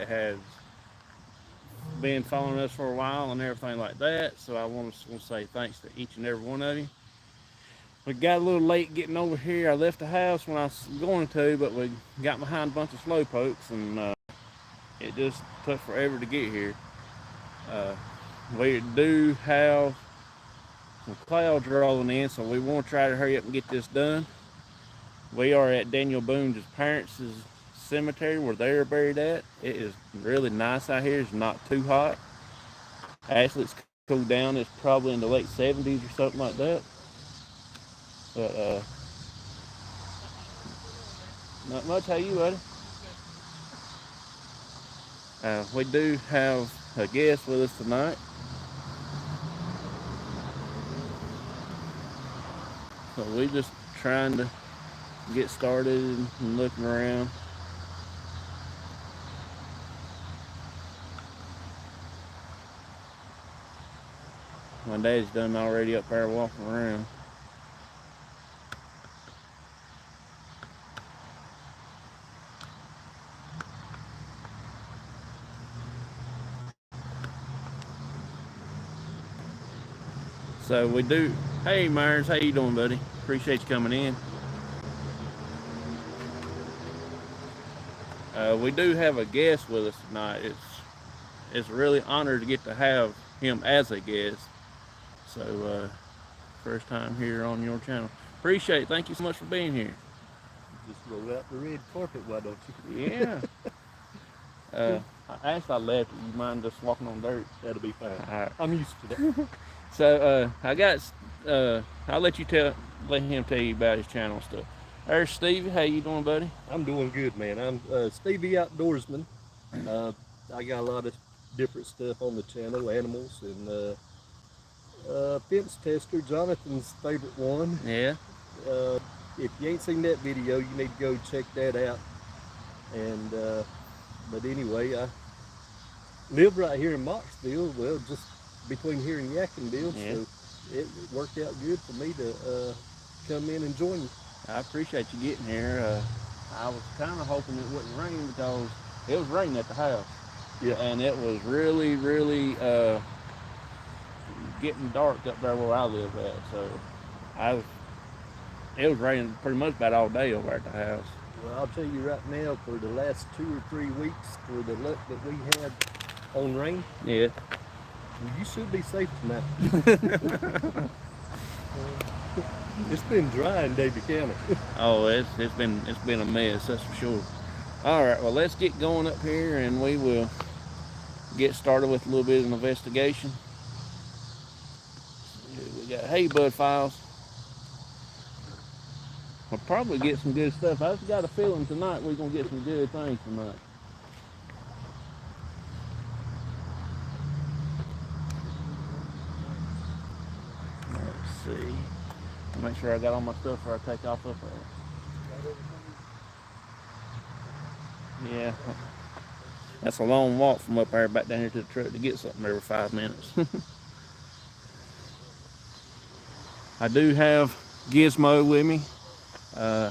has been following us for a while and everything like that. So I want to say thanks to each and every one of you. We got a little late getting over here. I left the house when I was going to, but we got behind a bunch of slow pokes, and it just took forever to get here. Uh, we do have some clouds rolling in, so we want to try to hurry up and get this done. We are at Daniel Boone's parents' cemetery where they're buried at. It is really nice out here. It's not too hot. Actually, it's cooled down. It's probably in the late 70s or something like that. But not much. How you, buddy? We do have a guest with us tonight. So we just trying to get started and looking around. My dad's done already up there walking around. So we do. Hey, Myers, how you doing, buddy? Appreciate you coming in. We do have a guest with us tonight. It's really honored to get to have him as a guest. So first time here on your channel. Appreciate it. Thank you so much for being here. Just roll out the red carpet, why don't you? Yeah. Actually, I left. You mind just walking on dirt? That'll be fine. All right. I'm used to that. So I got. I'll let him tell you about his channel stuff. There's Stevie. How you doing, buddy? I'm doing good, man. I'm Stevie Outdoorsman. I got a lot of different stuff on the channel, animals and fence tester. Jonathan's favorite one. Yeah. If you ain't seen that video, you need to go check that out. And but anyway, I live right here in Moxville. Well, just between here and Yadkinville, yeah. So it worked out good for me to come in and join you. I appreciate you getting here. I was kind of hoping it wouldn't rain because it was raining at the house. Yeah. And it was really, really getting dark up there where I live at. So it was raining pretty much about all day over at the house. Well, I'll tell you right now, for the last 2 or 3 weeks, for the luck that we had on rain, yeah, you should be safe tonight. It's been dry in Davie County. Oh, it's been a mess, that's for sure. All right, well, let's get going up here, and we will get started with a little bit of an investigation. We got hay bud files. We'll probably get some good stuff. I just got a feeling tonight we're gonna get some good things tonight. Let's see. Make sure I got all my stuff before I take off up there. Yeah. That's a long walk from up there back down here to the truck to get something every 5 minutes. I do have Gizmo with me. I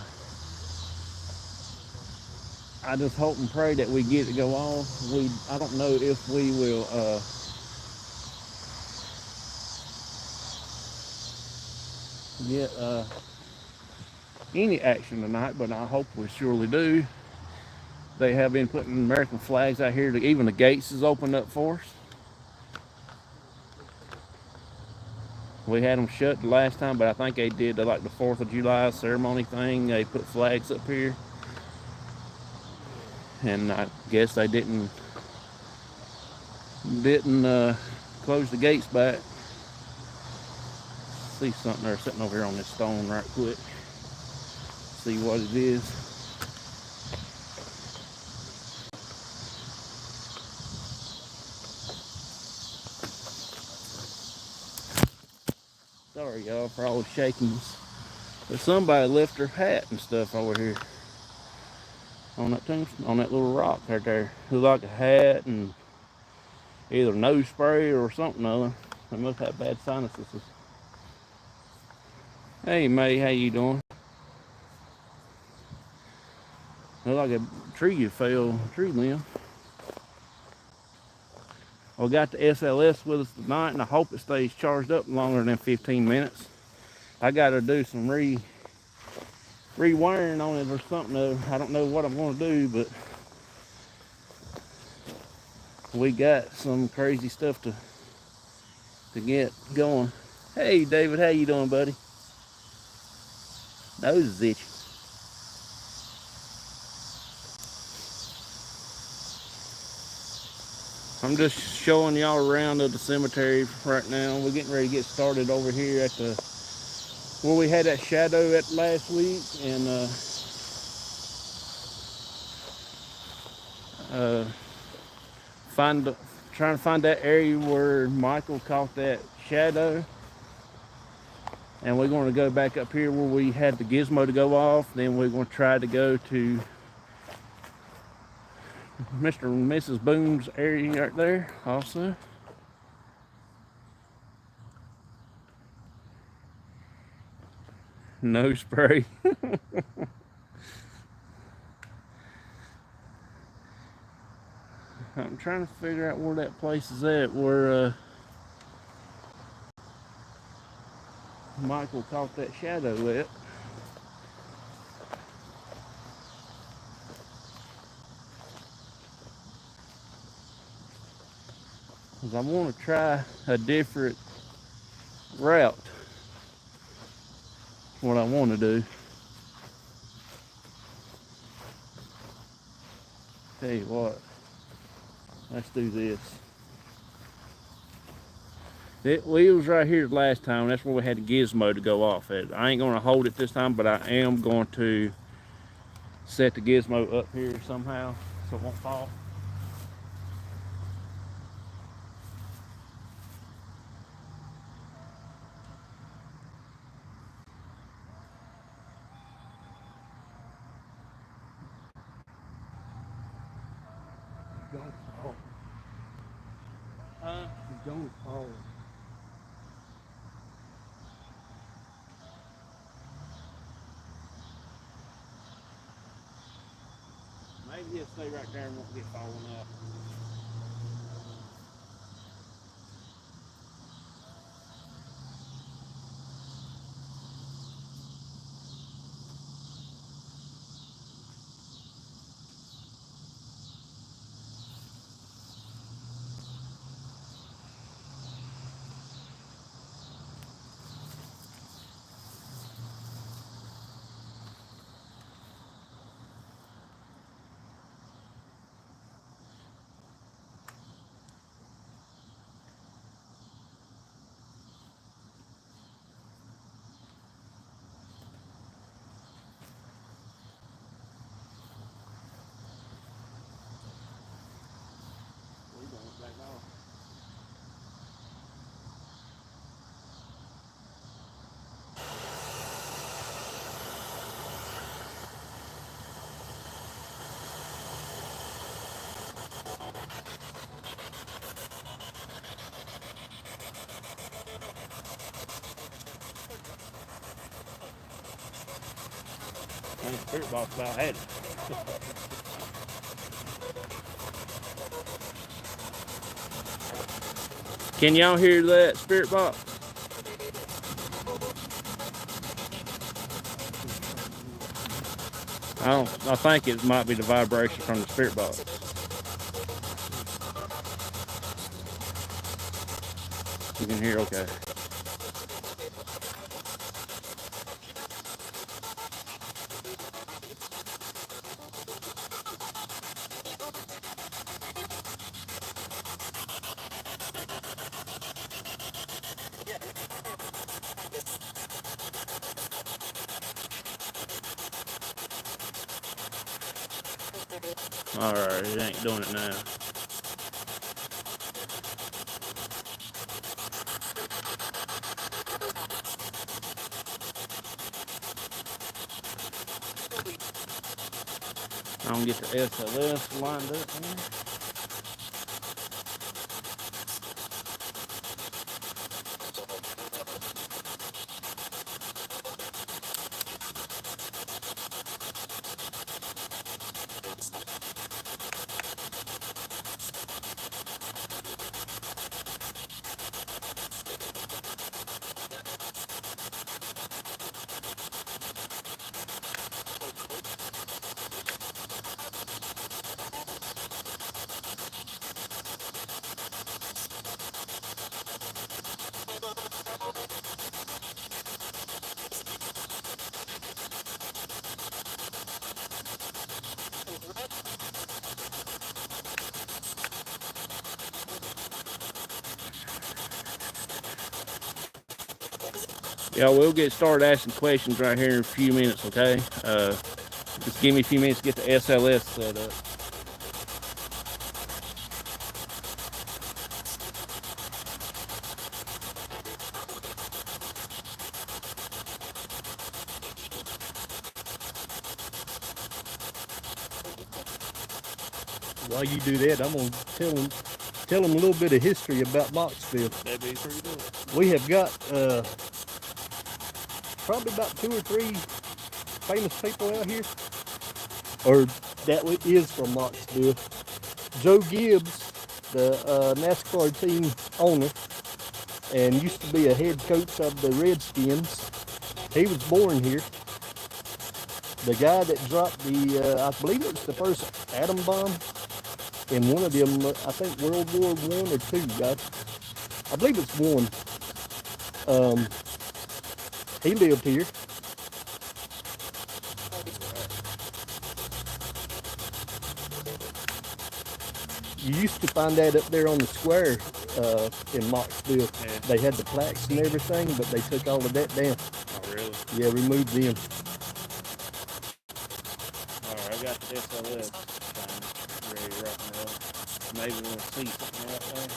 just hope and pray that we get to go on. I don't know if we will get any action tonight, but I hope we surely do. They have been putting American flags out here. Even the gates is opened up for us. We had them shut the last time, but I think they did like the 4th of July ceremony thing. They put flags up here. And I guess they didn't close the gates back. See something there sitting over here on this stone right quick. See what it is. Sorry y'all for all the shakings. But somebody left their hat and stuff over here. On that little rock right there. Looked like a hat and either nose spray or something other. They must have bad sinuses. Hey May, how you doing? Looked like a tree fell, tree limb. We got the SLS with us tonight, and I hope it stays charged up longer than 15 minutes. I got to do some rewiring on it or something. I don't know what I'm going to do, but we got some crazy stuff to get going. Hey, David, how you doing, buddy? Nose is itchy. I'm just showing y'all around of the cemetery right now. We're getting ready to get started over here at the where we had that shadow at last week, and trying to find that area where Michael caught that shadow. And we're going to go back up here where we had the gizmo to go off. Then we're going to try to go to Mr. and Mrs. Boone's area right there also. No spray. I'm trying to figure out where that place is at where Michael caught that shadow at. Because I want to try a different route. What I want to do. Tell you what, let's do this. We was right here last time. That's where we had the gizmo to go off at. I ain't going to hold it this time, but I am going to set the gizmo up here somehow so it won't fall. Don't fall. Huh? Don't fall. Maybe he'll stay right there and won't get falling off. We're going back off. And the spirit box about had it. Can y'all hear that spirit box? I think it might be the vibration from the spirit box. You can hear, okay. Alright, it ain't doing it now. I'm gonna get the SLS lined up here. Yeah, we'll get started asking questions right here in a few minutes, okay? Just give me a few minutes to get the SLS set up. While you do that, I'm gonna tell them a little bit of history about Moxville. That'd be pretty good. We have got probably about 2 or 3 famous people out here, or that is from Moxville. Joe Gibbs, the NASCAR team owner, and used to be a head coach of the Redskins. He was born here. The guy that dropped the, I believe it was the first atom bomb in one of them, I think World War I or II. I believe it's one. He lived here. You used to find that up there on the square in Moxville. Yeah. They had the plaques and everything, but they took all of that down. Oh, really? Yeah, removed them. Alright, I got the SLS ready to rock and roll. Maybe we'll see something out there.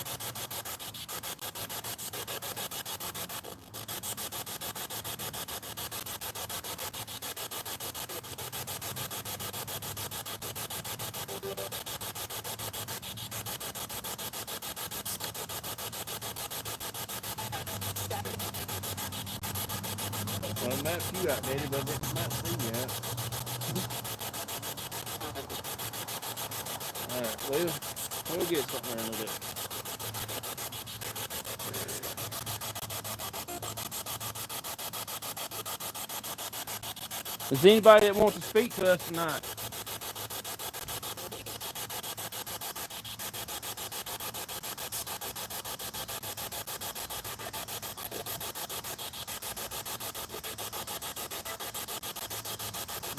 Well, it might few out there, but it might see you out. Alright, we'll get something there in a little bit. Is anybody that wants to speak to us tonight?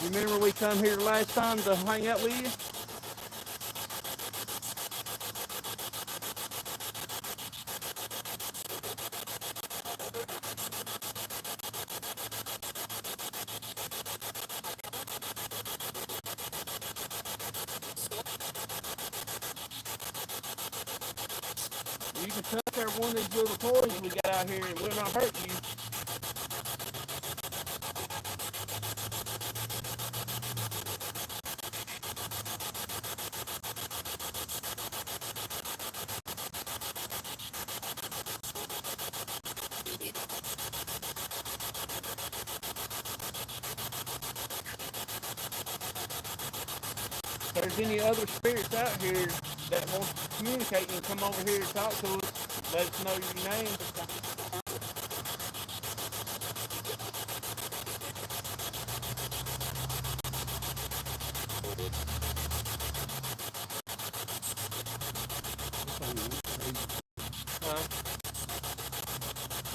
You remember we come here last time to hang out with you? You can touch every one of these little toys we got out here and will not hurt you. If there's any other spirits out here that want to communicate and come over here and talk to us, let us know your name.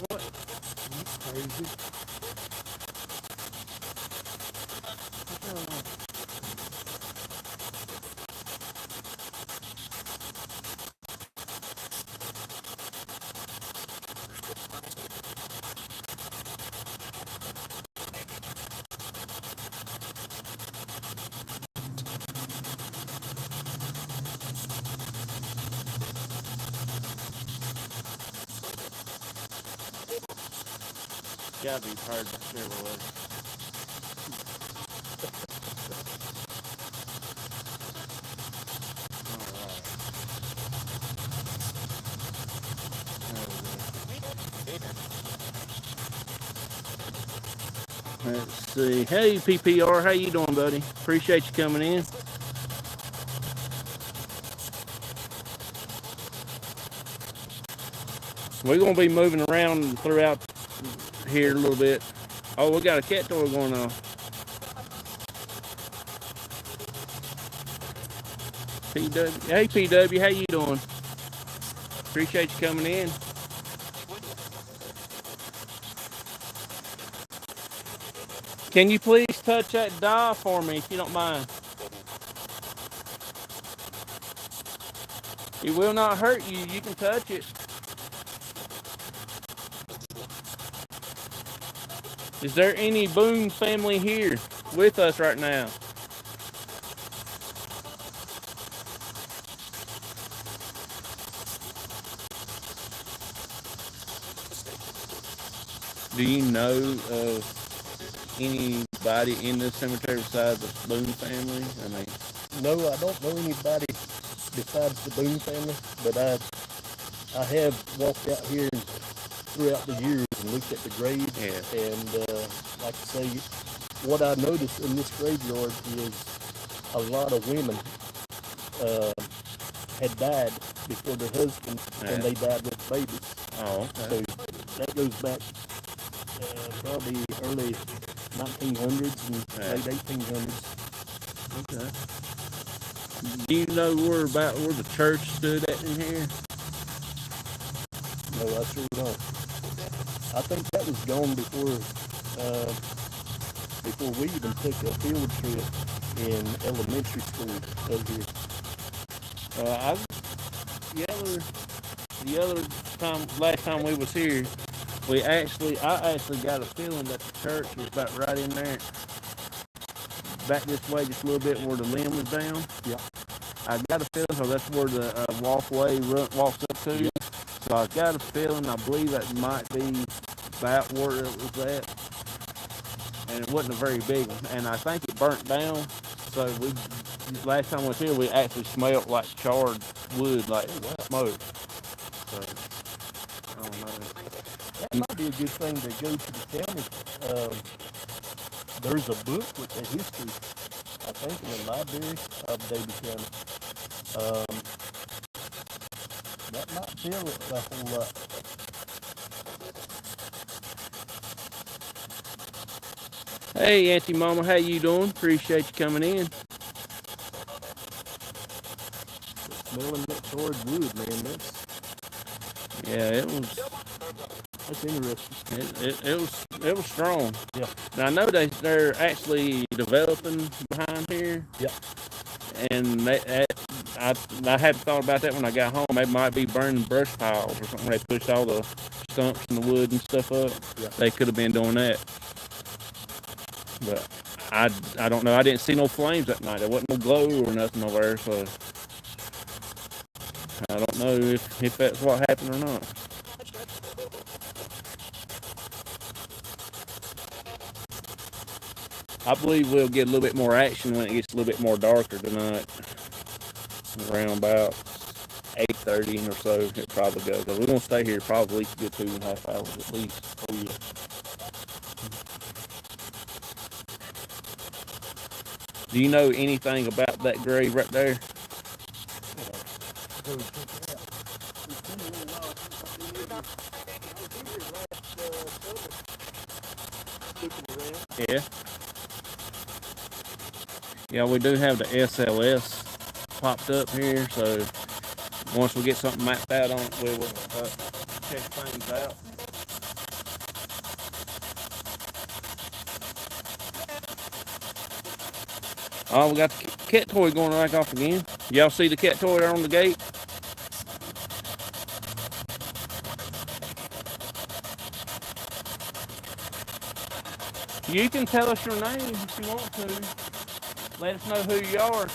What? Crazy. Gotta be hard to share with. Let's see. Hey, PPR, how you doing, buddy? Appreciate you coming in. We're gonna be moving around throughout here a little bit. Oh, we got a cat toy going on. PW. Hey, PW, how you doing? Appreciate you coming in. Can you please touch that dial for me, if you don't mind? It will not hurt you. You can touch it. Is there any Boone family here with us right now? Do you know of anybody in this cemetery besides the Boone family? I mean, No, I don't know anybody besides the Boone family, but I have walked out here throughout the years and looked at the graves. Yeah. And like I say, what I noticed in this graveyard is a lot of women had died before their husbands, and they died with babies. Oh, okay. So that goes back probably early 1900s and late 1800s. Okay. Do you know where the church stood at in here? No, I sure don't. I think that was gone before we even took a field trip in elementary school over here. Last time we was here, I actually got a feeling that the church was about right in there. Back this way just a little bit where the limb was down. Yeah. I got a feeling, so that's where the walkway walks up to. Yeah. So I got a feeling, I believe that might be about where it was at. And it wasn't a very big one. And I think it burnt down. So last time I was here, we actually smelled like charred wood, like smoke. So, I don't know. That might be a good thing to go to the county. There's a book with the history, I think, in the library of Davie County. That might tell it a whole lot. Hey, Auntie Mama, how you doing? Appreciate you coming in. Smelling that charred wood, man, that's interesting. It was strong. Yeah. Now I know they're actually developing behind here. Yeah. And I hadn't thought about that when I got home. They might be burning brush piles or something. They pushed all the stumps and the wood and stuff up. Yeah. They could have been doing that. But I don't know. I didn't see no flames that night. There wasn't no glow or nothing over there, so I don't know if that's what happened or not. I believe we'll get a little bit more action when it gets a little bit more darker tonight. Around about 8:30 or so, it probably goes. We're going to stay here probably a good 2.5 hours at least. Oh, yeah. Do you know anything about that grave right there? Yeah. Yeah, we do have the SLS popped up here, so once we get something mapped out on it, we will check things out. Oh, we got the cat toy going right off again. Y'all see the cat toy there on the gate? You can tell us your name if you want to. Let us know who you are.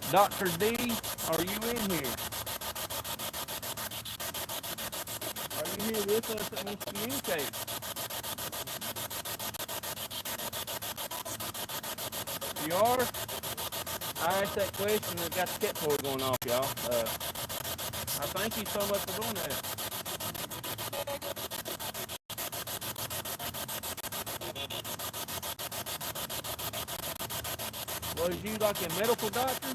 Dr. D, are you in here? Are you here with us and let's communicate? You are? I asked that question and got the cat toy going off, y'all. I thank you so much for doing that. Was you like a medical doctor?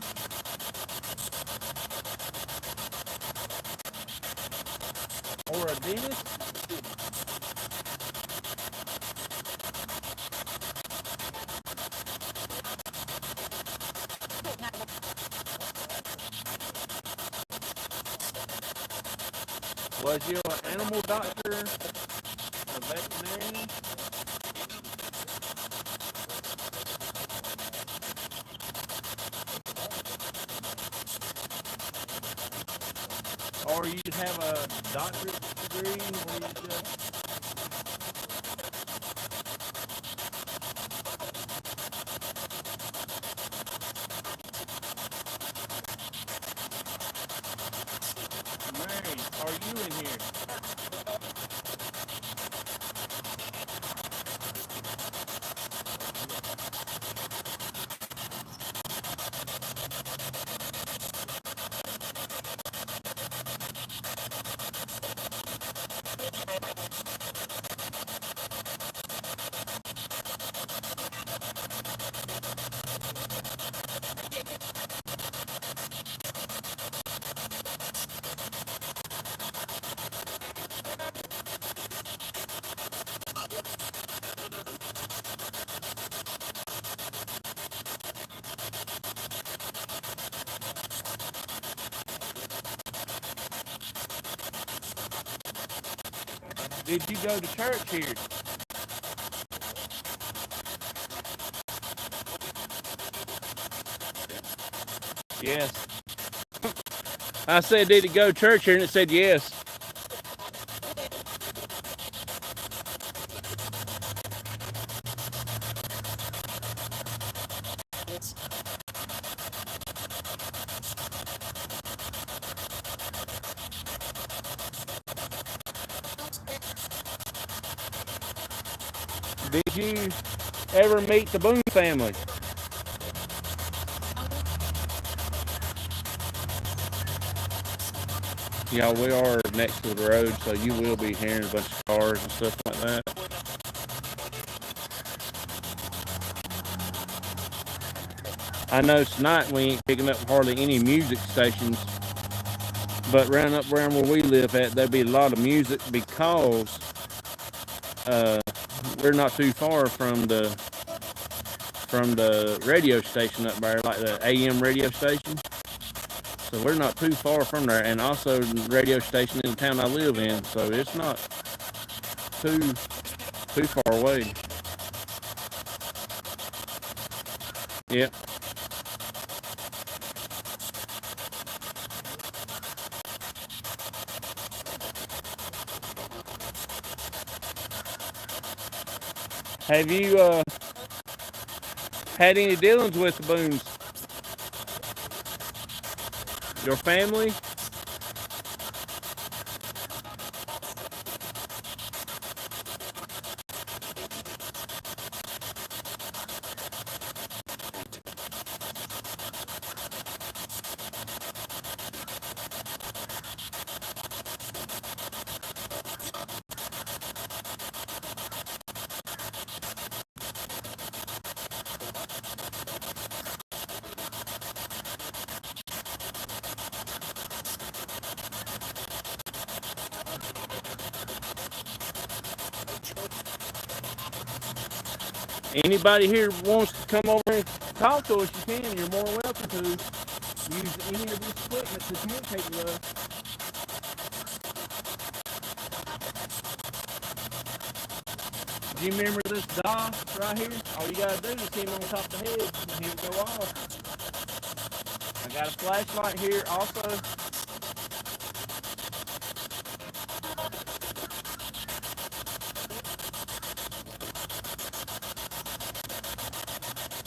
Or a dentist? Was you an animal doctor? A veterinarian? Or you have a doctorate degree where you just Did you go to church here? Yes. I said, did it go to church here? And it said yes. Did you ever meet the Boone family? Yeah, we are next to the road, so you will be hearing a bunch of cars and stuff like that. I know tonight we ain't picking up hardly any music stations, but round up around where we live at, there'll be a lot of music because we're not too far from the radio station up there, like the AM radio station. So we're not too far from there, and also the radio station in the town I live in, so it's not too far away. Yep. Have you had any dealings with the Boones? Your family? Anybody here wants to come over and talk to us, you can. You're more welcome to use any of this equipment to communicate with us. Do you remember this DOS right here? All you gotta do is hit him on top of the head and he'll go off. I got a flashlight here also.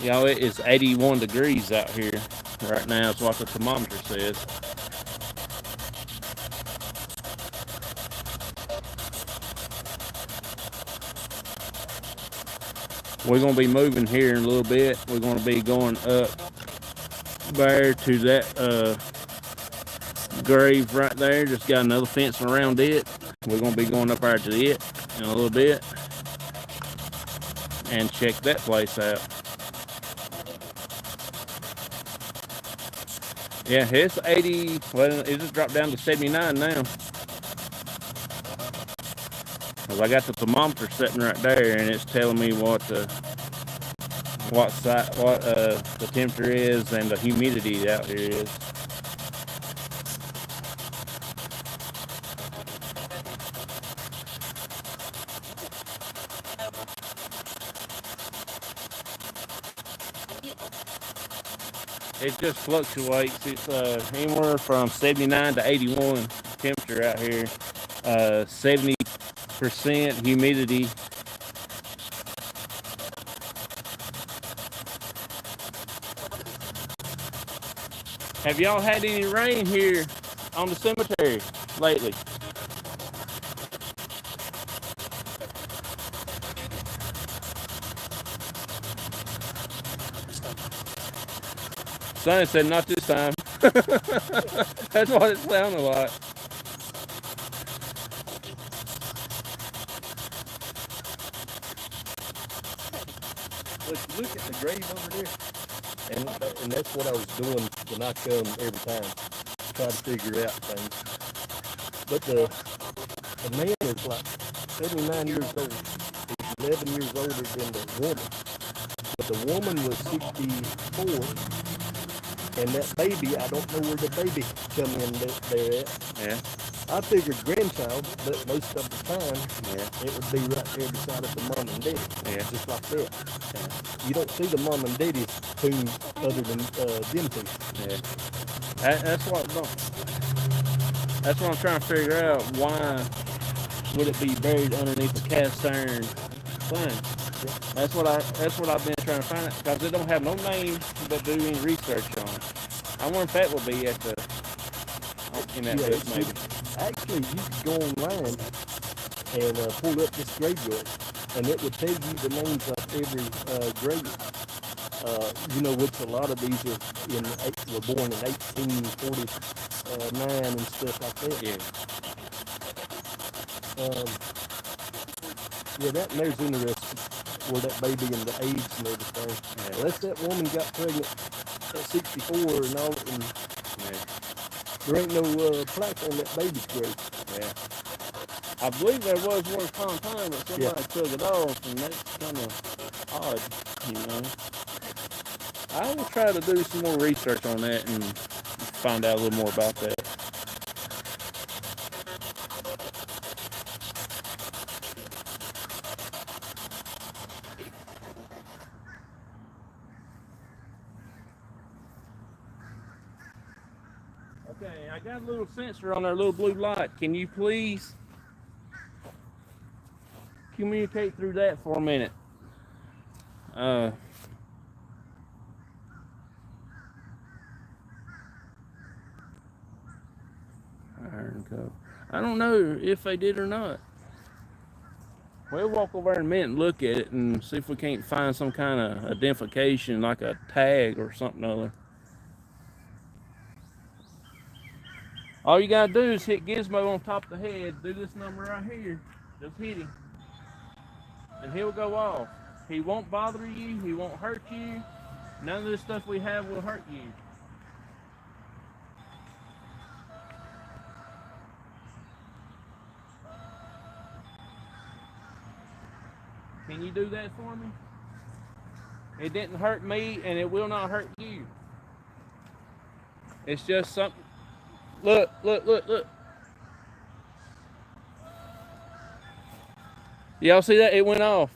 Y'all, it is 81 degrees out here right now. Is what the thermometer says. We're going to be moving here in a little bit. We're going to be going up there to that grave right there. Just got another fence around it. We're going to be going up there to it in a little bit and check that place out. Yeah, it's 80, well, it just dropped down to 79 now. Well, I got the thermometer sitting right there, and it's telling me what the temperature is and the humidity out here is. It just fluctuates. It's anywhere from 79 to 81 temperature out here. 70% humidity. Have y'all had any rain here on the cemetery lately? Sonny said not this time. That's what it sounded like. Look at the grave over there. And that's what I was doing when I come every time, try to figure out things. But the man is like 79 years old. He's 11 years older than the woman. But the woman was 64, and that baby, I don't know where the baby come in there at. Yeah. I figured grandchild, but most of the time Yeah. it would be right there beside of the mom and daddy. Yeah. Just like that. Yeah. You don't see the mom and daddy's tomb other than them two. Yeah. That's what I'm trying to figure out. Why would it be buried underneath a cast iron thing? That's what I've been trying to find out, because they don't have no name but do any research on it. I wonder if that will be at the in that Yeah, it list should. maybe. Actually, you could go online and pull up this graveyard, and it would tell you the names of every grave. Which a lot of these were born in 1849 and stuff like that. Yeah. Um, yeah, that there's interesting, where that baby and the age and everything. Yeah. Unless that woman got pregnant at 64 and all, and Yeah. there ain't no plaque on that baby's grave. Yeah. I believe there was one upon a time, but somebody took it off, and that's kind of odd, you know. I will try to do some more research on that and find out a little more about that. Okay, I got a little sensor on our little blue light. Can you please communicate through that for a minute? Iron coat. I don't know if they did or not. We'll walk over there in a minute and look at it and see if we can't find some kind of identification, like a tag or something other. All you gotta do is hit Gizmo on top of the head, do this number right here, just hit him, and he'll go off. He won't bother you, he won't hurt you, none of this stuff we have will hurt you. Can you do that for me? It didn't hurt me, and it will not hurt you. It's just something. Look, look, look, look. Y'all see that? It went off.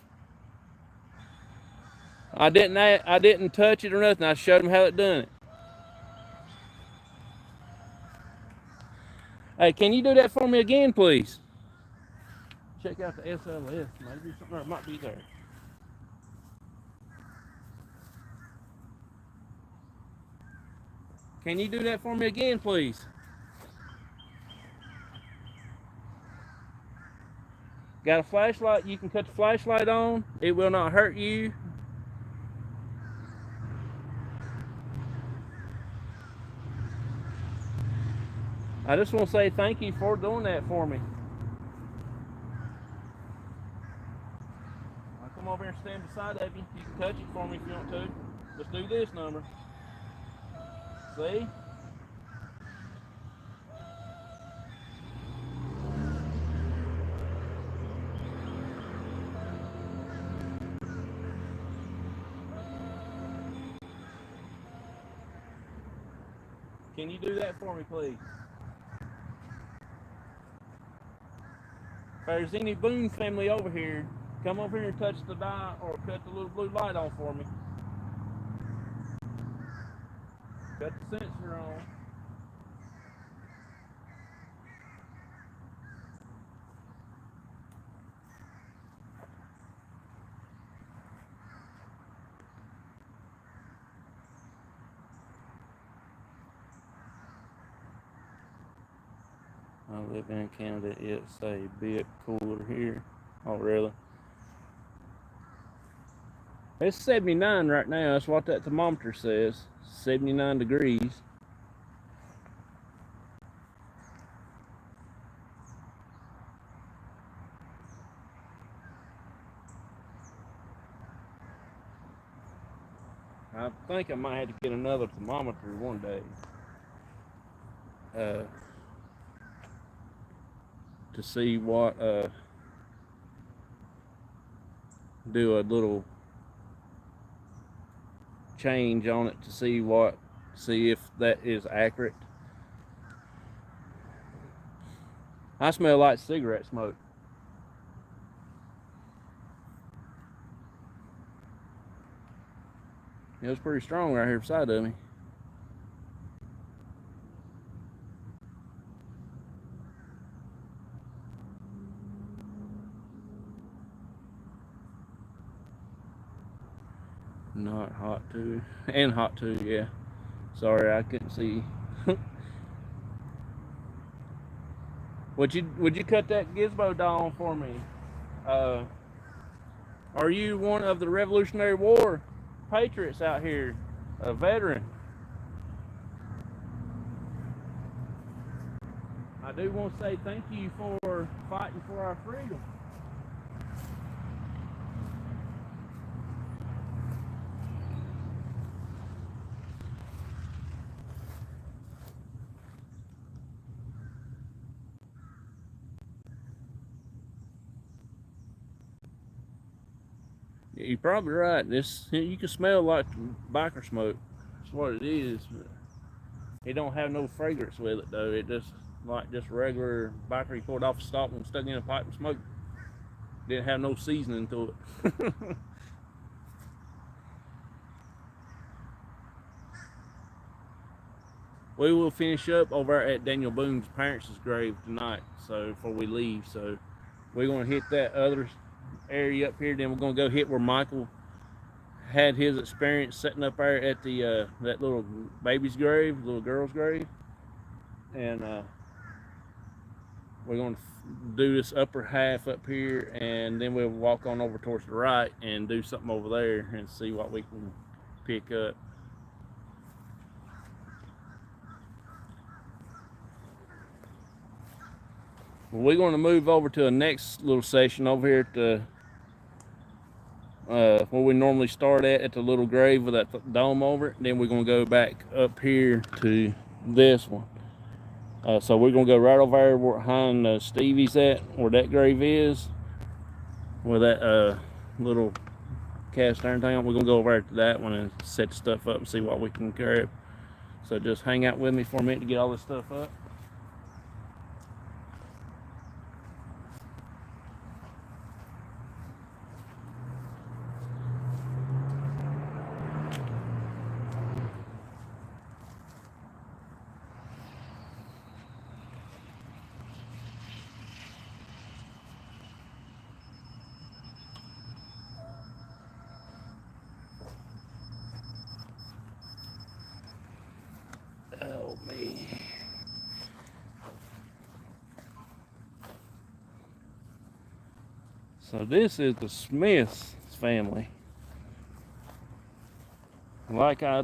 I didn't touch it or nothing. I showed them how it done it. Hey, can you do that for me again, please? Check out the SLS. Maybe something might be there. Can you do that for me again, please? Got a flashlight? You can cut the flashlight on. It will not hurt you. I just want to say thank you for doing that for me. I'll come over here and stand beside of you. You can touch it for me if you want to. Let's do this number. See? Can you do that for me, please? If there's any Boone family over here, come over here and touch the dial or cut the little blue light on for me. Cut the sensor on. I live in Canada. It's a bit cooler here. Oh, really? It's 79 right now. That's what that thermometer says. 79 degrees. I think I might have to get another thermometer one day. To see what, do a little change on it to see if that is accurate. I smell like cigarette smoke. It was pretty strong right here beside of me. Not hot too, and hot too. Yeah. Sorry, I couldn't see. Would you cut that gizmo down for me? Are you one of the Revolutionary War patriots out here, a veteran? I do want to say thank you for fighting for our freedom. You're probably right. This, you can smell like biker smoke. That's what it is. But it don't have no fragrance with it though. It just like just regular biker you pulled off a stalk and stuck in a pipe and smoked. Didn't have no seasoning to it. We will finish up over at Daniel Boone's parents' grave tonight. So before we leave, so we're gonna hit that other area up here. Then we're gonna go hit where Michael had his experience setting up there at the that little baby's grave, little girl's grave, and we're gonna do this upper half up here, and then we'll walk on over towards the right and do something over there and see what we can pick up. We're going to move over to the next little section over here at the where we normally start at the little grave with that dome over it. Then we're going to go back up here to this one. So we're going to go right over there behind Stevie's at, where that grave is, where that little cast iron thing on. We're going to go over to that one and set the stuff up and see what we can grab. So just hang out with me for a minute to get all this stuff up. Oh, me. So this is the Smiths family. Like I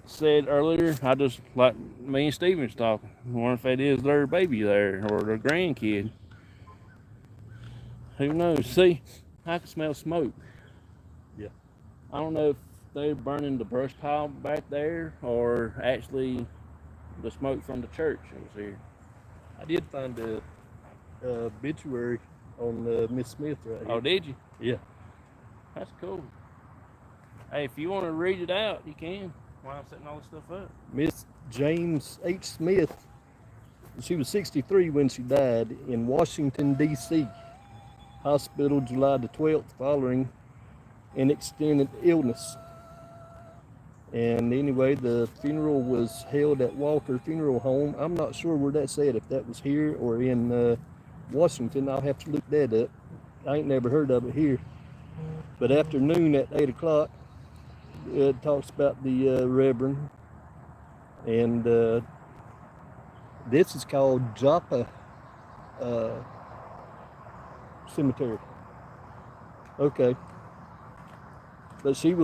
said earlier, I just, like me and Steven was talking, I wonder if that is their baby there or their grandkid. Who knows? See, I can smell smoke. Yeah. I don't know if they're burning the brush pile back there or actually the smoke from the church that was here. I did find a obituary on Miss Smith right here. Oh, did you? Yeah. That's cool. Hey, if you want to read it out, you can while I'm setting all this stuff up. Miss James H. Smith. She was 63 when she died in Washington, D.C. Hospital July the 12th following an extended illness. And anyway, the funeral was held at Walker Funeral Home. I'm not sure where that's at, if that was here or in Washington. I'll have to look that up. I ain't never heard of it here. But after noon at 8 o'clock, it talks about the Reverend. And this is called Joppa Cemetery. Okay. But she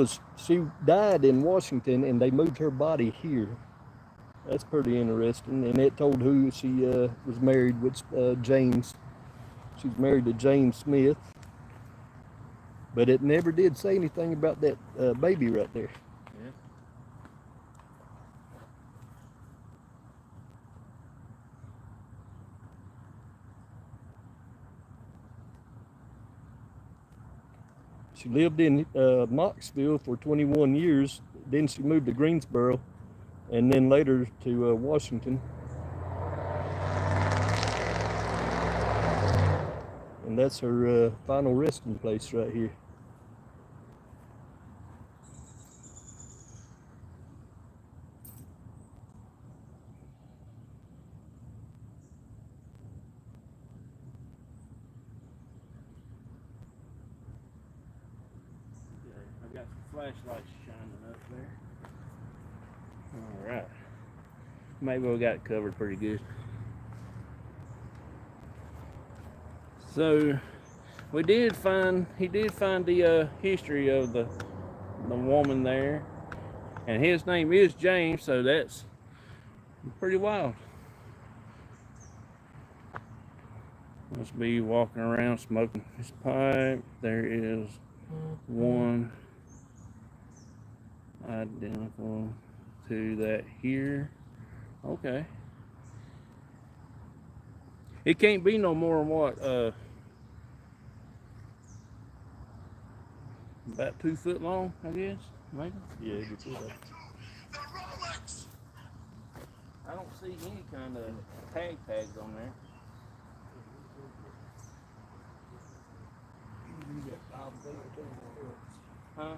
died in Washington and they moved her body here. That's pretty interesting. And it told who she was married with, James. She's married to James Smith. But it never did say anything about that baby right there. Yeah. She lived in Knoxville for 21 years. Then she moved to Greensboro and then later to Washington. And that's her final resting place right here. I got some flashlights shining up there. All right. Maybe we got it covered pretty good. So he did find the history of the woman there, and his name is James, so that's pretty wild. Must be walking around smoking his pipe. There is one identical to that here. Okay. It can't be no more than what, about 2 foot long, I guess, maybe? Yeah, you see that. I don't see any kind of tags on there. Huh?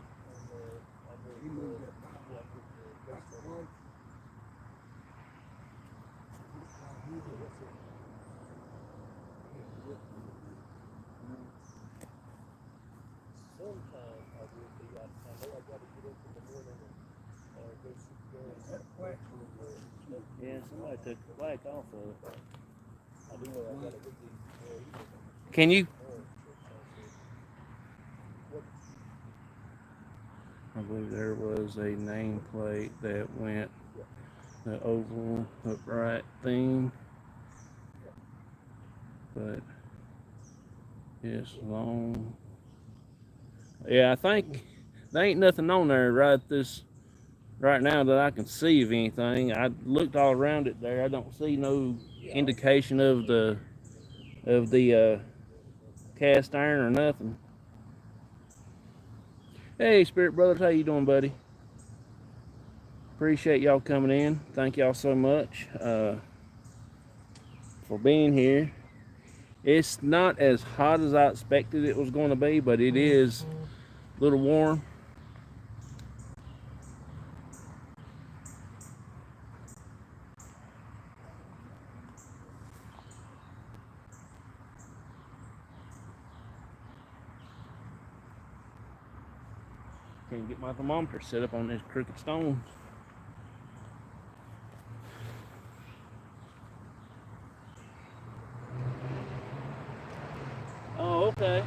Yeah, somebody took the black off of it. Can you? I believe there was a nameplate that went the oval upright thing, but it's long. Yeah, I think there ain't nothing on there right now that I can see of anything. I looked all around it there. I don't see no indication of the cast iron or nothing. Hey, Spirit Brothers, how you doing, buddy? Appreciate y'all coming in. Thank y'all so much for being here. It's not as hot as I expected it was going to be, but it is a little warm. Can't get my thermometer set up on this crooked stone. Oh, okay.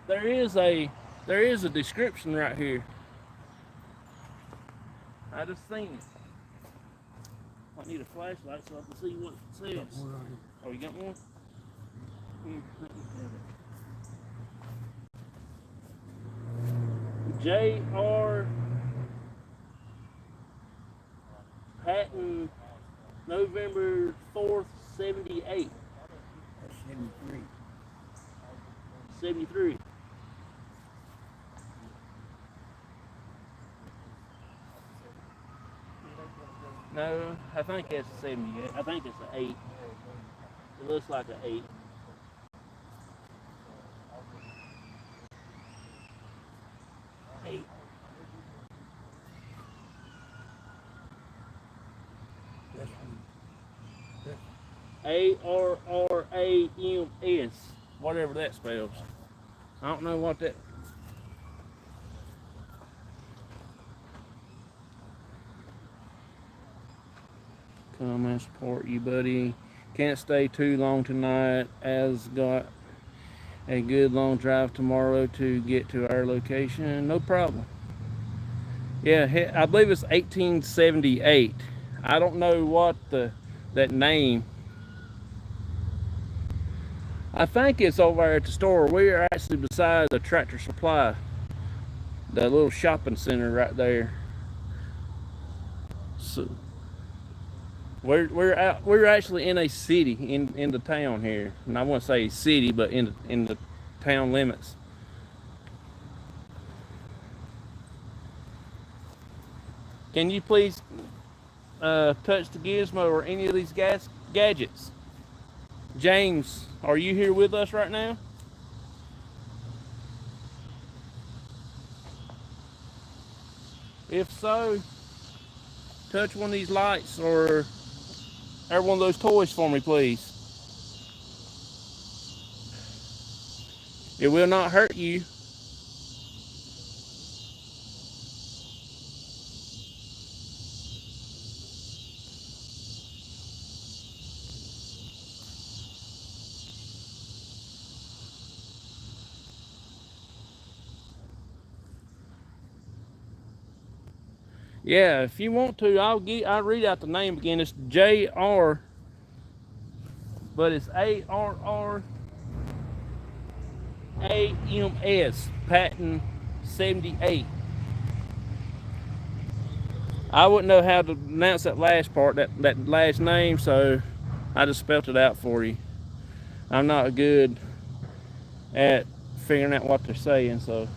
There is a description right here. I just seen it. I need a flashlight so I can see what it says. Oh, you got one? Here, let me have it. J.R. Hatton, November 4th, 78. That's 73. 73. No, I think that's a 78. I think it's an 8. It looks like an 8. ARRAMS, whatever that spells. I don't know what that. Come and support you, buddy. Can't stay too long tonight, as got a good long drive tomorrow to get to our location. No problem. Yeah, I believe it's 1878. I don't know what that name. I think it's over at the store. We are actually beside the Tractor Supply, the little shopping center right there. So we're actually in a city in the town here, and I won't say city, but in the town limits. Can you please touch the gizmo or any of these gadgets? James, are you here with us right now? If so, touch one of these lights or one of those toys for me, please. It will not hurt you. Yeah, if you want to, I'll read out the name again. It's JR, but it's ARRAMS, patent 78. I wouldn't know how to pronounce that last part, that last name, so I just spelled it out for you. I'm not good at figuring out what they're saying, so.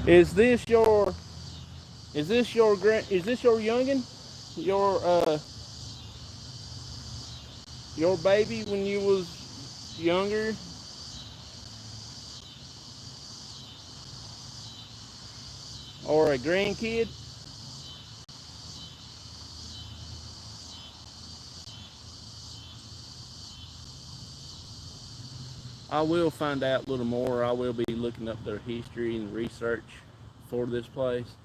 Is this your youngin? Your baby when you was younger? Or a grandkid? I will find out a little more. I will be looking up their history and research for this place.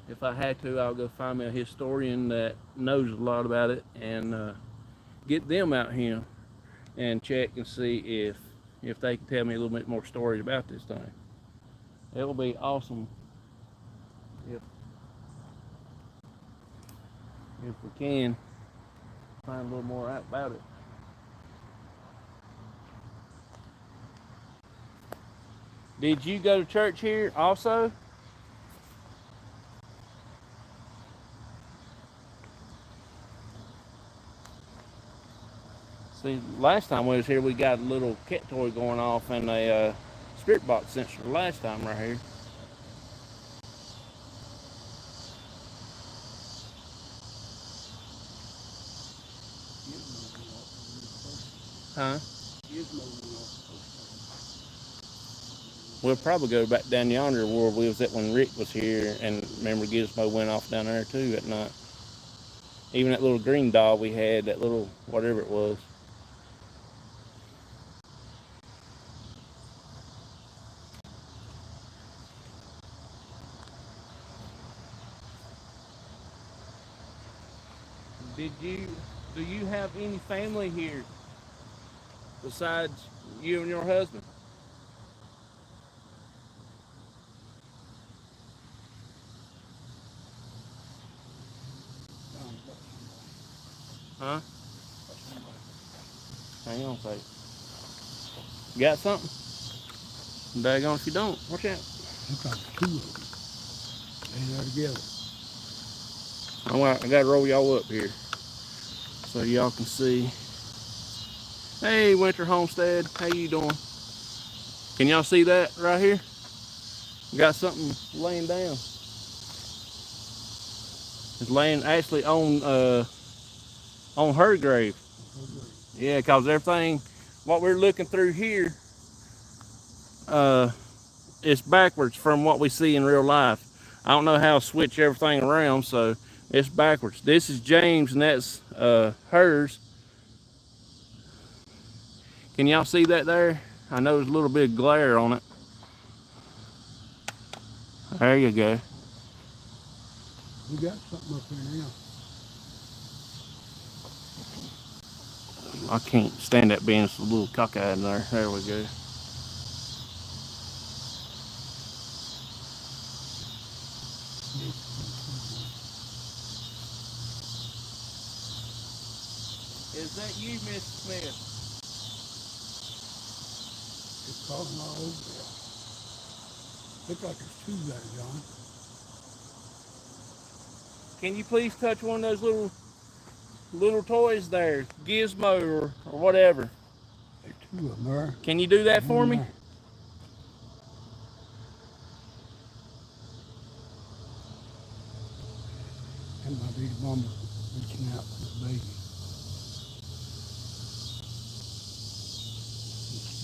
If I had to, I'll go find me a historian that knows a lot about it and get them out here and check and see if they can tell me a little bit more stories about this thing. It will be awesome if we can find a little more out about it. Did you go to church here also? See, last time we was here, we got a little cat toy going off and a spirit box sensor last time right here. Huh? We'll probably go back down yonder where we was at when Rick was here, and remember Gizmo went off down there too at night. Even that little green doll we had, that little whatever it was. Do you have any family here besides you and your husband? Huh? Hang on a sec. You got something? Daggone if you don't. Watch out. Looks like two of them. They are together. I gotta roll y'all up here so y'all can see. Hey, Winter Homestead, how you doing? Can y'all see that right here? Got something laying down. It's laying actually on her grave. Yeah, cause everything what we're looking through here, it's backwards from what we see in real life. I don't know how to switch everything around, so it's backwards. This is James and that's hers. Can y'all see that there? I know there's a little bit of glare on it. There you go. We got something up here now. I can't stand that being a little cockeyed in there. There we go. Is that you, Miss Smith? It's crawling all over there. Looks like there's two there, John. Can you please touch one of those little toys there, Gizmo or whatever? There's two of them there. Can you do that for me? There. That might be the mama reaching out for the baby.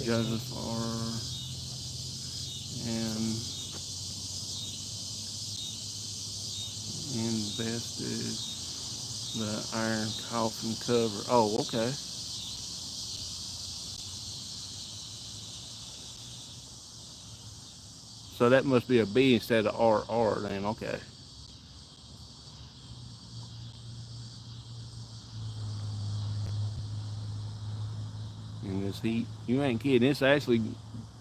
Joseph R. and invested the iron coffin cover. Oh, okay. So that must be a B instead of RR then, okay. And this heat, you ain't kidding. It's actually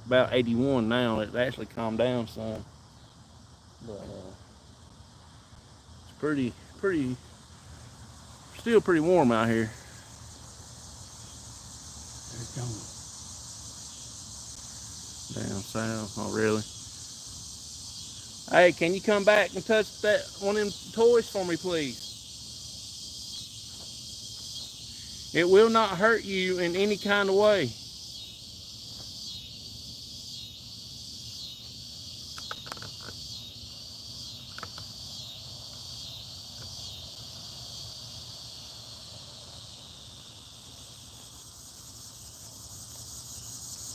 about 81 now. It actually calmed down some. But it's still pretty warm out here. It's gone. Down south, oh really? Hey, can you come back and touch that one of them toys for me, please? It will not hurt you in any kind of way.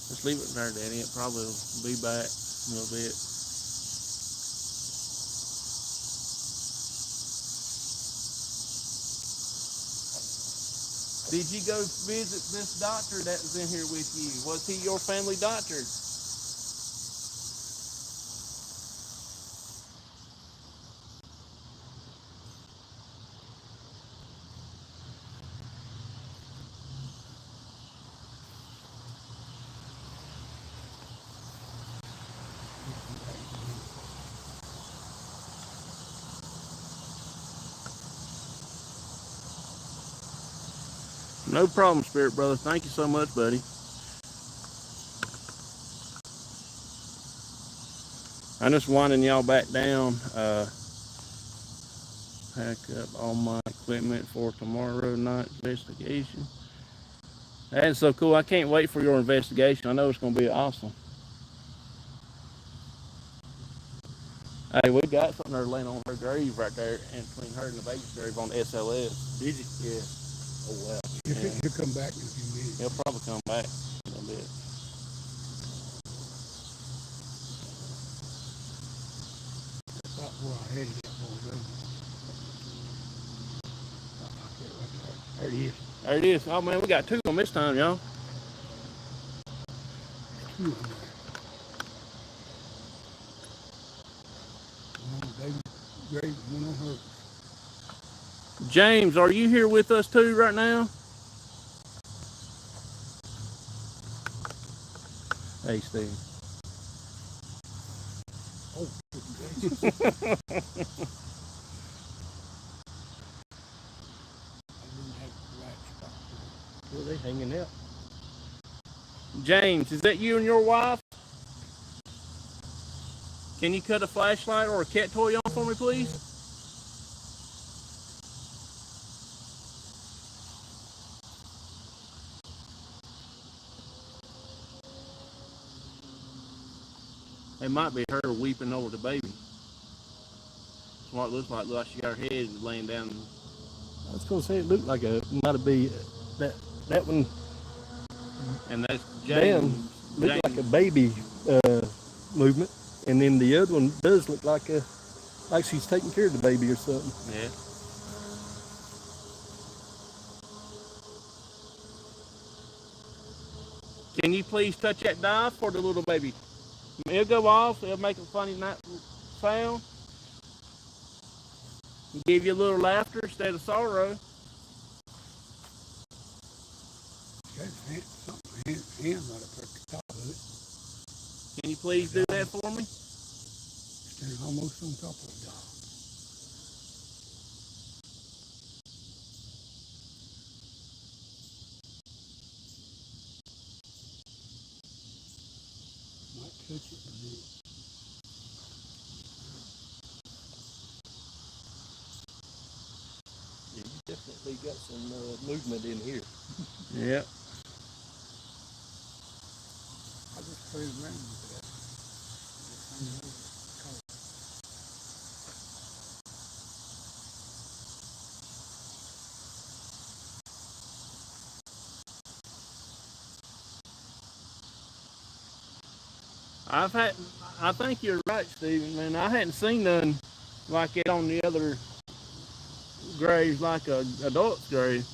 Just leave it there, Daddy. It probably will be back in a little bit. Did you go visit this doctor that was in here with you? Was he your family doctor? No problem, Spirit Brother. Thank you so much, buddy. I'm just winding y'all back down. Pack up all my equipment for tomorrow night investigation. That's so cool. I can't wait for your investigation. I know it's going to be awesome. Hey, we got something there laying on her grave right there, and between her and the baby's grave on the SLS. Did you? Yeah. Oh wow. He'll come back in a few minutes. He'll probably come back in a bit. That's about where I headed that boy. There it is. There it is. Oh man, we got two on this time, y'all. Two on there. One on the baby's grave, one on hers. James, are you here with us too right now? Hey, Steve. Oh, where are they hanging out? James, is that you and your wife? Can you cut a flashlight or a cat toy on for me, please? It might be her weeping over the baby. That's what it looks like. Look like she got her head laying down. I was gonna say it looked like might have been that one. And that's Damn, James. looked like a baby movement, and then the other one does look like she's taking care of the baby or something. Yeah. Can you please touch that dive for the little baby? It'll go off. It'll make a funny sound. Give you a little laughter instead of sorrow. Got his hand right up at the top of it. Can you please do that for me? Standing almost on top of the dog. Might touch it a bit. Yeah, you definitely got some movement in here. Yep. I just played around with that. I think you're right, Stephen. Man, I hadn't seen none like it on the other graves, like a adult's grave.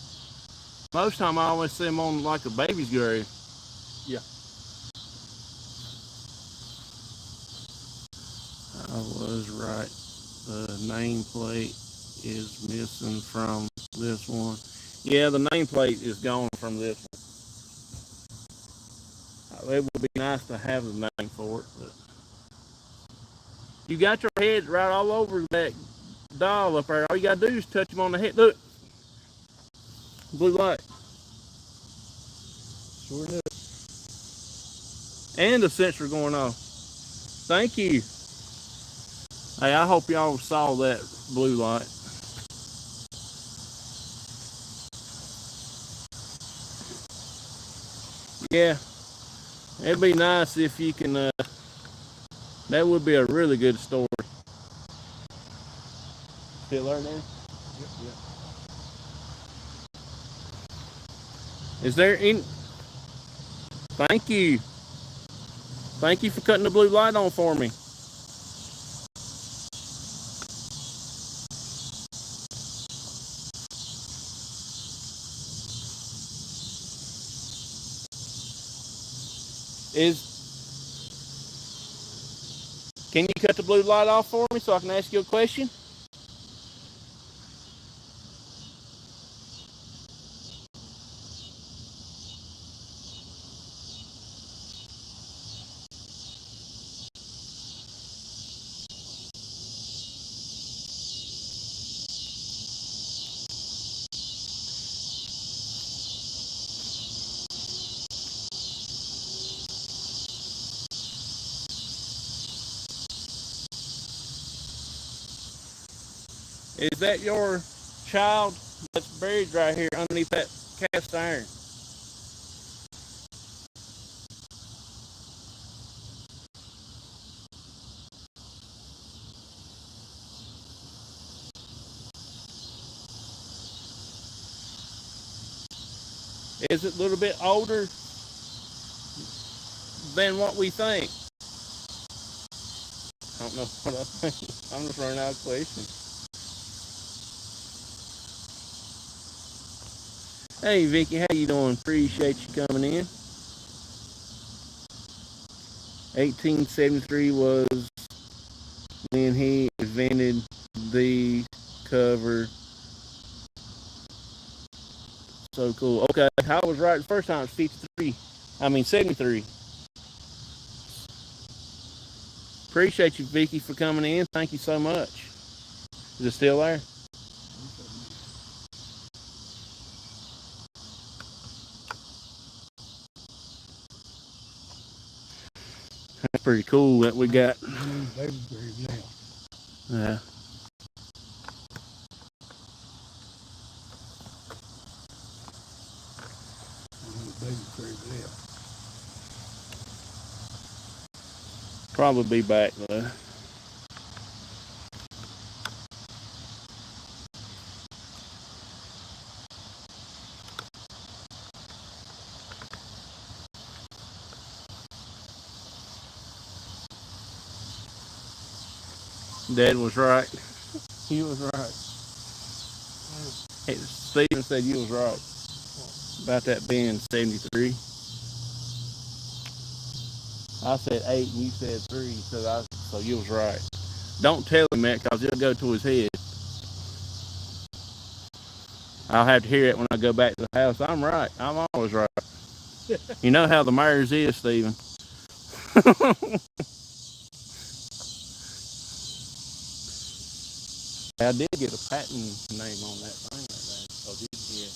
Most time I always see them on like a baby's grave. Yeah. I was right. The nameplate is missing from this one. Yeah, the nameplate is gone from this one. It would be nice to have the name for it, but you got your head right all over that doll up there. All you gotta do is touch him on the head. Look, blue light. Sure enough. And the sensor going off. Thank you. Hey, I hope y'all saw that blue light. Yeah, it'd be nice if you can, that would be a really good story. Still there now? Yep, yep. Is there any, thank you. Thank you for cutting the blue light on for me. Can you cut the blue light off for me so I can ask you a question? Is that your child that's buried right here underneath that cast iron? Is it a little bit older than what we think? I don't know what I think. I'm just running out of questions. Hey Vicky, how you doing? Appreciate you coming in. 1873 was when he invented the cover. So cool. Okay, I was right the first time. It's 53. I mean 73. Appreciate you, Vicky, for coming in. Thank you so much. Is it still there? That's pretty cool that we got. Baby grave left. Yeah. Baby grave left. Probably be back though. Dad was right. He was right. Hey, Stephen said you was right about that being 73. I said 8 and you said 3, so you was right. Don't tell him that because it'll go to his head. I'll have to hear it when I go back to the house. I'm right. I'm always right. You know how the mayor's is, Stephen. I did get a patent name on that thing like that. Oh, did you? Yeah.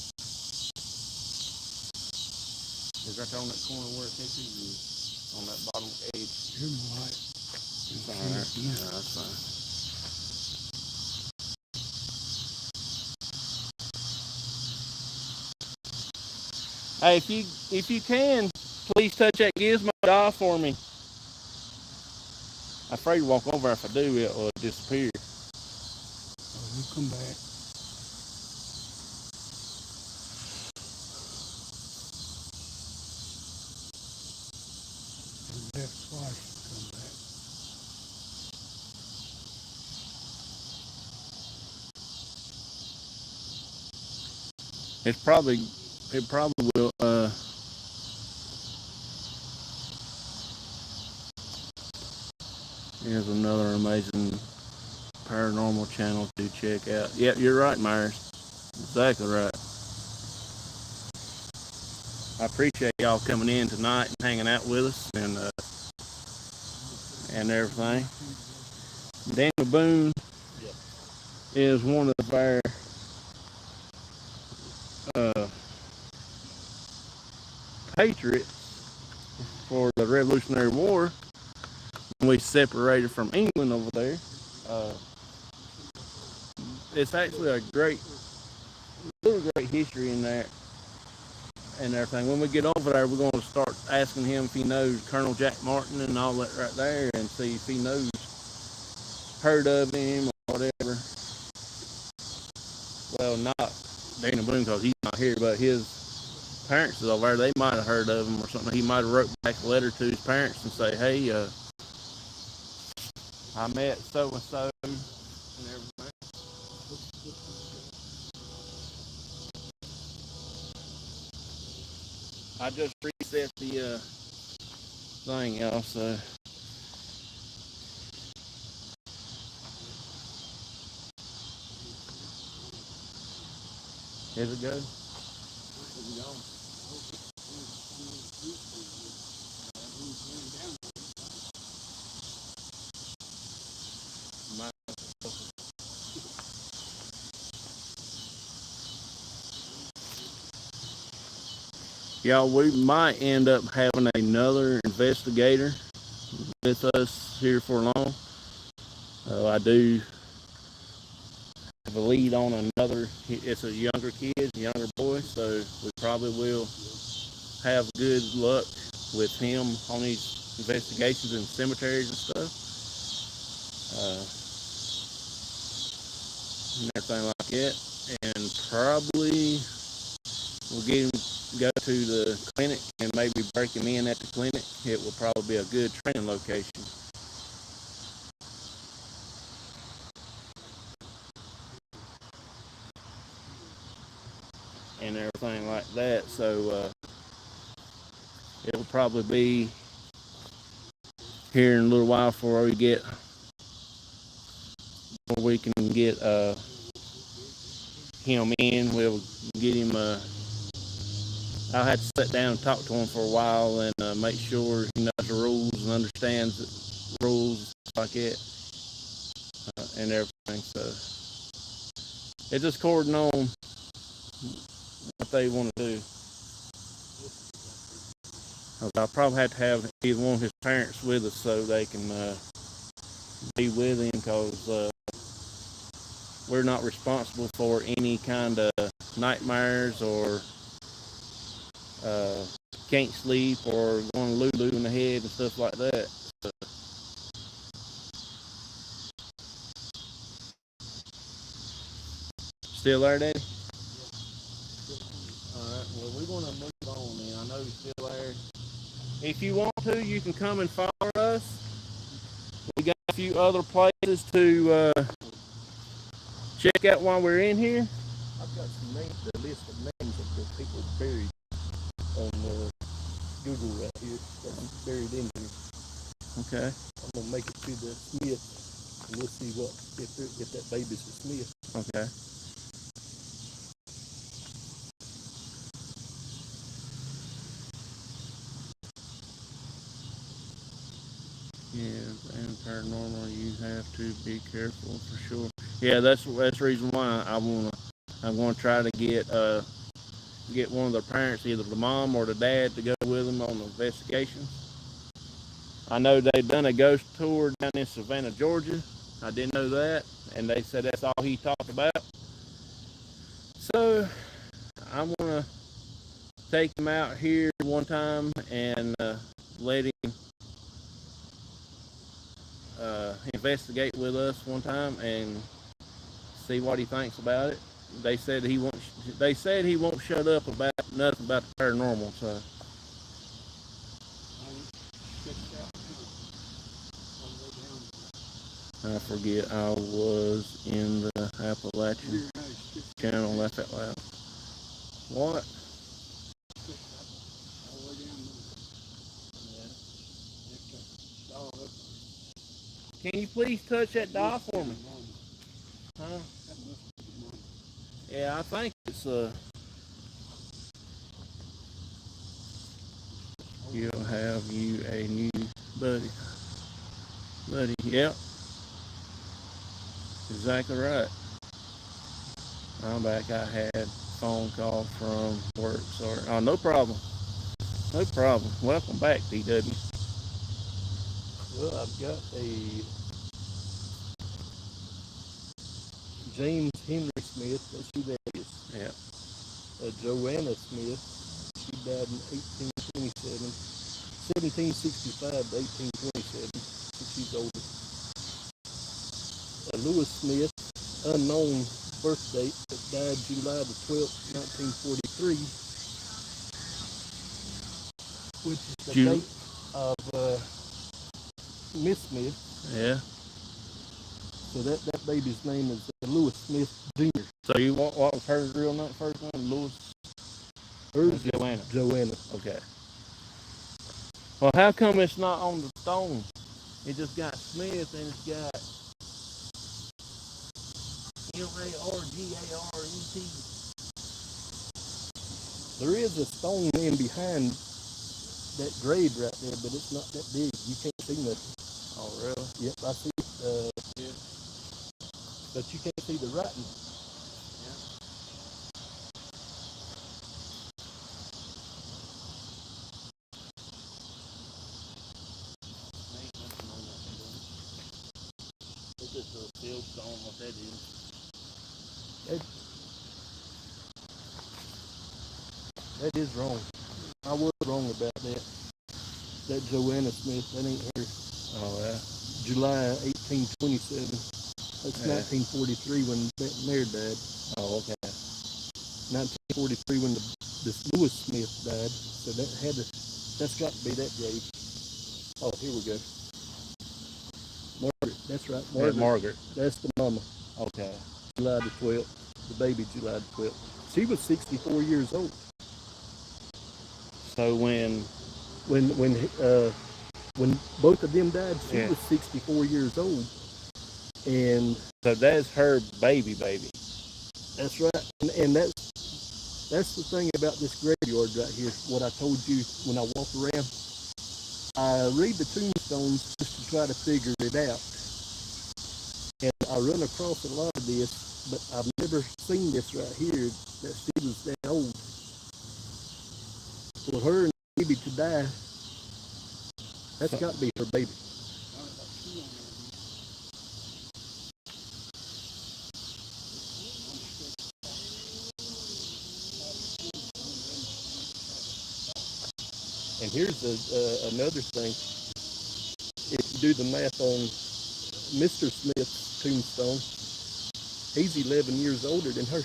It's right there on that corner where it is, on that bottom edge. You're right. It's all right. Yeah, that's fine. Hey, if you can, please touch that gizmo doll for me. I'm afraid to walk over. If I do, it will disappear. Oh, you come back. Left twice. it probably will. Here's another amazing paranormal channel to check out. Yep, you're right, Myers. Exactly right. I appreciate y'all coming in tonight and hanging out with us and everything. Daniel Boone is one of our uh, patriots for the Revolutionary War. We separated from England over there. Uh, it's actually a great history in there and everything. When we get over there, we're going to start asking him if he knows Colonel Jack Martin and all that right there, and see if he knows, heard of him or whatever. Well, not Daniel Boone because he's not here, but his parents is over there. They might have heard of him or something. He might have wrote back a letter to his parents and say, hey, I met so-and-so and everything. I just reset the thing, y'all, so. Is it good? Y'all, we might end up having another investigator with us here for long. I do have a lead on another. It's a younger kid, younger boy, so we probably will have good luck with him on these investigations in cemeteries and stuff. And everything like that. And probably we'll get him go to the clinic and maybe break him in at the clinic. It will probably be a good training location. And everything like that. So it'll probably be here in a little while before we can get him in. We'll get him. I'll have to sit down and talk to him for a while and make sure he knows the rules and understands the rules like it and everything. So it's just according on what they want to do. I'll probably have to have either one of his parents with us so they can be with him, because we're not responsible for any kind of nightmares or can't sleep or going lulu in the head and stuff like that. So, still there, Daddy? Alright, well, we're going to move on then. I know you're still there. If you want to, you can come and follow us. We got a few other places to check out while we're in here. I've got some names, the list of names of the people buried on Google right here. That's buried in here. Okay. I'm gonna make it to the Smith, and we'll see what if that baby's a Smith. Okay. Yeah, and paranormal, you have to be careful for sure. Yeah, that's the reason why I'm gonna try to get one of their parents, either the mom or the dad, to go with them on the investigations. I know they've done a ghost tour down in Savannah, Georgia. I didn't know that, and they said that's all he talked about. So I'm gonna take him out here one time and let him investigate with us one time and see what he thinks about it. They said he won't. They said he won't shut up about nothing about the paranormal. So I forget I was in the Appalachian channel. Laugh out loud. What? All the way down there. Can you please touch that dial for me? Huh? Yeah, I think it's you'll have you a new buddy. Yep. Exactly right. I'm back. I had a phone call from work. Sorry. Oh, no problem. No problem. Welcome back, DW. Well, I've got a James Henry Smith. That's who that is. Yeah. Joanna Smith. She died in 1827. 1765 to 1827. So she's older. Lewis Smith, unknown birth date, but died July the 12th, 1943, which is the date of Miss Smith. Yeah. So that baby's name is Lewis Smith Jr. So you what was her real name, first name? Lewis? Hers is Joanna. Joanna. Okay. Well, how come it's not on the stone? It just got Smith and it's got Margaret. There is a stone in behind that grave right there, but it's not that big. You can't see nothing. Oh, really? Yep, I see it. Yeah. But you can't see the writing. It's just a field stone, what that is. That is wrong. I was wrong about that. That Joanna Smith, that ain't her. Oh, yeah. July 1827. That's Yeah. 1943 when that mare died. Oh, okay. 1943 when this Lewis Smith died. So that's got to be that grave. Oh, here we go. Margaret, that's right. Margaret. Margaret. That's the mama. Okay. July the 12th. The baby July the 12th. She was 64 years old. So when both of them died, she Yeah. was 64 years old. And so that's her baby. that's right. And that's the thing about this graveyard right here. What I told you when I walk around, I read the tombstones just to try to figure it out. And I run across a lot of this, but I've never seen this right here, that she was that old. For her and the baby to die, that's got to be her baby. And here's another thing. If you do the math on Mr. Smith's tombstone, he's 11 years older than her.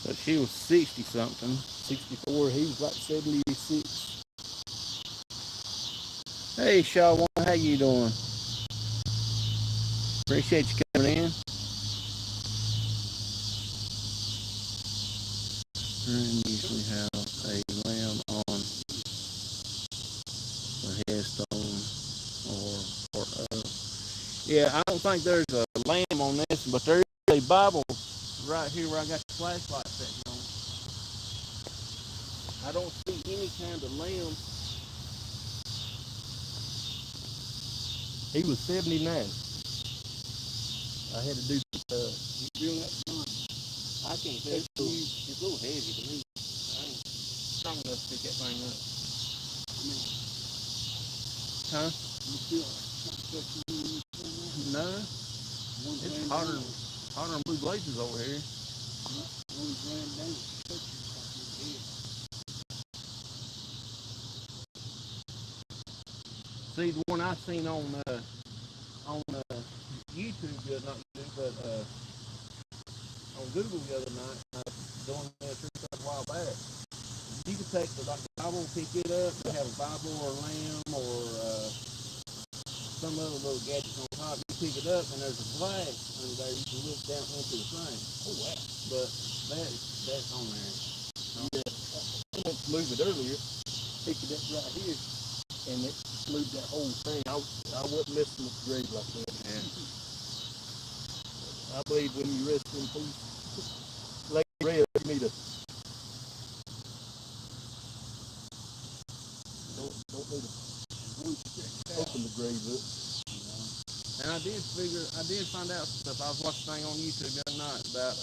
So she was 60-something. 64, he was like 76. Hey, Shaw, how you doing? Appreciate you coming in. And usually have a lamb on the headstone or yeah, I don't think there's a lamb on this, but there is a Bible right here where I got the flashlight setting on. I don't see any kind of lamb. He was 79. I had to do You feel that fun? I can't tell. It's a little heavy to me. I ain't strong enough to pick that thing up. Huh? You feel something in your stomach? No. It's hotter than Blue Blazes over here. One ran down, touch you like See, the one I seen on YouTube, not YouTube, but on Google the other night, doing that research a while back. You can take the Bible, pick it up, and have a Bible or a lamb or some other little gadgets on top. You pick it up and there's a flash under there. You can look down into the thing. Oh wow! But that's on there. Yeah, I went to move it earlier, picked it up right here, and it moved that whole thing. I wasn't messing with the grave like that. Yeah. I believe when you rest in peace, like red, you need to don't need to open the grave up. And I did find out some stuff. I was watching a thing on YouTube the other night about,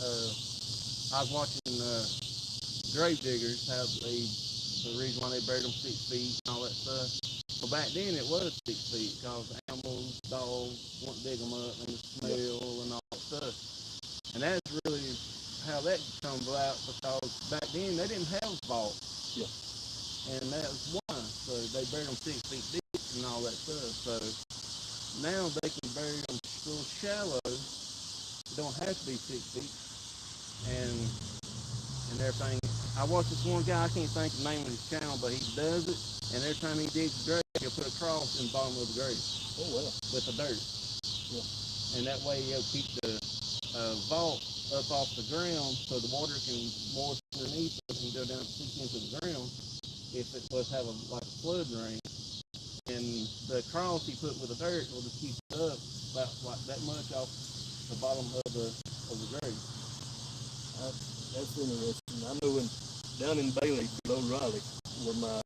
I was watching grave diggers, how the reason why they buried them 6 feet and all that stuff. Well, back then it was 6 feet because animals, dogs wouldn't dig them up and the smell and all that stuff. And that's really how that comes about because back then they didn't have vaults. Yeah. And that was why. So they buried them 6 feet deep and all that stuff. So now they can bury them a little shallow. It don't have to be 6 feet. And everything. I watched this one guy, I can't think the name of his channel, but he does it. And every time he digs the grave, he'll put a cross in the bottom of the grave. Oh wow. With the dirt. Yeah. And that way he'll keep the vault up off the ground so the water can moisten underneath it and go down into the ground if it was have like a flood rain. And the cross he put with the dirt will just keep it up about like that much off the bottom of the grave. That's interesting. I know down in Bailey, below Raleigh, where my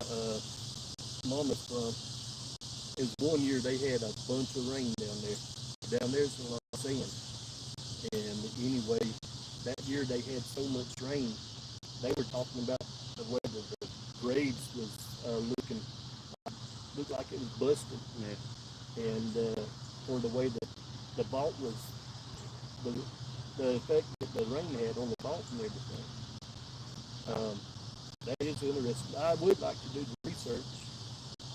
mama's from, is one year they had a bunch of rain down there. Down there's a lot of sand. And anyway, that year they had so much rain, they were talking about the way the graves was looked like it was busted. Yeah. And or the way that the vault was, the effect that the rain had on the vault and everything. That is interesting. I would like to do the research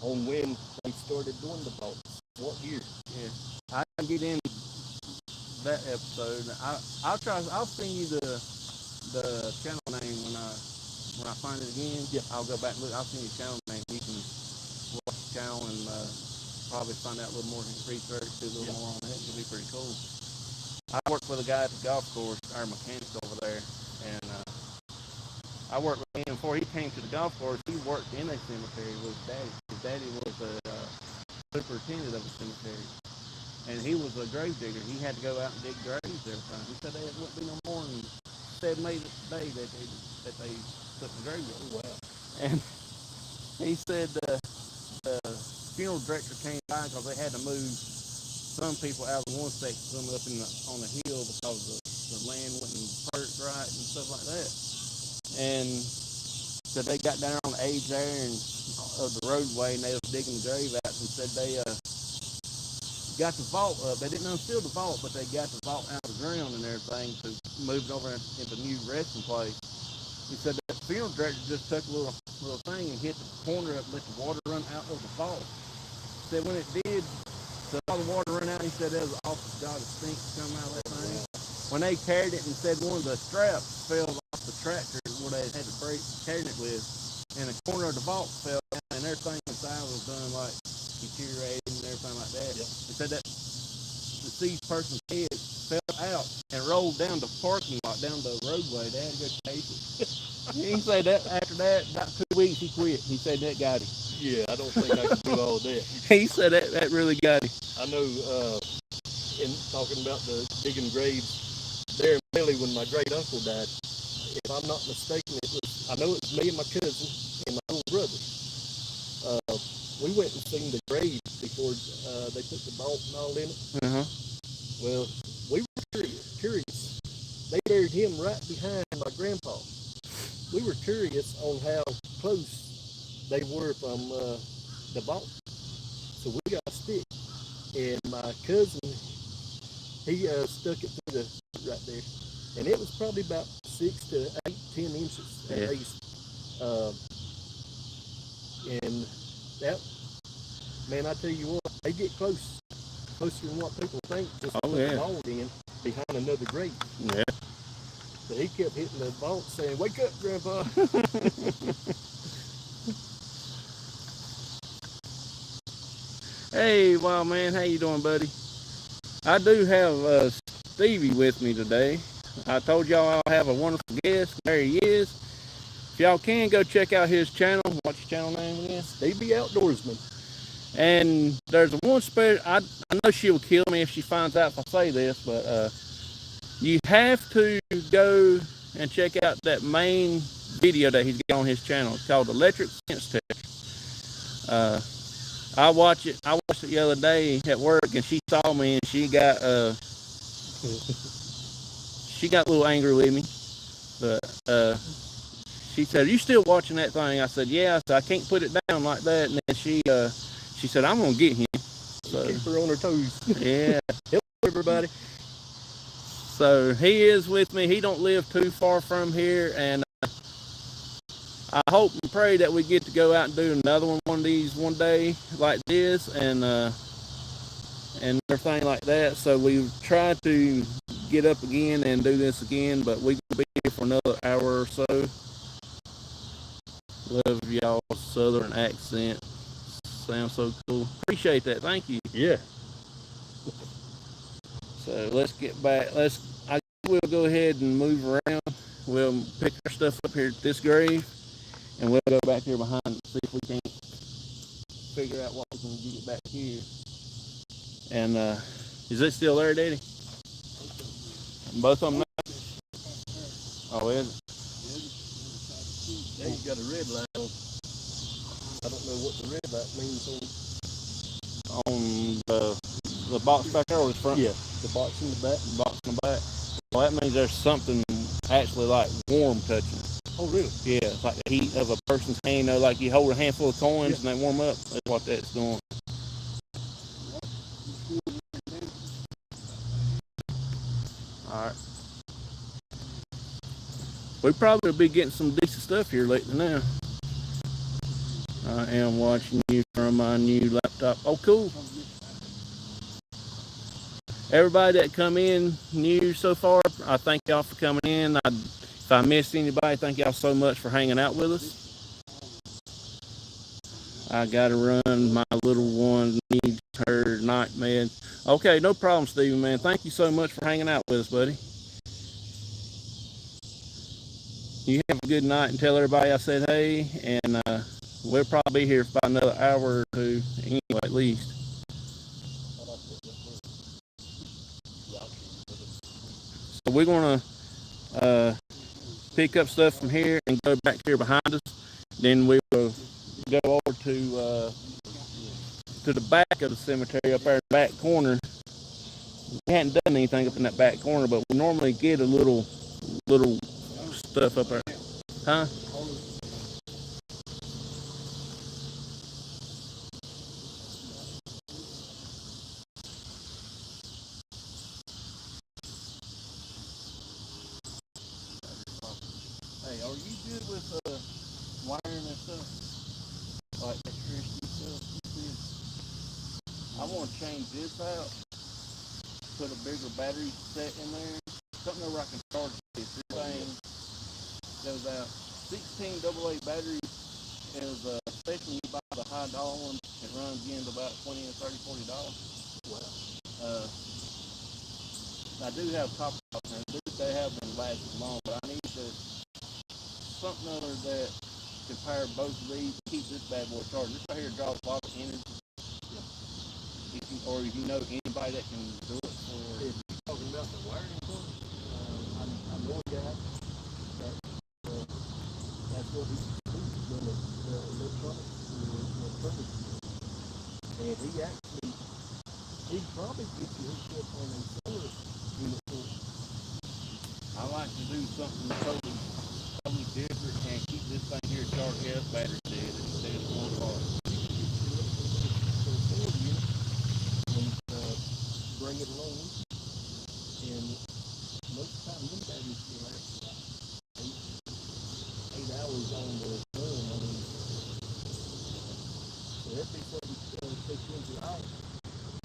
on when they started doing the vaults. What year? Yeah. I can get in that episode. I'll send you the channel name when I find it again. Yeah. I'll go back and look. I'll send you the channel name. You can watch the channel and probably find out a little more research, do a little more on it. It'll be pretty cool. I worked with a guy at the golf course, our mechanic over there, and I worked with him before he came to the golf course. He worked in a cemetery with his daddy. His daddy was a superintendent of a cemetery, and he was a grave digger. He had to go out and dig graves every time. He said there wouldn't be no more than 7, 8 a day that they put the grave in. Oh, wow. And he said the funeral director came by because they had to move some people out of one section, some up on the hill because the land wasn't perked right and stuff like that. And so they got down on the edge there and of the roadway and they was digging the grave out and said they got the vault up. They didn't unseal the vault, but they got the vault out of the ground and everything to move it over into a new resting place. He said that the funeral director just took a little thing and hit the corner up and let the water run out of the vault. He said when it did, so all the water ran out. He said there was an awful god of stink coming out of that thing. When they carried it and said one of the straps fell off the tractor where they had to carry it with, and the corner of the vault fell down, and everything inside was done like deteriorated and everything like that. Yep. They said that the deceased person's head fell out and rolled down the parking lot, down the roadway. They had to go chase it. He said that after that, about 2 weeks, he quit. He said that got him. Yeah, I don't think I can do all that. He said that really got him. I know, in talking about the digging graves, there in Bailey when my great uncle died, if I'm not mistaken, I know it was me and my cousin and my little brother. We went and seen the grave before they put the vault and all in it. Uh-huh. Well, we were curious. They buried him right behind my grandpa. We were curious on how close they were from the vault. So we got a stick, and my cousin, he stuck it through right there, and it was probably about 6 to 8, 10 inches at least. And that, man, I tell you what, they get closer than what people think. Just put the vault in behind another grave. Yeah. But he kept hitting the vault, saying, "Wake up, Grandpa." Hey, Wild Man, how you doing, buddy? I do have Stevie with me today. I told y'all I'll have a wonderful guest. There he is. If y'all can, go check out his channel. What's your channel name again? Stevie Outdoorsman. And there's one special. I know she'll kill me if she finds out if I say this, but you have to go and check out that main video that he's got on his channel. It's called Electric Fence Tech. I watched it the other day at work, and she saw me, and she got a little angry with me. But she said, "Are you still watching that thing?" I said, "Yeah." I said, "I can't put it down like that." And then she said, "I'm gonna get him." So, keep her on her toes. Yeah. Hello, everybody. So he is with me. He don't live too far from here, and I hope and pray that we get to go out and do another one of these one day like this, and everything like that. So we try to get up again and do this again, but we will be here for another hour or so. Love y'all's southern accent. Sounds so cool. Appreciate that. Thank you. Yeah. So let's get back. We'll go ahead and move around. We'll pick our stuff up here at this grave, and we'll go back here behind and see if we can't figure out what we can get it back here. And is it still there, Daddy? Both of them now? Oh, is it? Yeah, you got a red light on. I don't know what the red light means On the box back there or the front? Yeah, the box in the back. The box in the back. Well, that means there's something actually like warm touching it. Oh, really? Yeah, it's like the heat of a person's hand. You know, like you hold a handful of coins and they warm up. That's what that's doing. All right. We probably will be getting some decent stuff here later now. I am watching you from my new laptop. Oh, cool. Everybody that come in new so far, I thank y'all for coming in. If I missed anybody, thank y'all so much for hanging out with us. I gotta run. My little one needs her night med. Okay, no problem, Steven, man. Thank you so much for hanging out with us, buddy. You have a good night and tell everybody I said hey, and we'll probably be here for about another hour or two, anyway, at least. So we're gonna pick up stuff from here and go back here behind us. Then we will go over to the back of the cemetery up there in the back corner. We hadn't done anything up in that back corner, but we normally get a little stuff up there. Huh? Hey, are you good with wiring and stuff? Like electricity stuff? I want to change this out. Put a bigger battery set in there. Something where I can charge this. This thing goes out. 16 AA batteries is especially when you buy the high dollar one, it runs into about $20 and $30, $40. Wow. I do have copper out there. They have been lasting long, but I need something other that can power both of these and keep this bad boy charged. This right here draws a lot of energy. Or if you know anybody that can do it for... If you're talking about the wiring part, I know a guy that's what he's doing, the electronics for and he'd probably get you hooked up on a solar unit for it. I like to do something totally different and keep this thing here charged up, battery dead, instead of one part. Bring it along, and most of the time them batteries will last about 8 hours on the sun. I mean, so that'd be something to take into out.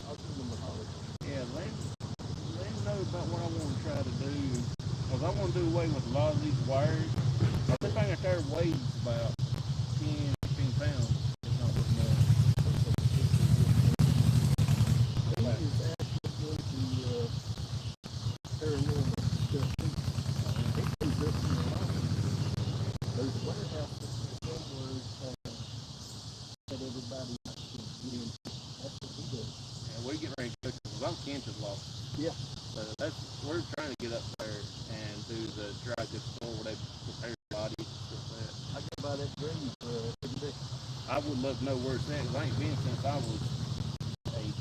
I'll give them a holler. Yeah, let me know about what I want to try to do, because I want to do away with a lot of these wires. Everything out there weighs about 10, 15 pounds. It's not much more. because I'm Kent's lost. Yeah. So we're trying to get up there and do the dry goods store where they prepare bodies and stuff like that. I go by that grave every day. I would love to know where it's at, because I ain't been since I was 8.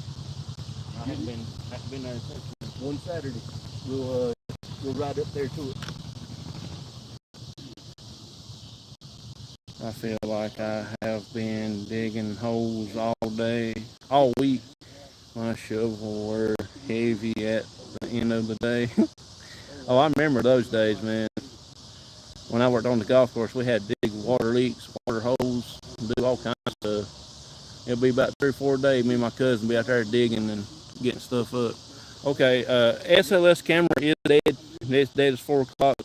I haven't been there since. One Saturday, we'll ride up there to it. I feel like I have been digging holes all day, all week. My shovel were heavy at the end of the day. Oh, I remember those days, man. When I worked on the golf course, we had to dig water leaks, water holes, do all kinds of stuff. It'll be about 3 or 4 days. Me and my cousin be out there digging and getting stuff up. Okay, SLS camera is dead. It's dead as 4 o'clock.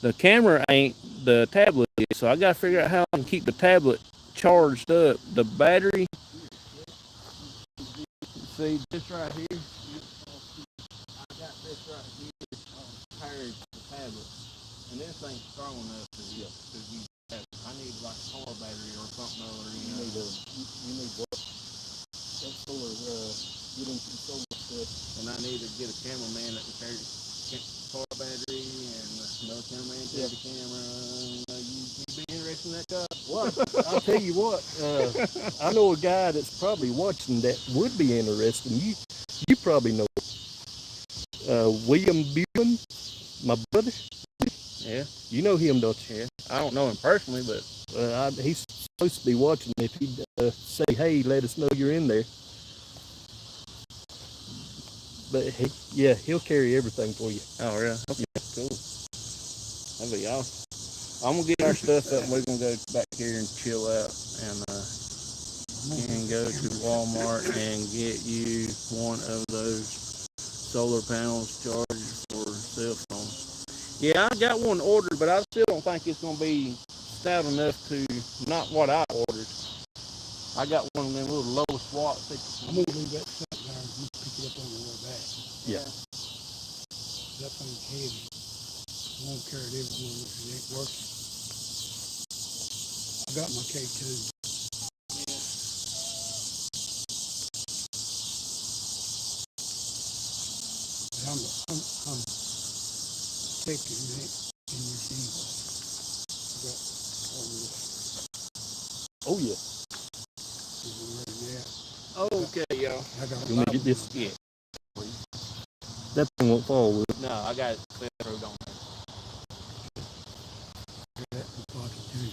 The camera ain't, the tablet is, so I gotta figure out how I can keep the tablet charged up. The battery, see this right here? I got this right here paired to the tablet, and this ain't strong enough to use the tablet. I need like a car battery or something other. You need what? That solar, getting some solar stuff. And I need to get a cameraman that can carry car battery, and another cameraman carry the camera. You be interested in that, guy? Well, I'll tell you what, I know a guy that's probably watching that would be interested. You probably know William Boone, my brother. Yeah. You know him, don't you? Yeah. I don't know him personally, but he's supposed to be watching. If he'd say, hey, let us know you're in there. But he'll carry everything for you. Oh, really? Okay, cool. That'd be awesome. I'm gonna get our stuff up and we're gonna go back here and chill out and go to Walmart and get you one of those solar panels charged for cell phone. Yeah, I got one ordered, but I still don't think it's gonna be stout enough to not what I ordered. I got one of them little lowest watt. I'm gonna leave that set there and you pick it up on the way back. Yeah. That thing's heavy. I won't carry it everywhere if it ain't working. I got my K2. I'm taking it in this anyway. I got all this. Oh, yeah. Okay, y'all. I got You want me to get this? Yeah. That thing won't fall, will it? No, I got it set through on there. that in the pocket too.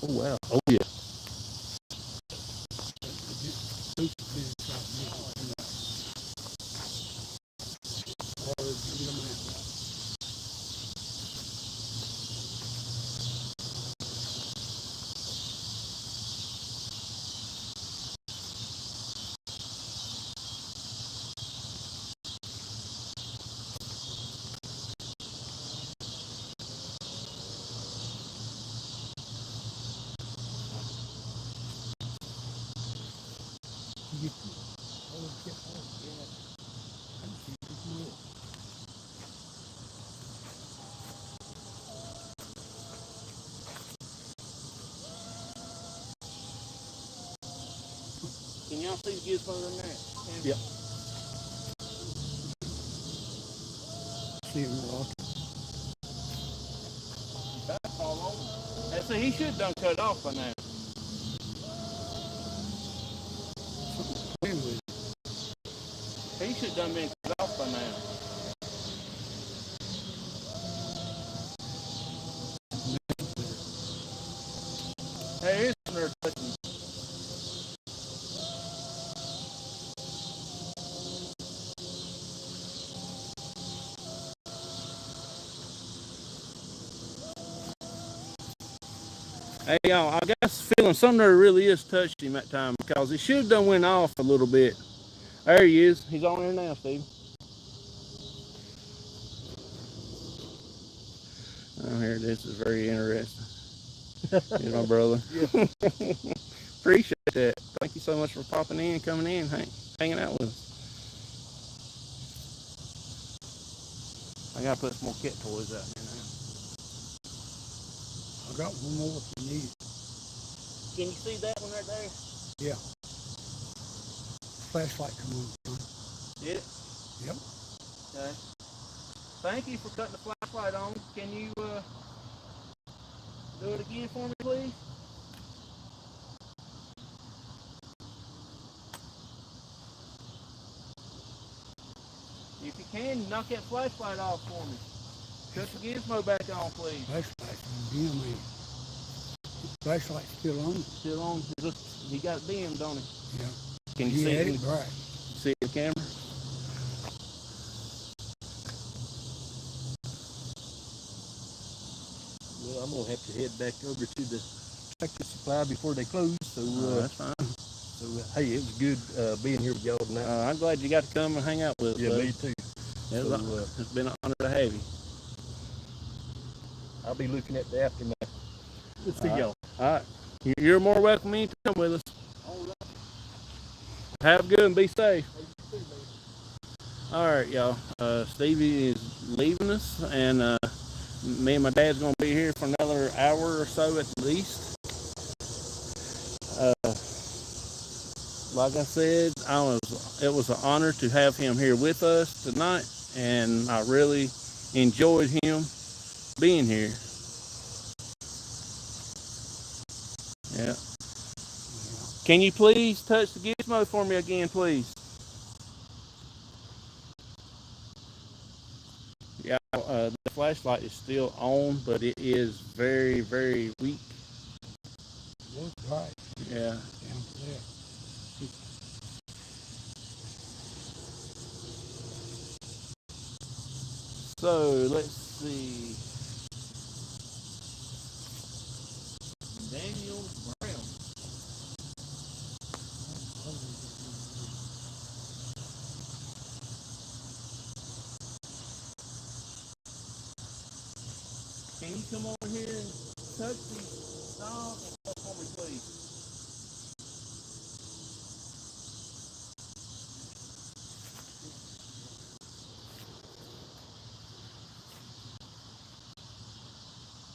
Oh, wow. Oh, yeah. Can y'all see the gears further than that? Yep. See him walking. That's all over. So he should have done cut off by now. Playing with it. He should have done been cut off by now. Hey, here's another touching. Hey y'all, I got this feeling something there really is touched him that time, because he should have done went off a little bit. There he is. He's on there now, Steve. Oh, here this is very interesting. He's my brother. Appreciate that. Thank you so much for popping in, coming in, hanging out with us. I gotta put some more cat toys out there now. I got one more if you need it. Can you see that one right there? Yeah. Flashlight come on. Did it? Yep. Okay. Thank you for cutting the flashlight on. Can you do it again for me, please? If you can, knock that flashlight off for me. Cut the gizmo back on, please. Flashlight's dim, man. Flashlight's still on. Still on. Look, he got it dimmed, don't he? Yeah. Can you He see had it? it bright. See it in the camera? Well, I'm gonna have to head back over to the Tractor Supply before they close. So, That's fine. so hey, it was good being here with y'all tonight. I'm glad you got to come and hang out with us. Yeah, buddy. me too. It's been an honor to have you. I'll be looking at the aftermath. Let's see y'all. All right. You're more welcome anytime with us. Have good and be safe. All right, y'all. Stevie is leaving us, and me and my dad's gonna be here for another hour or so at least. Like I said, it was an honor to have him here with us tonight, and I really enjoyed him being here. Yeah. Can you please touch the gizmo for me again, please? Yeah, the flashlight is still on, but it is very, very weak. Looks bright Yeah. down to there. So let's see. Daniel Brown. Can you come over here and touch the dog for me, please?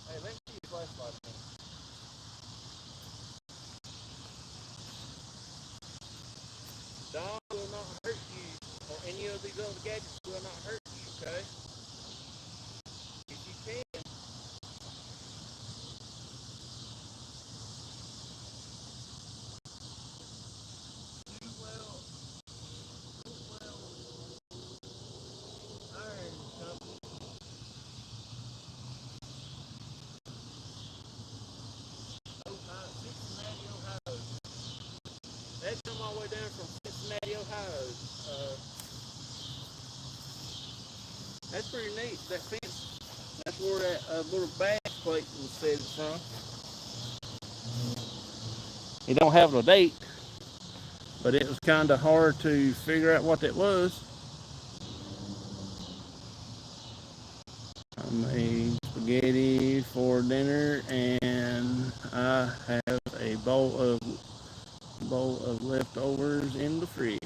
Hey, let me see your flashlight. Dog will not hurt you, or any of these other gadgets will not hurt you, okay? If you can. Iron Company. Cincinnati, Ohio. They come all the way down from Cincinnati, Ohio. That's pretty neat. That fence. That's where that little badge plate was said from. It don't have no date, but it was kind of hard to figure out what that was. I made spaghetti for dinner, and I have a bowl of leftovers in the fridge.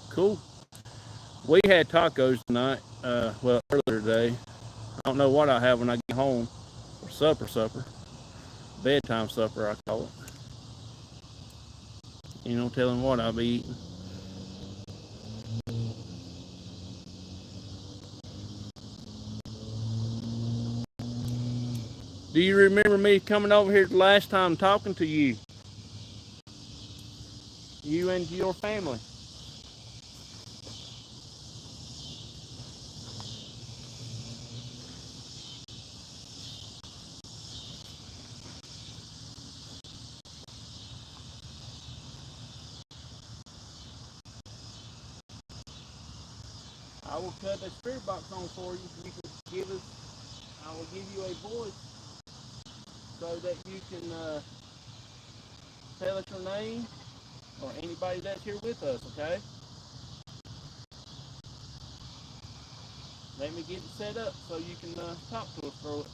Cool. We had tacos tonight. Well, earlier today. I don't know what I have when I get home for supper. Bedtime supper, I call it. You know, telling what I'll be eating. Do you remember me coming over here the last time talking to you? You and your family. I will cut the spirit box on for you. You can give us. I will give you a voice so that you can tell us your name or anybody that's here with us. Okay. Let me get it set up so you can talk to us for it.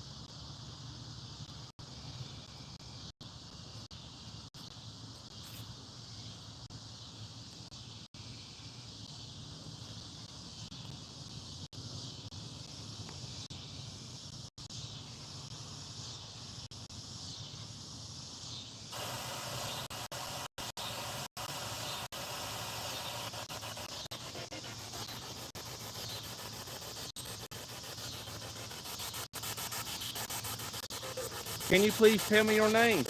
Can you please tell me your name?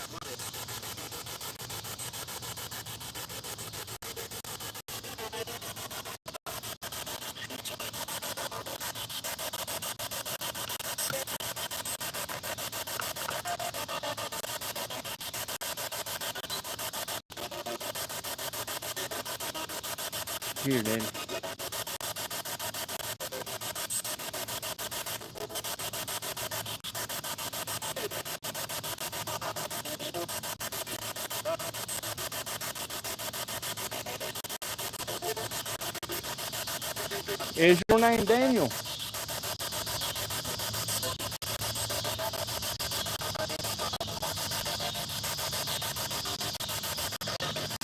Here, Danny. Is your name Daniel?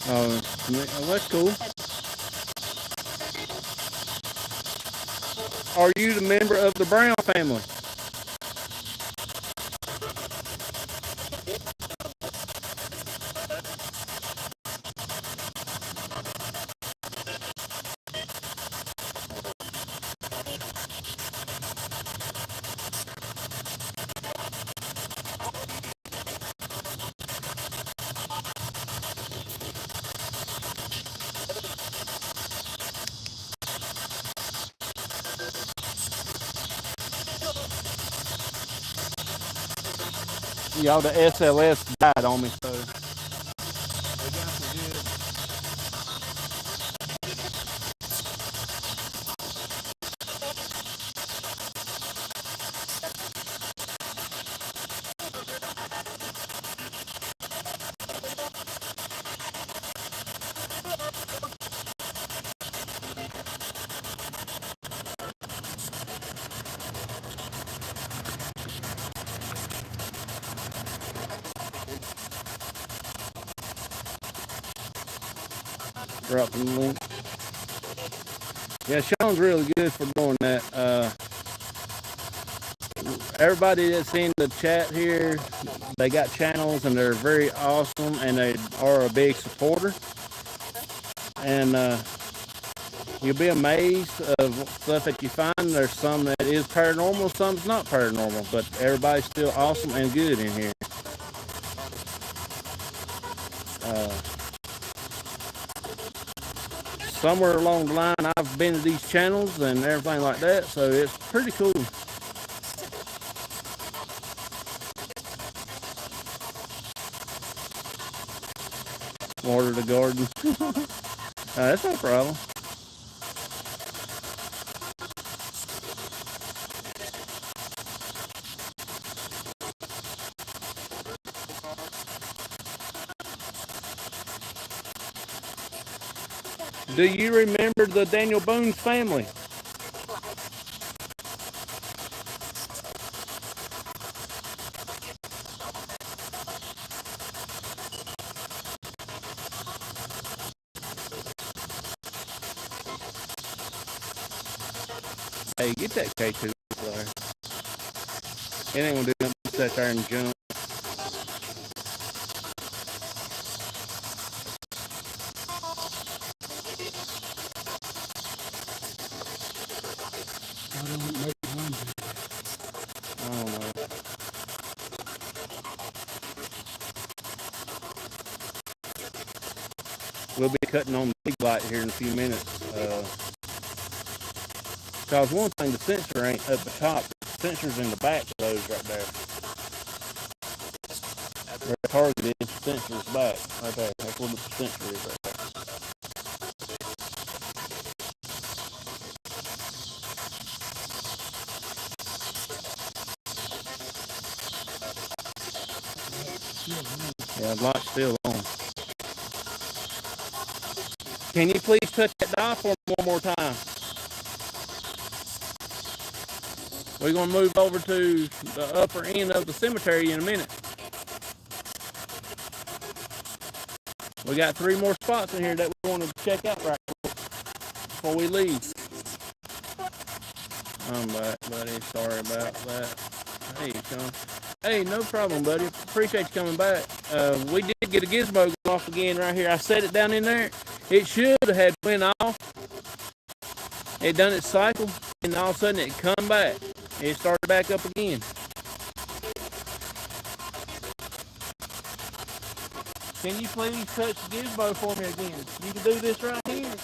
Oh, that's cool. Are you the member of the Brown family? Y'all, the SLS died on me, so we got some good. Drop the link. Yeah, Sean's really good for doing that. Everybody that's in the chat here, they got channels and they're very awesome and they are a big supporter. And you'll be amazed of stuff that you find. There's some that is paranormal, some's not paranormal, but everybody's still awesome and good in here. Somewhere along the line, I've been to these channels and everything like that, so it's pretty cool. Water the garden. That's no problem. Do you remember the Daniel Boone family? Hey, get that K2 there. It ain't gonna do nothing but sit there and jump. I don't make one video. I don't know. We'll be cutting on the big light here in a few minutes. Because one thing, the sensor ain't up the top. The sensor's in the back of those right there. Where the target is, the sensor's back. Right there. That's where the sensor is right there. Yeah, the light's still on. Can you please touch that dial for me one more time? We're going to move over to the upper end of the cemetery in a minute. We got 3 more spots in here that we want to check out right before we leave. I'm back, buddy. Sorry about that. Hey, Sean. Hey, no problem, buddy. Appreciate you coming back. We did get a gizmo off again right here. I set it down in there. It should have had went off. It done its cycle, and all of a sudden it come back. It started back up again. Can you please touch the gizmo for me again? You can do this right here.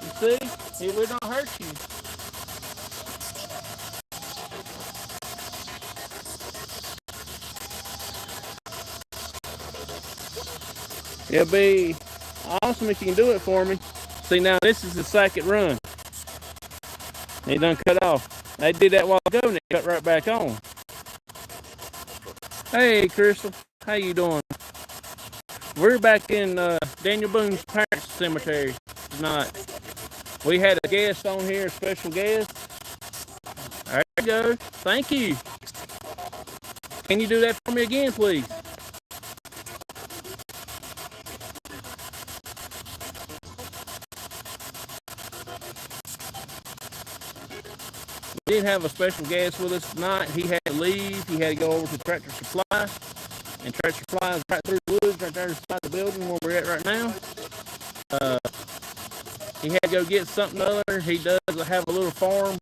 You see? It will not hurt you. It'll be awesome if you can do it for me. See, now this is the second run. It done cut off. They did that a while ago and it cut right back on. Hey, Crystal. How you doing? We're back in Daniel Boone's parents' cemetery tonight. We had a guest on here, a special guest. There you go. Thank you. Can you do that for me again, please? We did have a special guest with us tonight. He had to leave. He had to go over to Tractor Supply. And Tractor Supply is right through the woods, right there inside the building where we're at right now. He had to go get something other. He does have a little farm.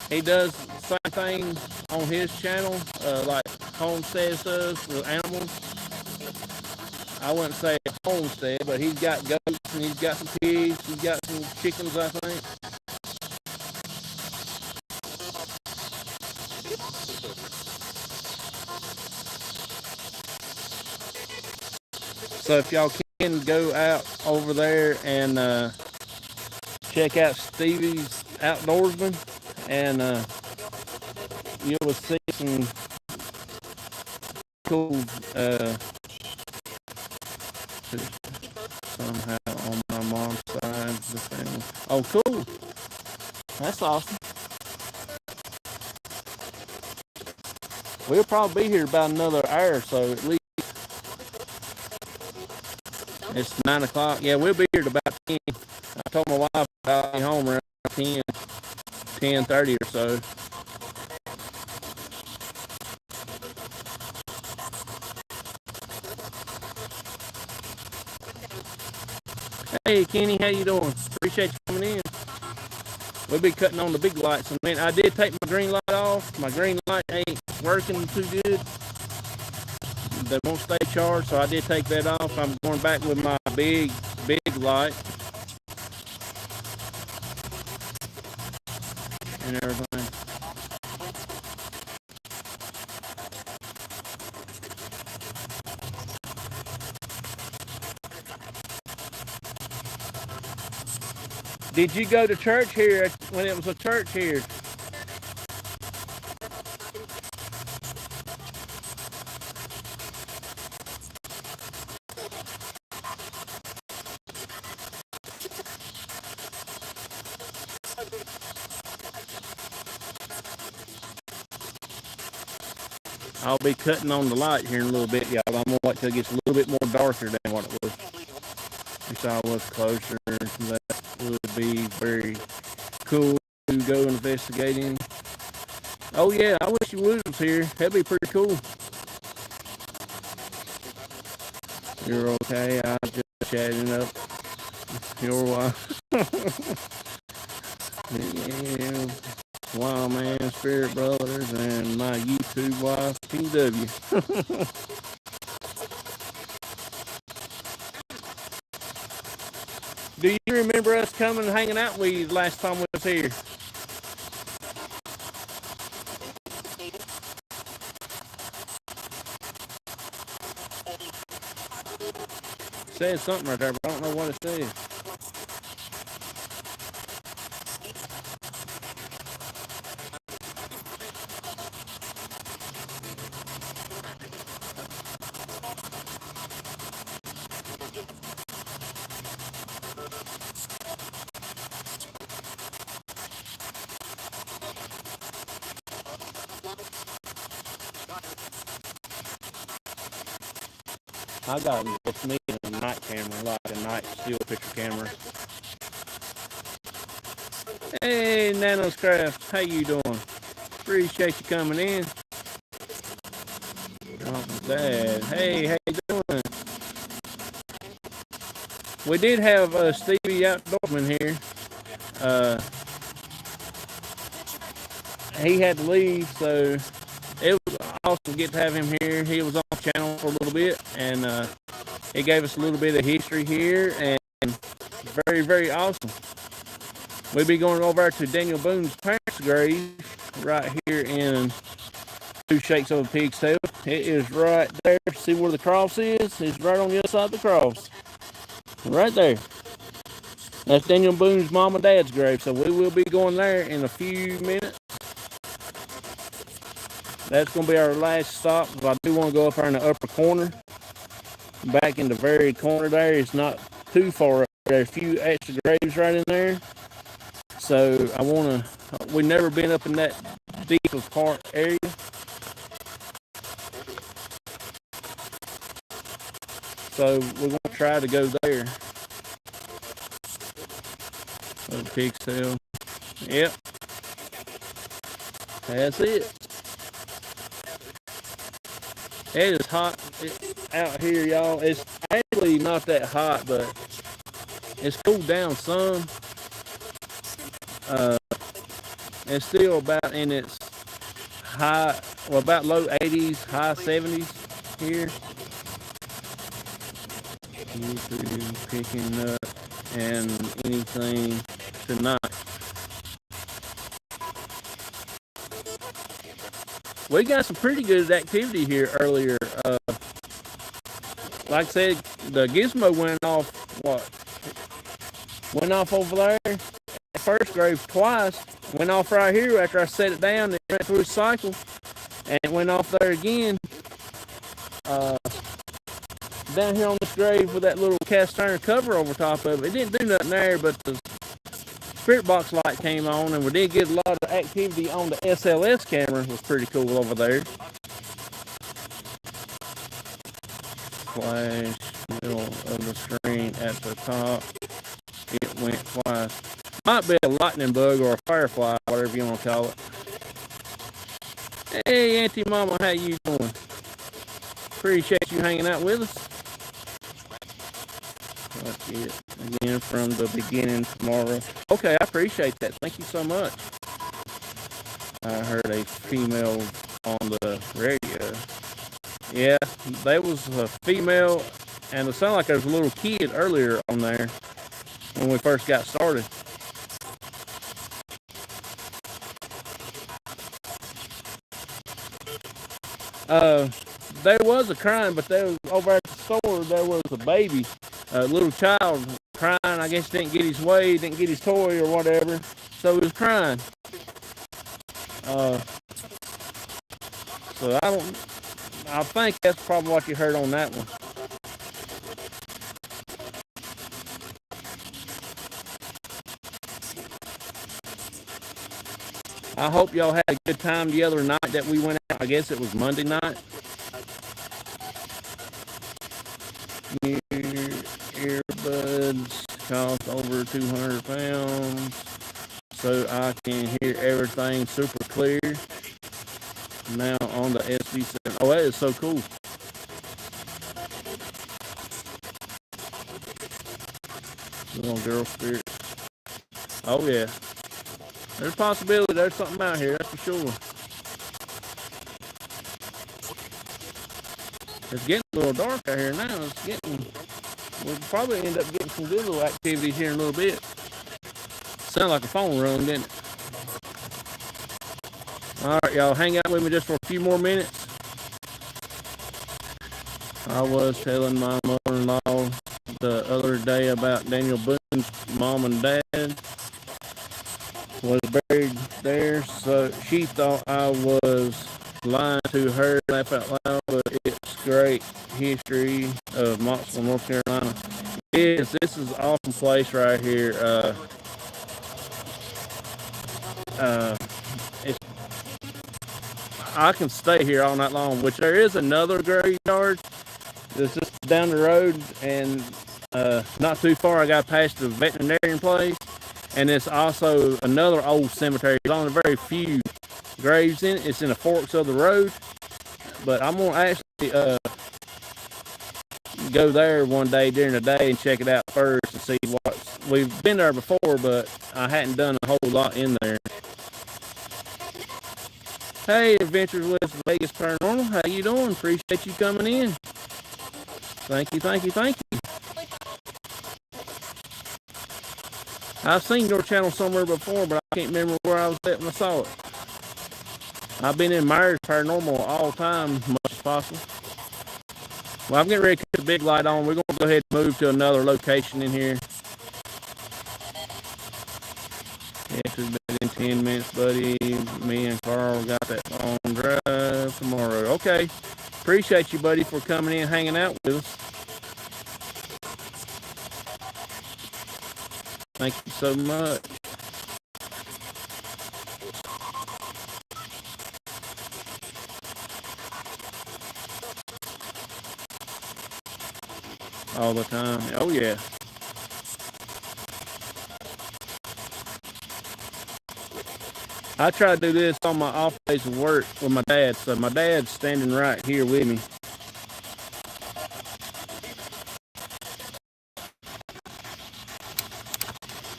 He does the same thing on his channel, like Homestead does with animals. I wouldn't say homestead, but he's got goats and he's got some pigs. He's got some chickens, I think. So if y'all can go out over there and check out Stevie's Outdoorsman, and you will see some cool somehow on my mom's side of the family. Oh, cool. That's awesome. We'll probably be here about another hour or so at least. It's 9 o'clock. Yeah, we'll be here at about 10. I told my wife I'll be home around 10:30 or so. Hey, Kenny, how you doing? Appreciate you coming in. We'll be cutting on the big lights in a minute. I did take my green light off. My green light ain't working too good. They won't stay charged, so I did take that off. I'm going back with my big light and everything. Did you go to church here when it was a church here? I'll be cutting on the light here in a little bit, y'all. I'm gonna wait till it gets a little bit more darker than what it was. Wish I was closer. That would be very cool to go investigating. Oh yeah, I wish you was here. That'd be pretty cool. You're okay. I was just chatting up your wife. Yeah. Wild Man, Spirit Brothers, and my YouTube wife, PW. Do you remember us coming and hanging out with you last time we was here? It says something right there, but I don't know what it says. I got what's needed a night camera, like a night still picture camera. Hey, Nano's Craft, how you doing? Appreciate you coming in. Dad, hey, how you doing? We did have Stevie Outdoorsman here. He had to leave, so it was awesome to get to have him here. He was on the channel for a little bit, and he gave us a little bit of history here, and very, very awesome. We'll be going over to Daniel Boone's parents' grave right here in Two Shakes of a Pig's Tail. It is right there. See where the cross is? It's right on the other side of the cross. Right there. That's Daniel Boone's mom and dad's grave, so we will be going there in a few minutes. That's going to be our last stop. But I do want to go up there in the upper corner. Back in the very corner there. It's not too far up. There's a few extra graves right in there. So I want to, we've never been up in that deep of part area. So we're going to try to go there. Oh, pig's tail. Yep. That's it. It is hot out here, y'all. It's actually not that hot, but it's cooled down some. It's still about in its high, well, about low 80s, high 70s here. Picking up and anything tonight. We got some pretty good activity here earlier. Like I said, the gizmo went off, went off over there. First grave twice. Went off right here after I set it down. It went through a cycle. And it went off there again. Down here on this grave with that little cast iron cover over top of it. It didn't do nothing there, but the spirit box light came on, and we did get a lot of activity on the SLS camera. It was pretty cool over there. Flash, middle of the screen at the top. It went twice. Might be a lightning bug or a firefly, whatever you want to call it. Hey, Auntie Mama, how you doing? Appreciate you hanging out with us. Watch it again from the beginning tomorrow. Okay, I appreciate that. Thank you so much. I heard a female on the radio. Yeah, there was a female, and it sounded like there was a little kid earlier on there when we first got started. There was a crying, but there was over at the store, there was a baby, a little child crying. I guess didn't get his way, didn't get his toy or whatever, so he was crying. So I think that's probably what you heard on that one. I hope y'all had a good time the other night that we went out. I guess it was Monday night. New earbuds cost over 200 pounds, so I can hear everything super clear. Now on the SB7. Oh, that is so cool. Little girl spirit. Oh yeah. There's a possibility there's something out here, that's for sure. It's getting a little dark out here now. We'll probably end up getting some good little activities here in a little bit. Sound like a phone rung, didn't it? Alright, y'all, hang out with me just for a few more minutes. I was telling my mother-in-law the other day about Daniel Boone's mom and dad was buried there, so she thought I was lying to her, laugh out loud, but it's great history of Moxville, North Carolina. Yes, this is an awesome place right here. I can stay here all night long, which there is another graveyard that's just down the road, and not too far I got past the veterinarian place, and it's also another old cemetery. There's only very few graves in it. It's in the forks of the road, but I'm gonna actually go there one day during the day and check it out first and see what we've been there before, but I hadn't done a whole lot in there. Hey, Adventures with Vegas Paranormal. How you doing? Appreciate you coming in. Thank you, thank you, thank you. I've seen your channel somewhere before, but I can't remember where I was at when I saw it. I've been in Myers Paranormal all the time, as much as possible. Well, I'm getting ready to put the big light on. We're going to go ahead and move to another location in here. Yeah, it's been in 10 minutes, buddy. Me and Carl got that long drive tomorrow. Okay. Appreciate you, buddy, for coming in and hanging out with us. Thank you so much. All the time. Oh, yeah. I try to do this on my off days of work with my dad. So my dad's standing right here with me.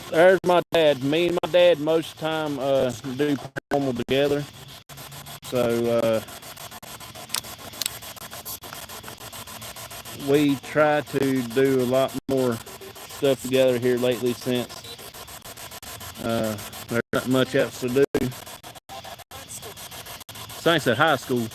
There's my dad. Me and my dad most of the time do paranormal together. So we try to do a lot more stuff together here lately since there's not much else to do. Saints at high school.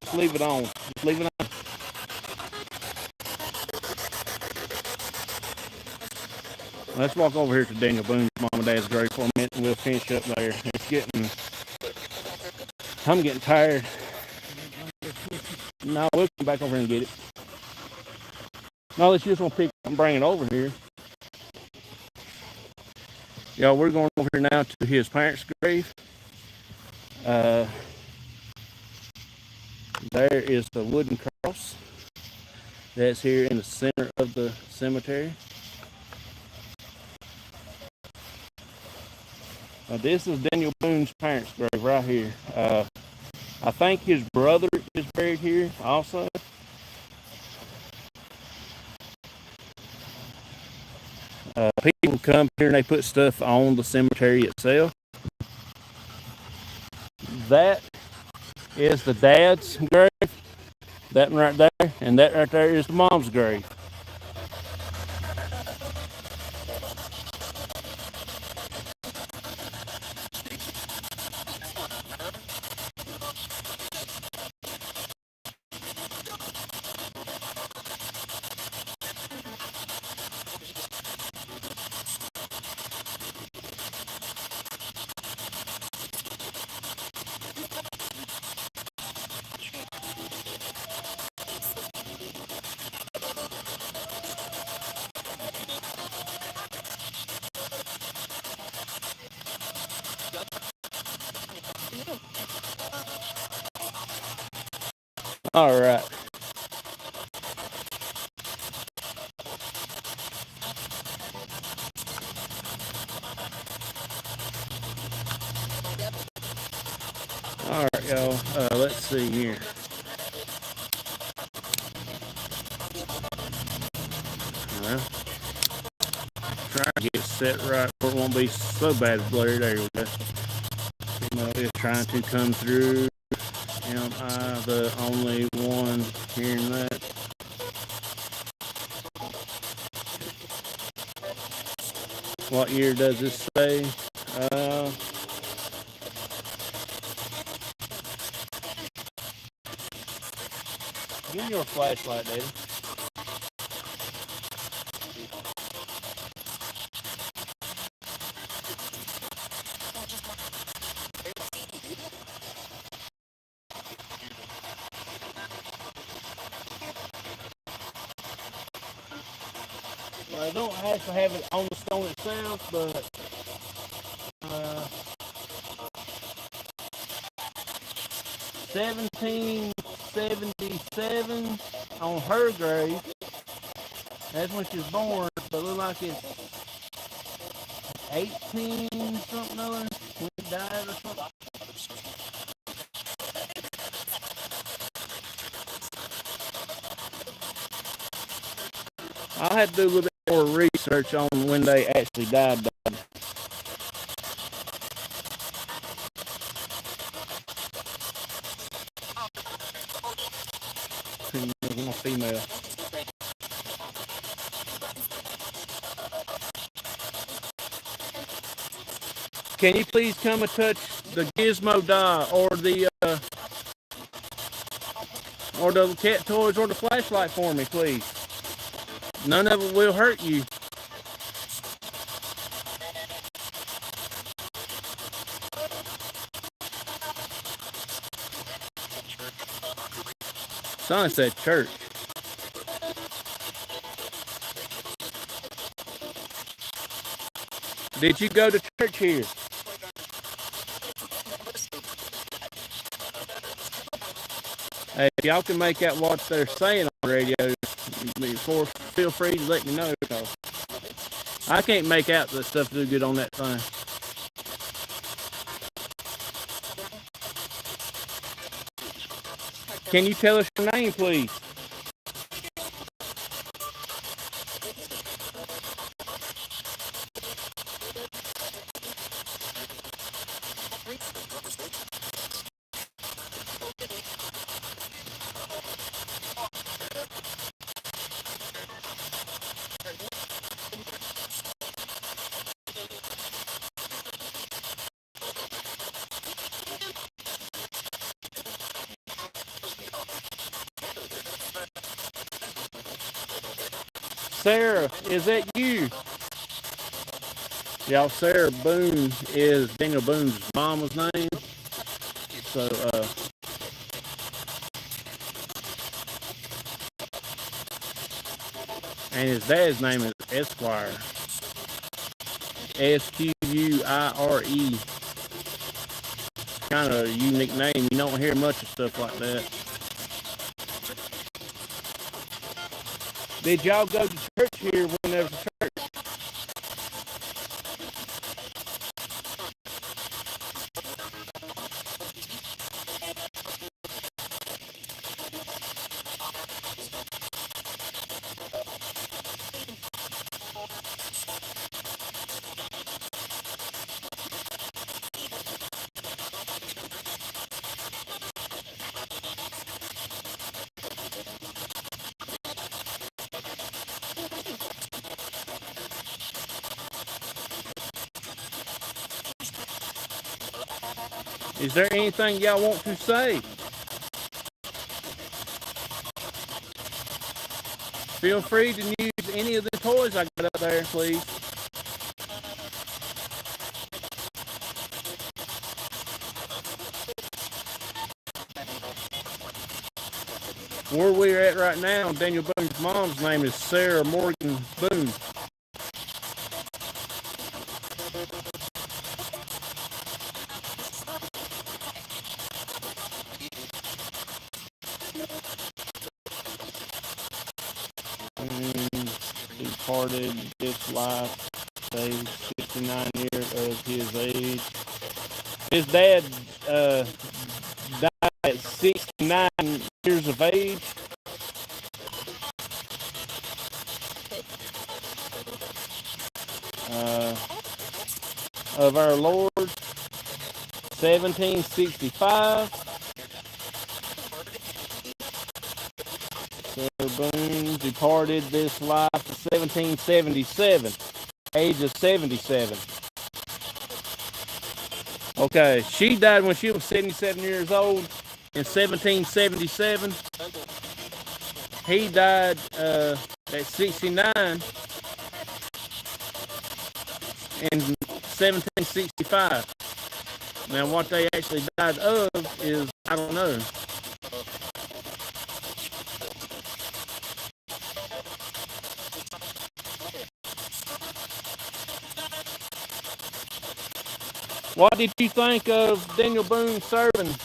Just leave it on. Just leave it on. Let's walk over here to Daniel Boone's mom and dad's grave for a minute and we'll finish up there. I'm getting tired. No, we'll come back over here and get it. No, let's just want to pick it up and bring it over here. Y'all, we're going over here now to his parents' grave. There is the wooden cross that's here in the center of the cemetery. This is Daniel Boone's parents' grave right here. I think his brother is buried here also. People come here and they put stuff on the cemetery itself. That is the dad's grave. That one right there. And that right there is the mom's grave. All right. All right, y'all. Let's see here. Well, try to get it set right where it won't be so bad blurry. There we go. It's trying to come through. Am I the only one hearing that? What year does this say? Give me your flashlight, David. I don't have to have it on the stone itself, but 1777 on her grave. That's when she was born, but it looks like it's 18 something other when he died or something. I'll have to do a little bit more research on when they actually died. Female. Can you please come and touch the gizmo die or the cat toys or the flashlight for me, please? None of it will hurt you. Son said church. Did you go to church here? Hey, if y'all can make out what they're saying on the radio, feel free to let me know. I can't make out the stuff too good on that thing. Can you tell us your name, please? Sarah, is that you? Y'all, Sarah Boone is Daniel Boone's mama's name. So, and his dad's name is Esquire. Squire. Kind of a unique name. You don't hear much of stuff like that. Did y'all go to church here when there was a church? Is there anything y'all want to say? Feel free to use any of the toys I got up there, please. Where we're at right now, Daniel Boone's mom's name is Sarah Morgan Boone. He departed this life, saved 69 years of his age. His dad died at 69 years of age. Of our Lord, 1765. Sarah Boone departed this life in 1777, age of 77. Okay, she died when she was 77 years old in 1777. He died at 69 in 1765. Now, what they actually died of is, I don't know. What did you think of Daniel Boone serving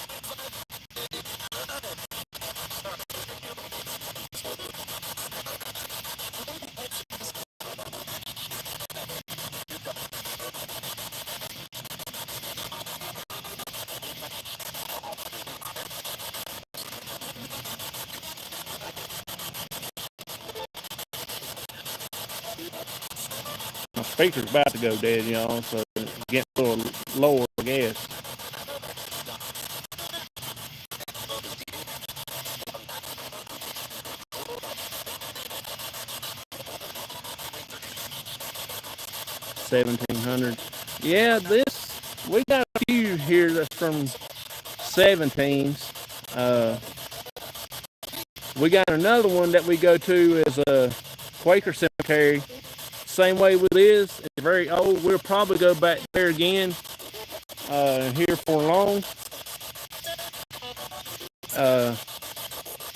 speaker's about to go dead, y'all, so it's getting a little lower, I guess. $1,700. Yeah, we got a few here that's from 17s. We got another one that we go to is a Quaker cemetery. Same way with this. It's very old. We'll probably go back there again here for long.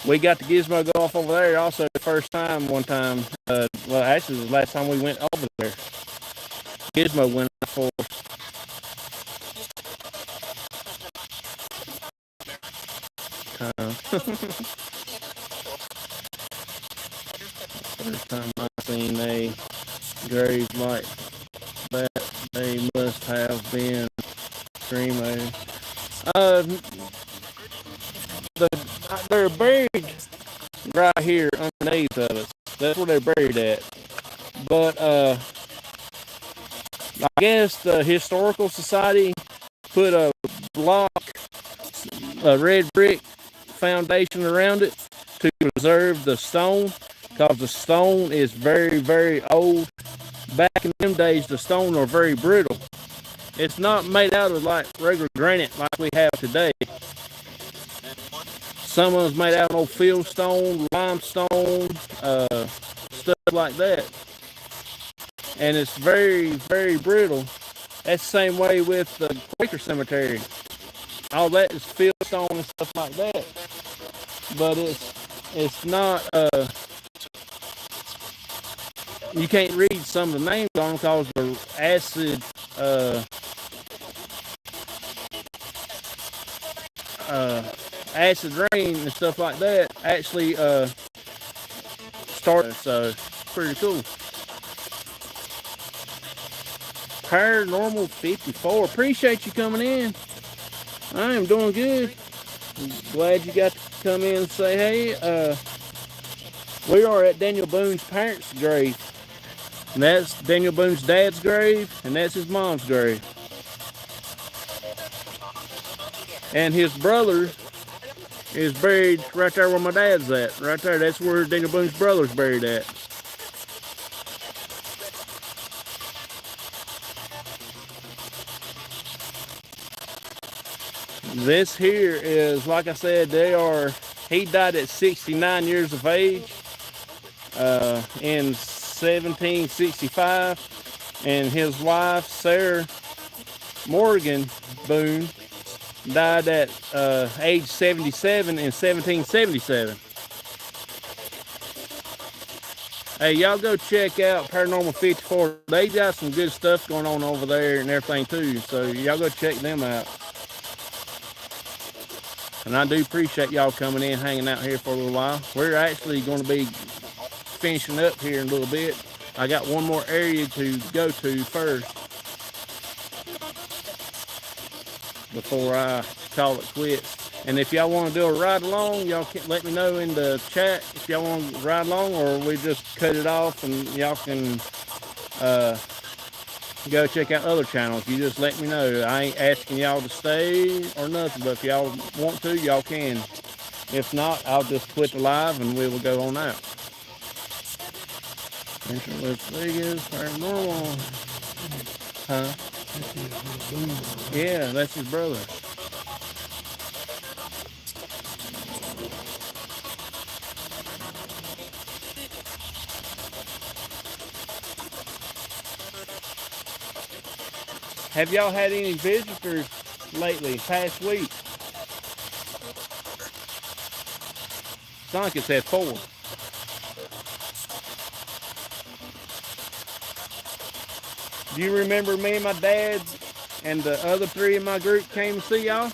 We got the gizmo go off over there also the first time one time. Well, actually, it was the last time we went over there. Gizmo went off for us. First time I seen a grave like that, they must have been cremated. They're buried right here underneath of us. That's where they're buried at. But I guess the Historical Society put a block, a red brick foundation around it to preserve the stone, because the stone is very, very old. Back in them days, the stone are very brittle. It's not made out of like regular granite like we have today. Some of them's made out of old fieldstone, limestone, stuff like that. And it's very, very brittle. That's the same way with the Quaker cemetery. All that is fieldstone and stuff like that. But it's not, you can't read some of the names on them because the acid rain and stuff like that actually started, so pretty cool. Paranormal 54, appreciate you coming in. I am doing good. Glad you got to come in and say hey. We are at Daniel Boone's parents' grave, and that's Daniel Boone's dad's grave, and that's his mom's grave. And his brother is buried right there where my dad's at. Right there, that's where Daniel Boone's brother's buried at. This here is, like I said, he died at 69 years of age in 1765. And his wife, Sarah Morgan Boone, died at age 77 in 1777. Hey, y'all go check out Paranormal 54. They got some good stuff going on over there and everything too. So y'all go check them out. And I do appreciate y'all coming in, hanging out here for a little while. We're actually going to be finishing up here in a little bit. I got one more area to go to first before I call it quits. And if y'all want to do a ride along, y'all can let me know in the chat if y'all want to ride along, or we just cut it off and y'all can go check out other channels. You just let me know. I ain't asking y'all to stay or nothing, but if y'all want to, y'all can. If not, I'll just quit the live and we will go on out. Las Vegas Paranormal. Huh? Yeah, that's his brother. Have y'all had any visitors lately, past week? Sonicus had 4. Do you remember me and my dad and the other 3 in my group came to see y'all?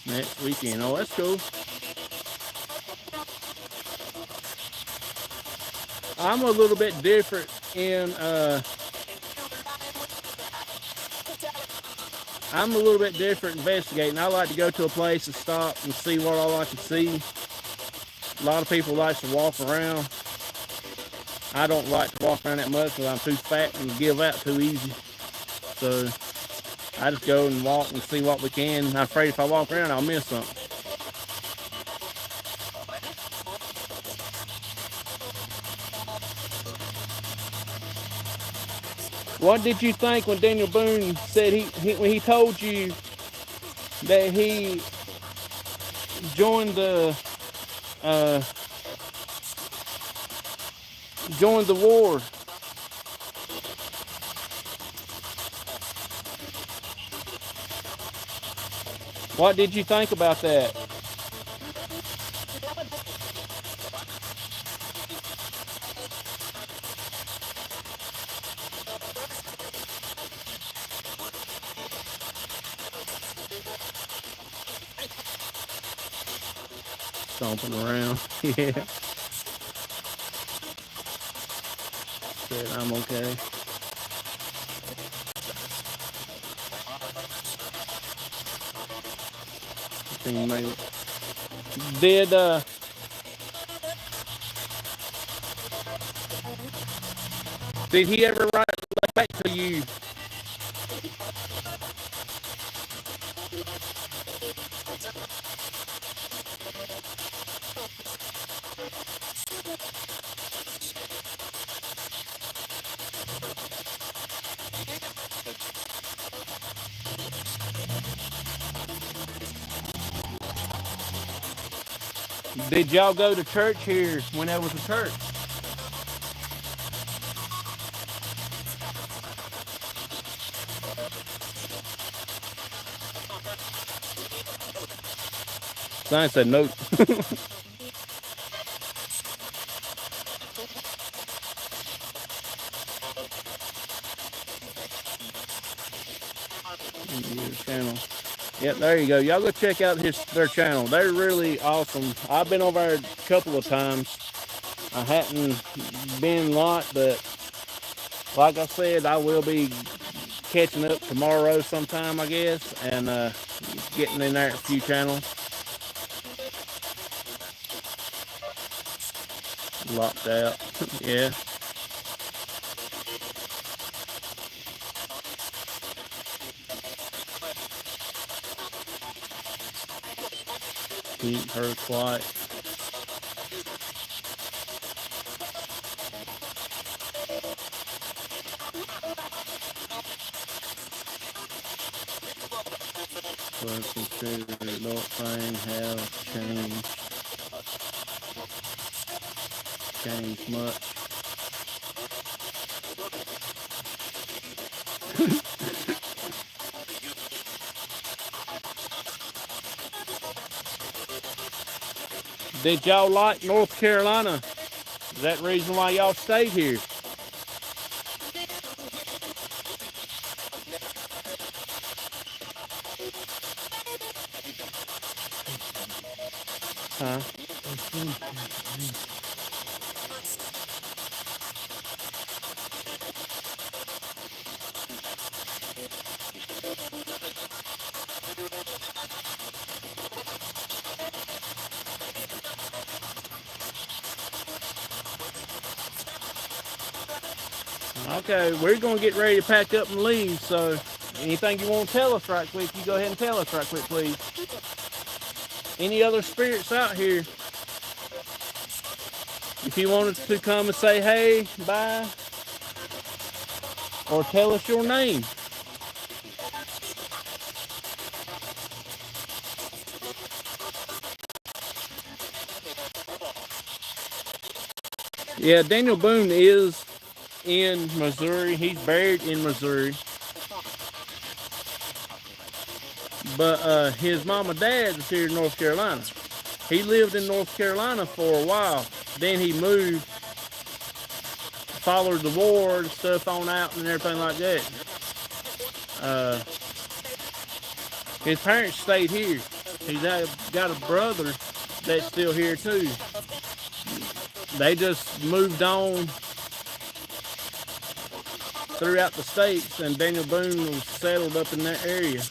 next weekend. Oh, that's cool. I'm a little bit different in I'm a little bit different investigating. I like to go to a place and stop and see what all I can see. A lot of people like to walk around. I don't like to walk around that much because I'm too fat and give out too easy. So I just go and walk and see what we can. I'm afraid if I walk around, I'll miss something. What did you think when Daniel Boone said when he told you that he joined the uh, war? What did you think about that? Stomping around. Yeah. Said I'm okay. Did he ever write back to you? Did y'all go to church here when there was a church? Sign said nope. Channel. Yep, there you go. Y'all go check out their channel. They're really awesome. I've been over there a couple of times. I hadn't been a lot, but like I said, I will be catching up tomorrow sometime, I guess, and getting in there at a few channels. Locked out. Yeah. Keep her quiet. But consider adult thing have changed much. Did y'all like North Carolina? Is that the reason why y'all stayed here? Huh? Okay, we're going to get ready to pack up and leave, so anything you want to tell us right quick, you go ahead and tell us right quick, please. Any other spirits out here? If you wanted to come and say hey, bye, or tell us your name. Yeah, Daniel Boone is in Missouri. He's buried in Missouri. But his mom and dad is here in North Carolina. He lived in North Carolina for a while. Then he moved, followed the war and stuff on out and everything like that. His parents stayed here. He's got a brother that's still here too. They just moved on throughout the states, and Daniel Boone was settled up in that area.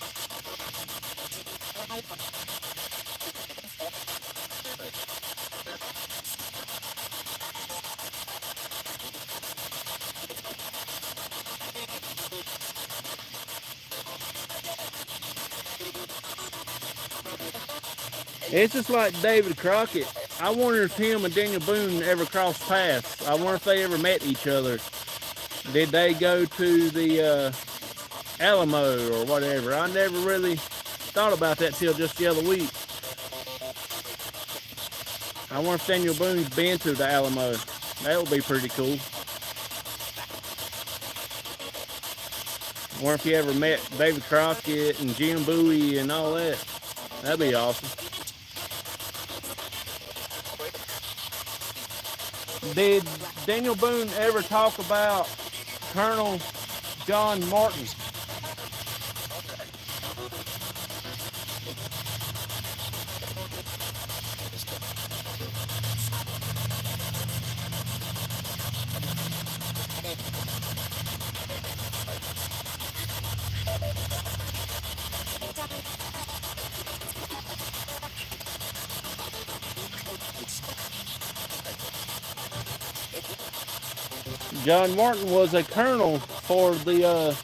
It's just like David Crockett. I wonder if him and Daniel Boone ever crossed paths. I wonder if they ever met each other. Did they go to the Alamo or whatever? I never really thought about that till just the other week. I wonder if Daniel Boone's been to the Alamo. That would be pretty cool. I wonder if he ever met David Crockett and Jim Bowie and all that. That'd be awesome. Did Daniel Boone ever talk about Colonel John Martin? John Martin was a colonel for the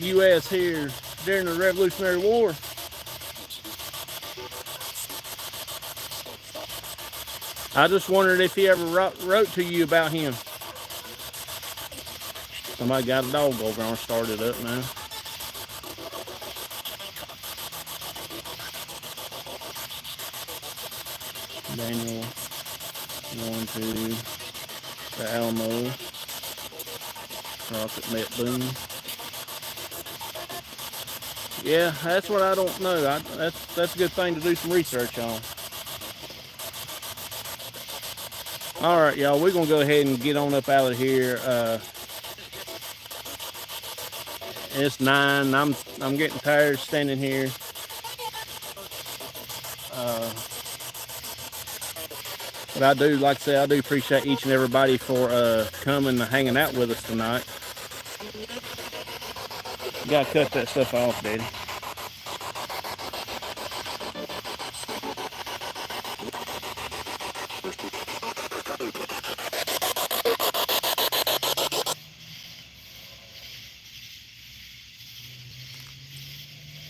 U.S. here during the Revolutionary War. I just wondered if he ever wrote to you about him. Somebody got a dog over there and started up now. Daniel going to the Alamo. Crockett met Boone. Yeah, that's what I don't know. That's a good thing to do some research on. All right, y'all, we're gonna go ahead and get on up out of here. It's 9. I'm getting tired standing here. But I do, like I said, I do appreciate each and everybody for coming and hanging out with us tonight. You gotta cut that stuff off, Daddy.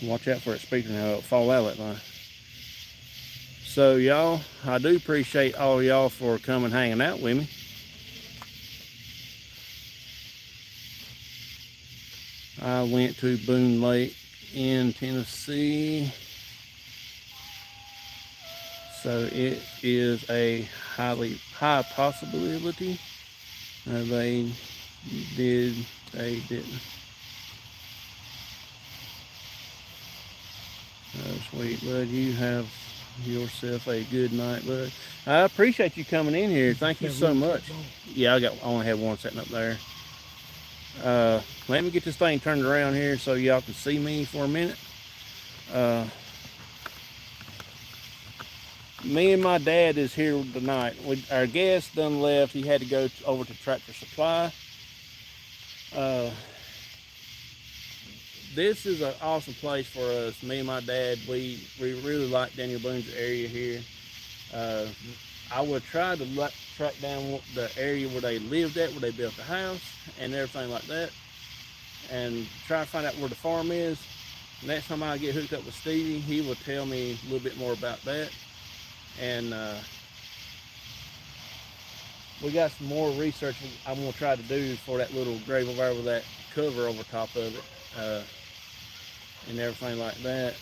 Watch out for that speaker now, it'll fall out that line. So y'all, I do appreciate all y'all for coming hanging out with me. I went to Boone Lake in Tennessee. So it is a high possibility they didn't. Oh, sweet bud, you have yourself a good night, bud. I appreciate you coming in here. Thank you so much. Yeah, I only have one sitting up there. Let me get this thing turned around here so y'all can see me for a minute. Me and my dad is here tonight. Our guest done left. He had to go over to Tractor Supply. This is an awesome place for us. Me and my dad, we really like Daniel Boone's area here. I would try to track down the area where they lived at, where they built the house and everything like that, and try to find out where the farm is. Next time I get hooked up with Stevie, he will tell me a little bit more about that. And we got some more research I'm going to try to do for that little grave over there with that cover over top of it. And everything like that.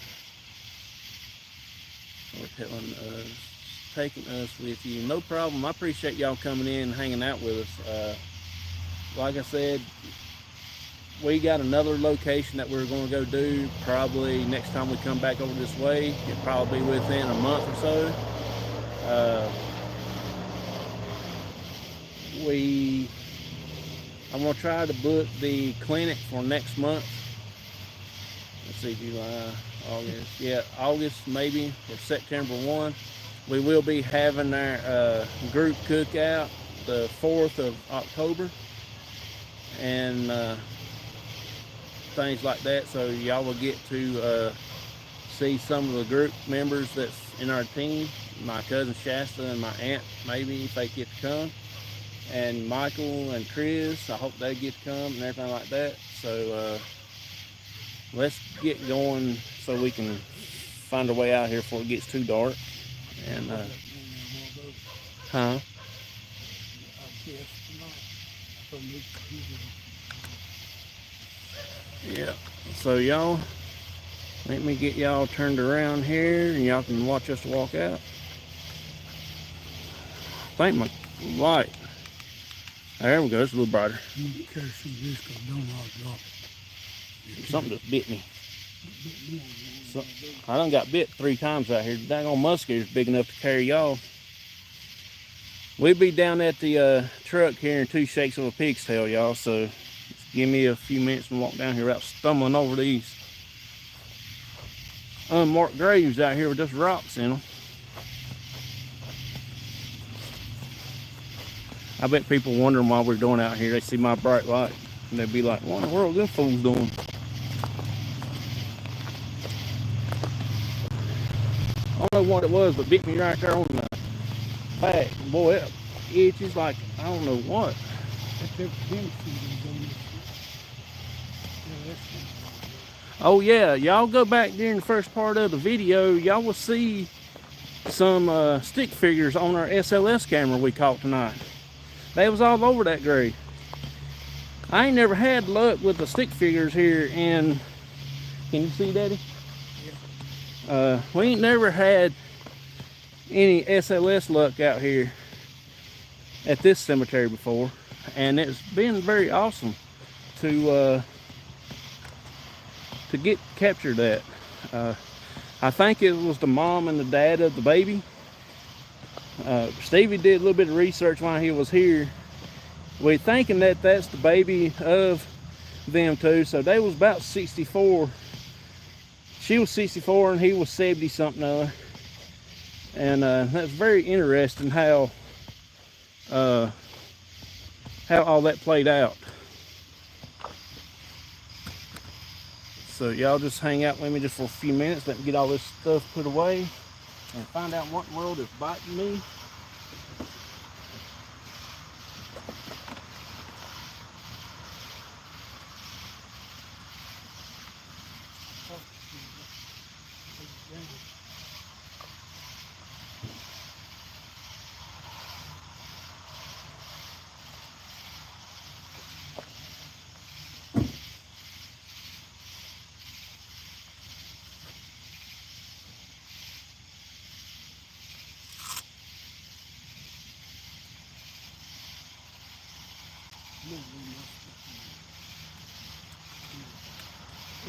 We're telling us, taking us with you. No problem. I appreciate y'all coming in and hanging out with us. Like I said, we got another location that we're going to go do probably next time we come back over this way. It'll probably be within a month or so. I'm going to try to book the clinic for next month. see, July, August. Yeah, August maybe, or September 1. We will be having our group cookout the 4th of October. And things like that. So y'all will get to see some of the group members that's in our team. My cousin Shasta and my aunt, maybe, if they get to come. And Michael and Chris, I hope they get to come and everything like that. So let's get going so we can find a way out here before it gets too dark. And huh? Yeah. So y'all, let me get y'all turned around here and y'all can watch us walk out. I think my light. There we go, it's a little brighter. Something just bit me. So, I done got bit 3 times out here. The daggone musketeer's big enough to carry y'all. We'll be down at the truck here in 2 shakes of a pig's tail, y'all. So just give me a few minutes and walk down here without stumbling over these unmarked graves out here with just rocks in them. I bet people wondering why we're doing out here. They see my bright light and they'd be like, what in the world are them fools doing? I don't know what it was, but bit me right there on the back. Boy, it itches like I don't know what. Oh yeah, y'all go back during the first part of the video, y'all will see some stick figures on our SLS camera we caught tonight. They was all over that grave. I ain't never had luck with the stick figures here in, can you see, Daddy? Yeah. We ain't never had any SLS luck out here at this cemetery before, and it's been very awesome to capture that. I think it was the mom and the dad of the baby. Stevie did a little bit of research while he was here. We're thinking that that's the baby of them two. So they was about 64. She was 64 and he was 70 something. And that's very interesting how all that played out. So y'all just hang out with me just for a few minutes. Let me get all this stuff put away and find out what in the world is biting me.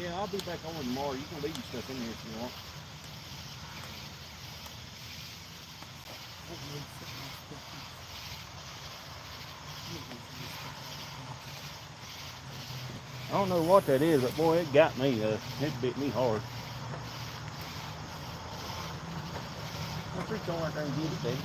Yeah, I'll be back on tomorrow. You can leave your stuff in here if you want. I don't know what that is, but boy, it got me. It bit me hard. I'll reach on right there and get it, baby.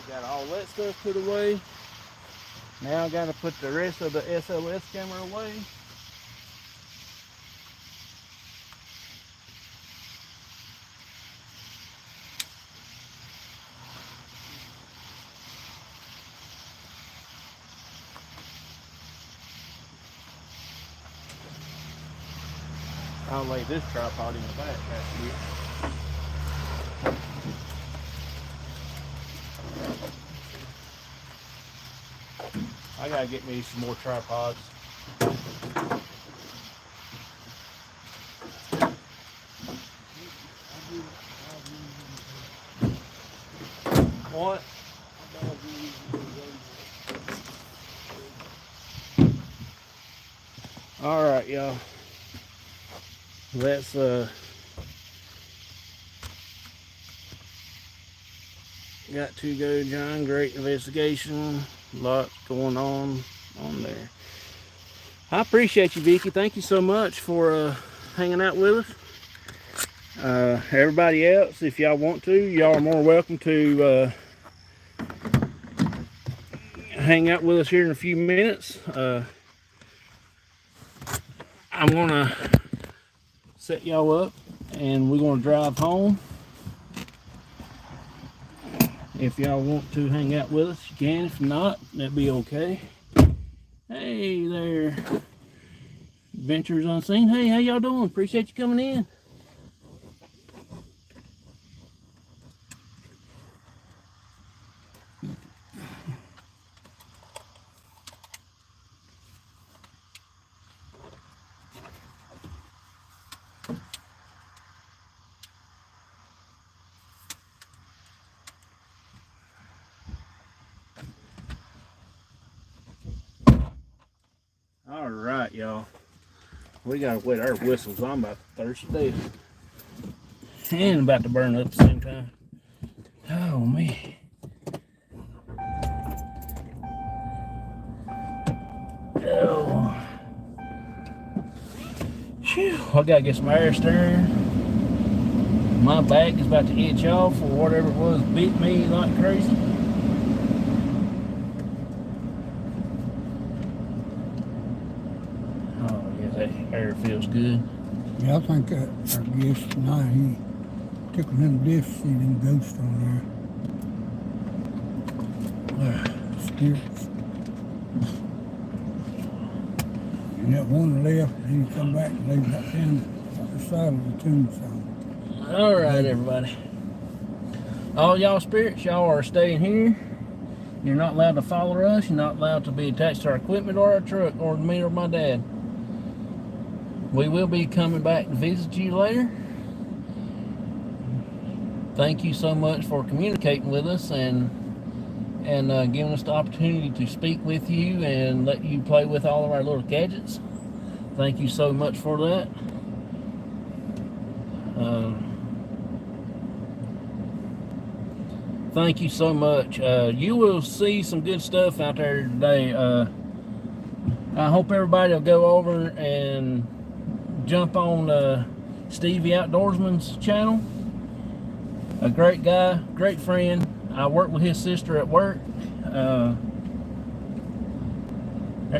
Got all that stuff put away. Now I got to put the rest of the SLS camera away. I'll lay this tripod in the back after it. I gotta get me some more tripods. What? All right, y'all. Let's got to go, John. Great investigation. Lots going on there. I appreciate you, Vicky. Thank you so much for hanging out with us. Everybody else, if y'all want to, y'all are more welcome to hang out with us here in a few minutes. I'm gonna set y'all up and we're gonna drive home. If y'all want to hang out with us, you can. If not, that'd be okay. Hey there, Adventures Unseen. Hey, how y'all doing? Appreciate you coming in. All right, y'all. We gotta wet our whistles. I'm about thirsty to death. And about to burn up at the same time. Oh, man. Oh. Phew. I gotta get some air stirring. My back is about to itch off, or whatever it was bit me like crazy. Oh, yeah, that air feels good. Yeah, I think that our guest tonight, he took them discs, see them ghosts on there. Spirits. And that one left, and he come back and laid that down at the side of the tombstone. All right, everybody. All y'all spirits, y'all are staying here. You're not allowed to follow us. You're not allowed to be attached to our equipment or our truck or me or my dad. We will be coming back to visit you later. Thank you so much for communicating with us and giving us the opportunity to speak with you and let you play with all of our little gadgets. Thank you so much for that. Thank you so much. You will see some good stuff out there today. I hope everybody will go over and jump on Stevie Outdoorsman's channel. A great guy, great friend. I work with his sister at work.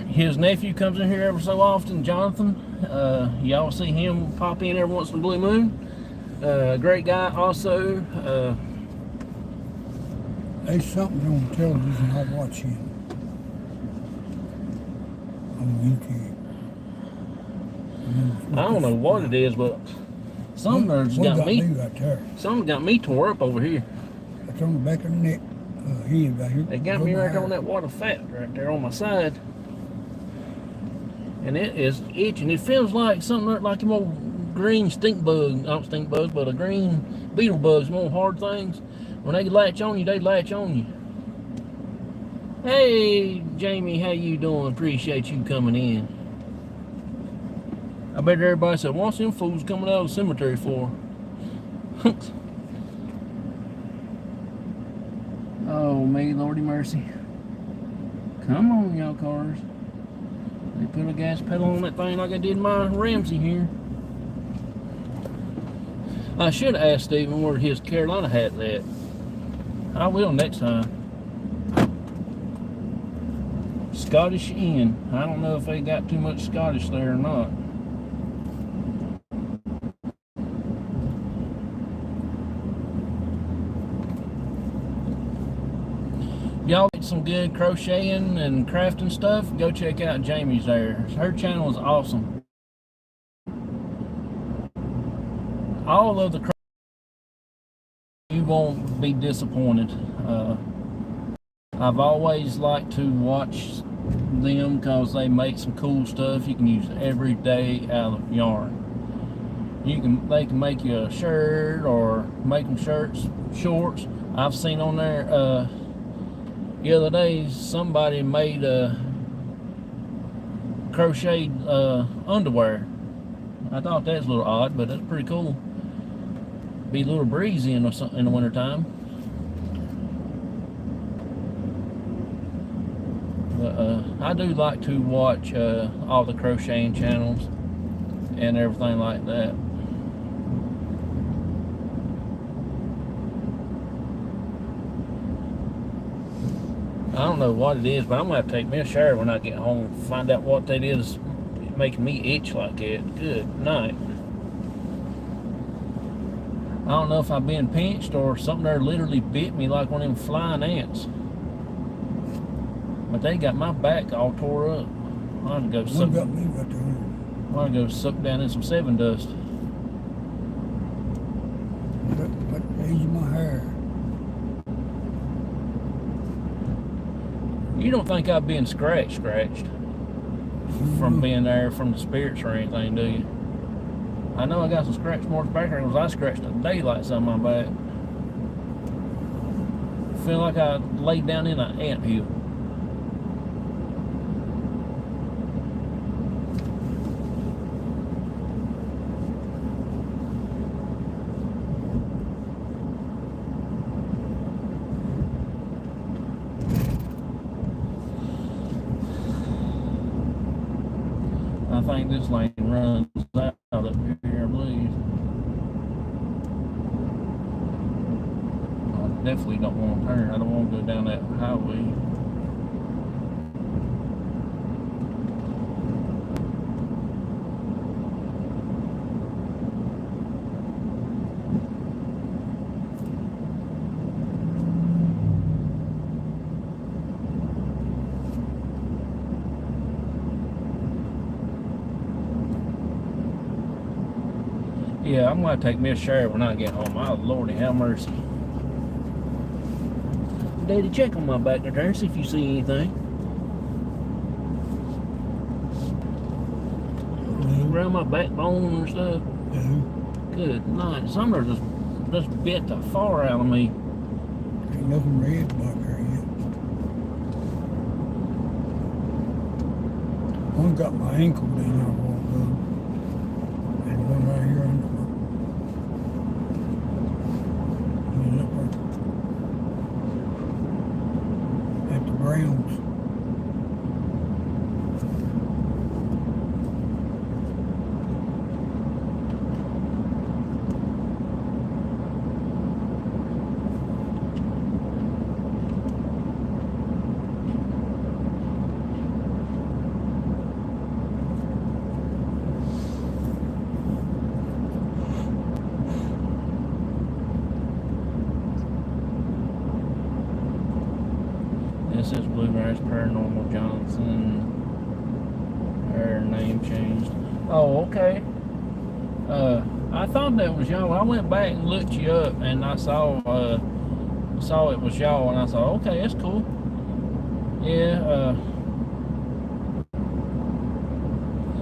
His nephew comes in here every so often, Jonathan. Y'all see him pop in every once in a blue moon. Great guy also. There's something on television I watch him on YouTube. I don't know what it is, but something there's got me. Right there. Something got me tore up over here. It's on the back of the neck. Head right here. It got me right on that wad of fat right there on my side. And it is itching. It feels like something like them old green stink bug, not stink bugs, but a green beetle bugs, more hard things. When they latch on you, they latch on you. Hey, Jamie, how you doing? Appreciate you coming in. I bet everybody said, what's them fools coming out of the cemetery for? Oh, me, Lordy mercy. Come on, y'all cars. They put a gas pedal on that thing like I did my Ramsey here. I should have asked Stephen where his Carolina hat's at. I will next time. Scottish Inn. I don't know if they got too much Scottish there or not. Y'all get some good crocheting and crafting stuff, go check out Jamie's there. Her channel is awesome. All of the you won't be disappointed. I've always liked to watch them because they make some cool stuff you can use every day out of yarn. They can make you a shirt or make them shirts, shorts. I've seen on there the other day somebody made crocheted underwear. I thought that's a little odd, but that's pretty cool. Be a little breezy in the wintertime. But I do like to watch all the crocheting channels and everything like that. I don't know what it is, but I'm gonna have to take me a shower when I get home, find out what that is making me itch like that. Good night. I don't know if I'm being pinched or something there literally bit me like one of them flying ants. But they got my back all tore up. I'm gonna go suck. One got me right there. I'm gonna go suck down in some 7 dust. But easy my hair. You don't think I've been scratched from being there from the spirits or anything, do you? I know I got some scratch marks back there because I scratched the daylights on my back. Feel like I laid down in an anthill. I think this lane runs out up here, I believe. I definitely don't want to turn. I don't want to go down that highway. Yeah, I'm gonna take me a shower when I get home. Oh, Lordy, have mercy. Daddy, check on my back there and see if you see anything. Around my backbone and stuff. Good night. Some are just bit the far out of me. Ain't nothing red back there yet. One got my ankle down there a while ago. And one right here under my. And look right at the Browns. This is Bluegrass Paranormal Johnson. Her name changed. Oh, okay. I thought that was y'all. I went back and looked you up, and I saw it was y'all, and I thought, okay, that's cool. Yeah,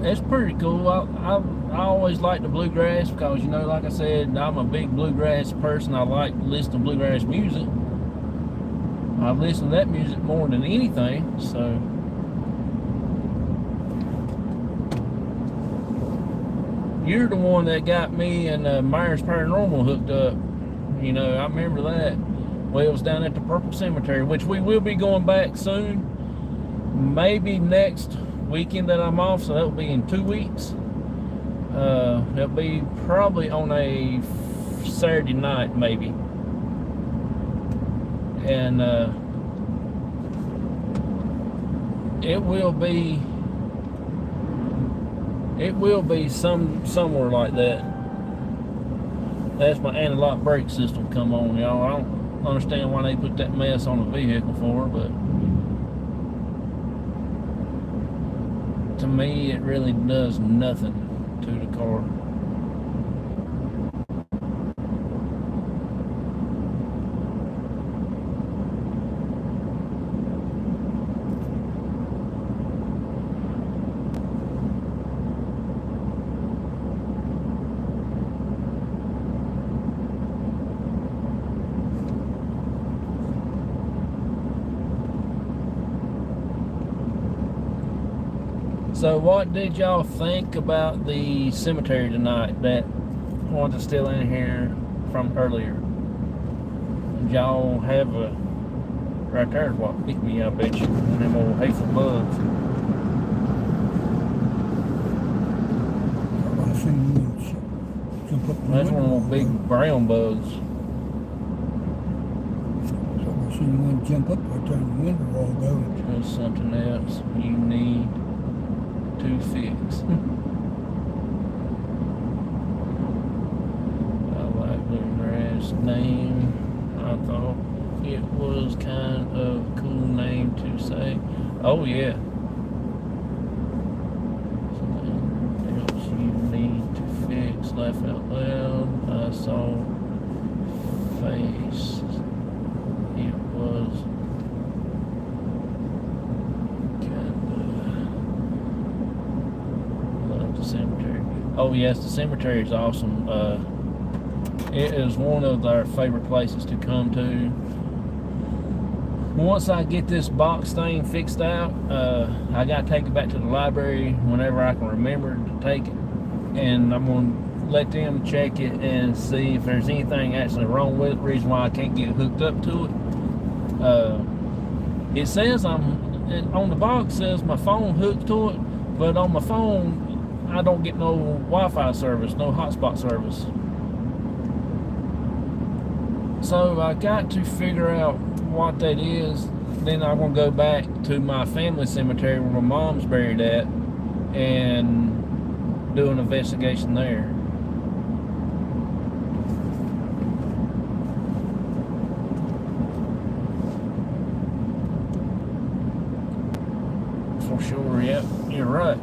it's pretty cool. I always liked the bluegrass because, you know, like I said, I'm a big bluegrass person. I like listening to bluegrass music. I've listened to that music more than anything, so. You're the one that got me and Myers Paranormal hooked up. You know, I remember that. Well, it was down at the Purple Cemetery, which we will be going back soon. Maybe next weekend that I'm off, so that'll be in 2 weeks. It'll be probably on a Saturday night, maybe. And it will be somewhere like that. That's my anti-lock brake system come on, y'all. I don't understand why they put that mess on a vehicle for, but to me it really does nothing to the car. So what did y'all think about the cemetery tonight? That one that's still in here from earlier. Did y'all have a right there's what picked me up, I bet you. One of them old hateful bugs. I seen one jump up the That's one of window. those big brown bugs. So I seen one jump up right there in the window a while ago. Just something else you need to fix. I like Bluegrass name. I thought it was kind of a cool name to say. Oh yeah. Something else you need to fix. Laugh out loud. I saw face. It was love the cemetery. Oh yes, the cemetery is awesome. It is one of our favorite places to come to. Once I get this box thing fixed out, I gotta take it back to the library whenever I can remember to take it, and I'm gonna let them check it and see if there's anything actually wrong with it. The reason why I can't get hooked up to it. It says on the box says my phone hooked to it, but on my phone I don't get no Wi-Fi service, no hotspot service. So I got to figure out what that is. Then I'm gonna go back to my family cemetery where my mom's buried at and do an investigation there. For sure, yep, you're right.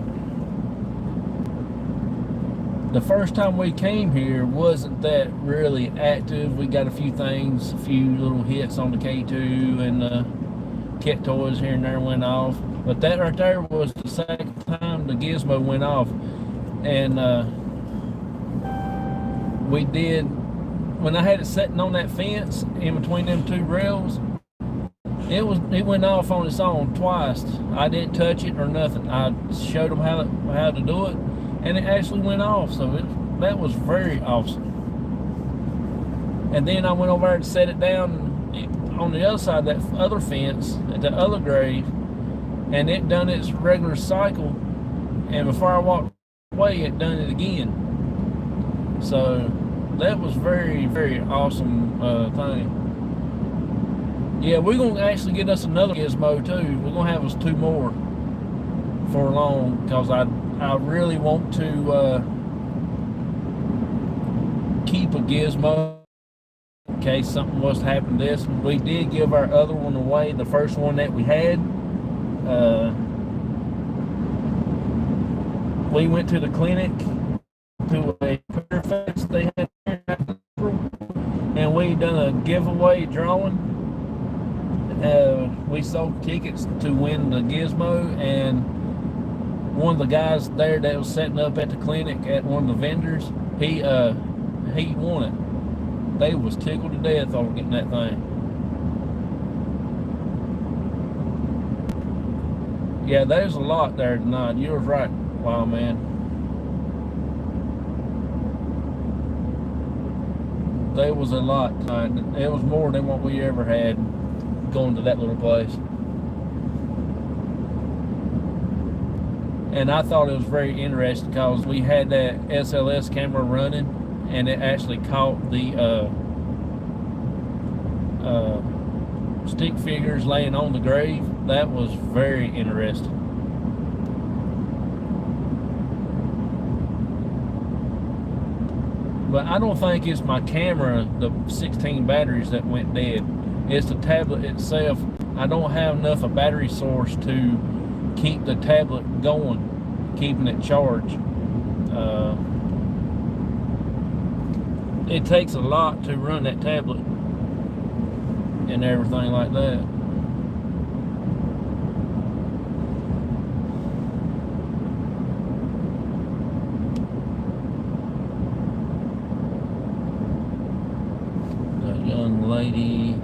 The first time we came here wasn't that really active. We got a few things, a few little hits on the K2 and cat toys here and there went off. But that right there was the second time the gizmo went off. And we did, when I had it sitting on that fence in between them two rails, it went off on its own twice. I didn't touch it or nothing. I showed them how to do it, and it actually went off. So that was very awesome. And then I went over there to set it down on the other side of that other fence at the other grave, and it done its regular cycle. And before I walked away, it done it again. So that was very, very awesome thing. Yeah, we're gonna actually get us another gizmo too. We're gonna have us two more for long, because I really want to keep a gizmo in case something was to happen to this. We did give our other one away, the first one that we had. We went to the clinic to a prayer fest they had there in April, and we done a giveaway drawing. We sold tickets to win the gizmo, and one of the guys there that was setting up at the clinic at one of the vendors, he won it. They was tickled to death over getting that thing. Yeah, there's a lot there tonight. You were right, wow man. There was a lot tonight. It was more than what we ever had going to that little place. And I thought it was very interesting because we had that SLS camera running, and it actually caught the stick figures laying on the grave. That was very interesting. But I don't think it's my camera, the 16 batteries that went dead. It's the tablet itself. I don't have enough of a battery source to keep the tablet going, keeping it charged. It takes a lot to run that tablet and everything like that. That young lady.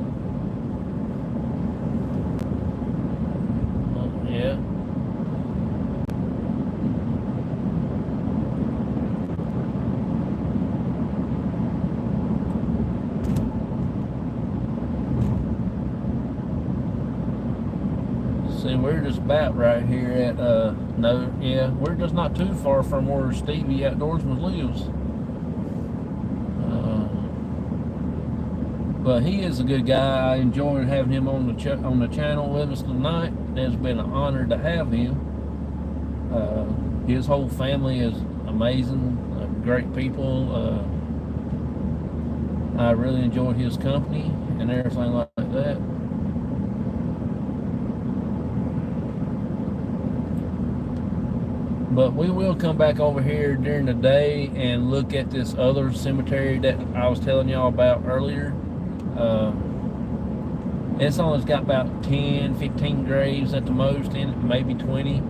about right here at no, yeah, we're just not too far from where Stevie Outdoorsman lives. But he is a good guy. I enjoyed having him on the channel with us tonight. It's been an honor to have him. His whole family is amazing, great people. I really enjoyed his company and everything like that. But we will come back over here during the day and look at this other cemetery that I was telling y'all about earlier. It's only got about 10, 15 graves at the most in it, maybe 20.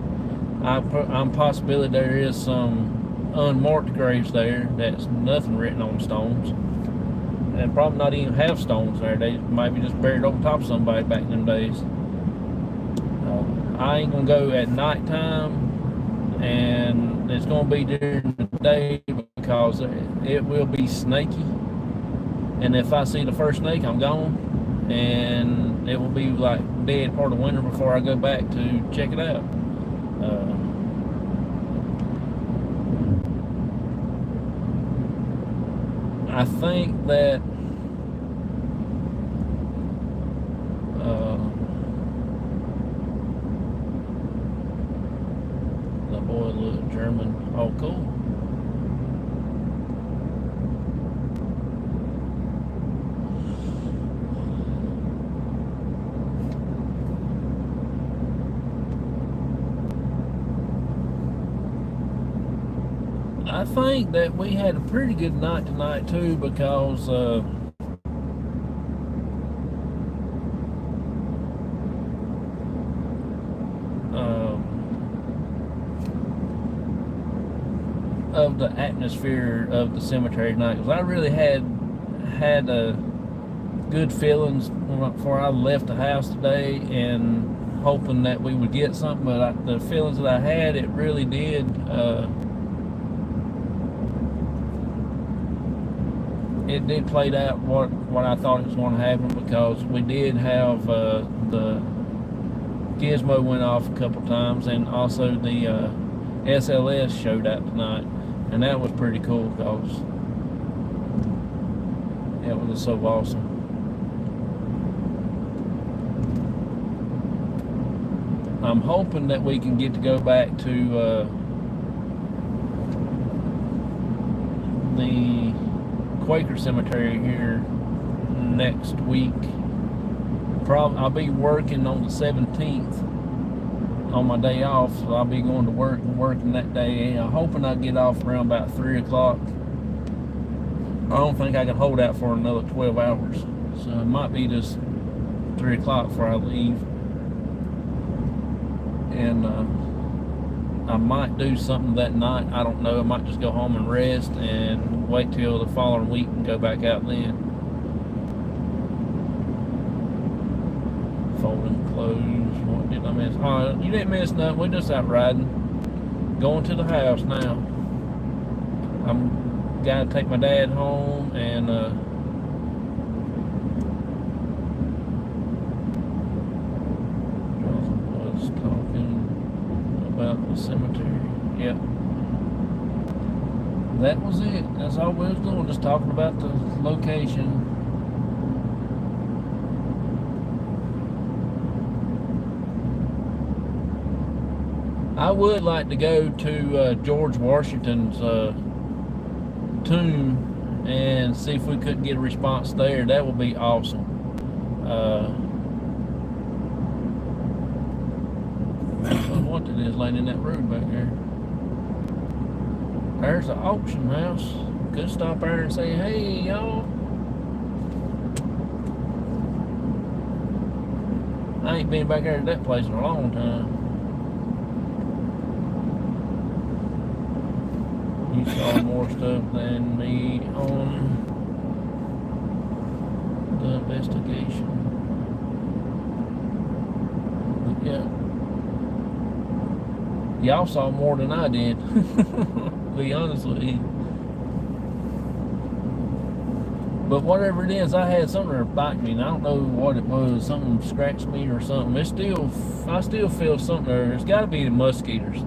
I'm possibility there is some unmarked graves there that's nothing written on stones. And probably not even have stones there. They might be just buried over top of somebody back in them days. I ain't gonna go at nighttime, and it's gonna be during the day because it will be snaky. And if I see the first snake, I'm gone. And it will be like dead part of winter before I go back to check it out. I think that the boy looked German. Oh, cool. I think that we had a pretty good night tonight too, because of the atmosphere of the cemetery tonight. Because I really had good feelings before I left the house today, and hoping that we would get something. But the feelings that I had, it really did. It did play out what I thought it was going to happen, because we did have the gizmo went off a couple times, and also the SLS showed up tonight, and that was pretty cool because it was so awesome. I'm hoping that we can get to go back to the Quaker Cemetery here next week. I'll be working on the 17th on my day off, so I'll be going to work and working that day. And I'm hoping I get off around about 3 o'clock. I don't think I can hold out for another 12 hours, so it might be just 3 o'clock before I leave. And I might do something that night. I don't know. I might just go home and rest and wait till the following week and go back out then. Folding clothes. What did I miss? Oh, you didn't miss nothing. We're just out riding. Going to the house now. I'm gotta take my dad home, and was talking about the cemetery. Yep. That was it. That's all we was doing, just talking about the location. I would like to go to George Washington's tomb and see if we couldn't get a response there. That would be awesome. What it is laying in that road back there. There's the auction house. Could stop there and say, hey, y'all. I ain't been back there to that place in a long time. You saw more stuff than me on the investigation. But yeah. Y'all saw more than I did. To be honest with you. But whatever it is, I had something that bite me, and I don't know what it was. Something scratched me or something. I still feel something there. It's got to be the mosquitoes,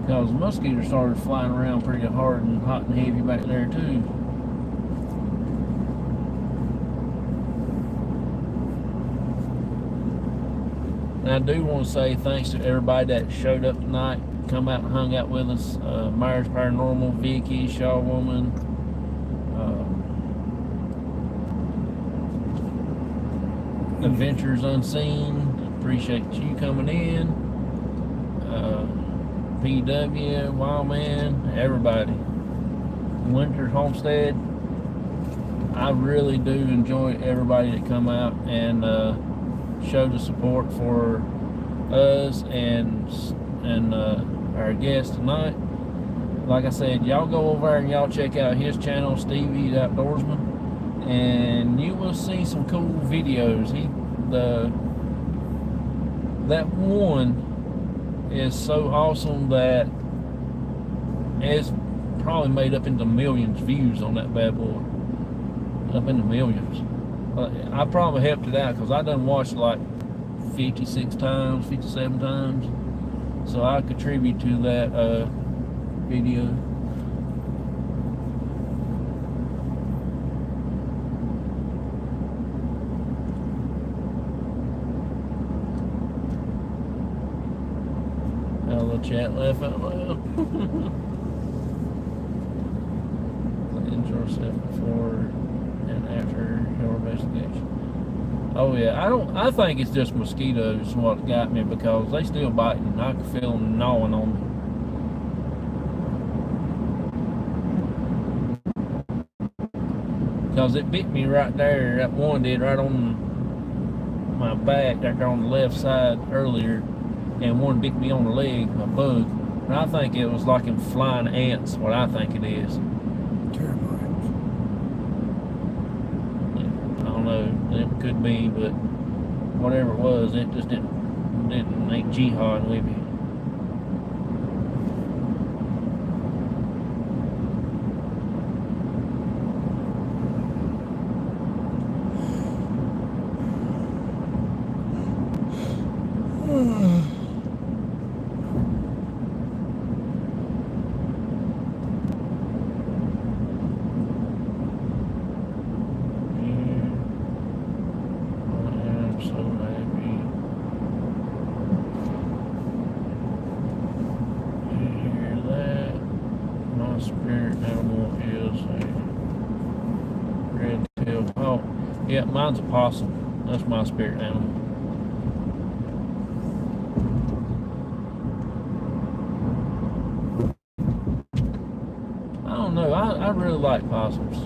because the mosquitoes started flying around pretty hard and hot and heavy back there too. And I do want to say thanks to everybody that showed up tonight, come out and hung out with us. Myers Paranormal, Vicky, Shaw Woman, Adventures Unseen. Appreciate you coming in. PW, Wildman, everybody. Winter Homestead. I really do enjoy everybody that come out and show the support for us and our guest tonight. Like I said, y'all go over there and y'all check out his channel, Stevie the Outdoorsman, and you will see some cool videos. That one is so awesome that it's probably made up into millions views on that bad boy. Up in the millions. I probably helped it out because I done watched it like 56 times, 57 times. So I contribute to that video. Got a little chat laugh out loud. Cleanse yourself before and after your investigation. Oh yeah, I think it's just mosquitoes what got me, because they still biting. I can feel them gnawing on me. Because it bit me right there, that one did, right on my back, there on the left side earlier, and one bit me on the leg, a bug. And I think it was like in flying ants, what I think it is. Termites. I don't know, it could be, but whatever it was, it just didn't make jihad with me. Yeah, mine's a possum. That's my spirit animal. I don't know. I really like possums.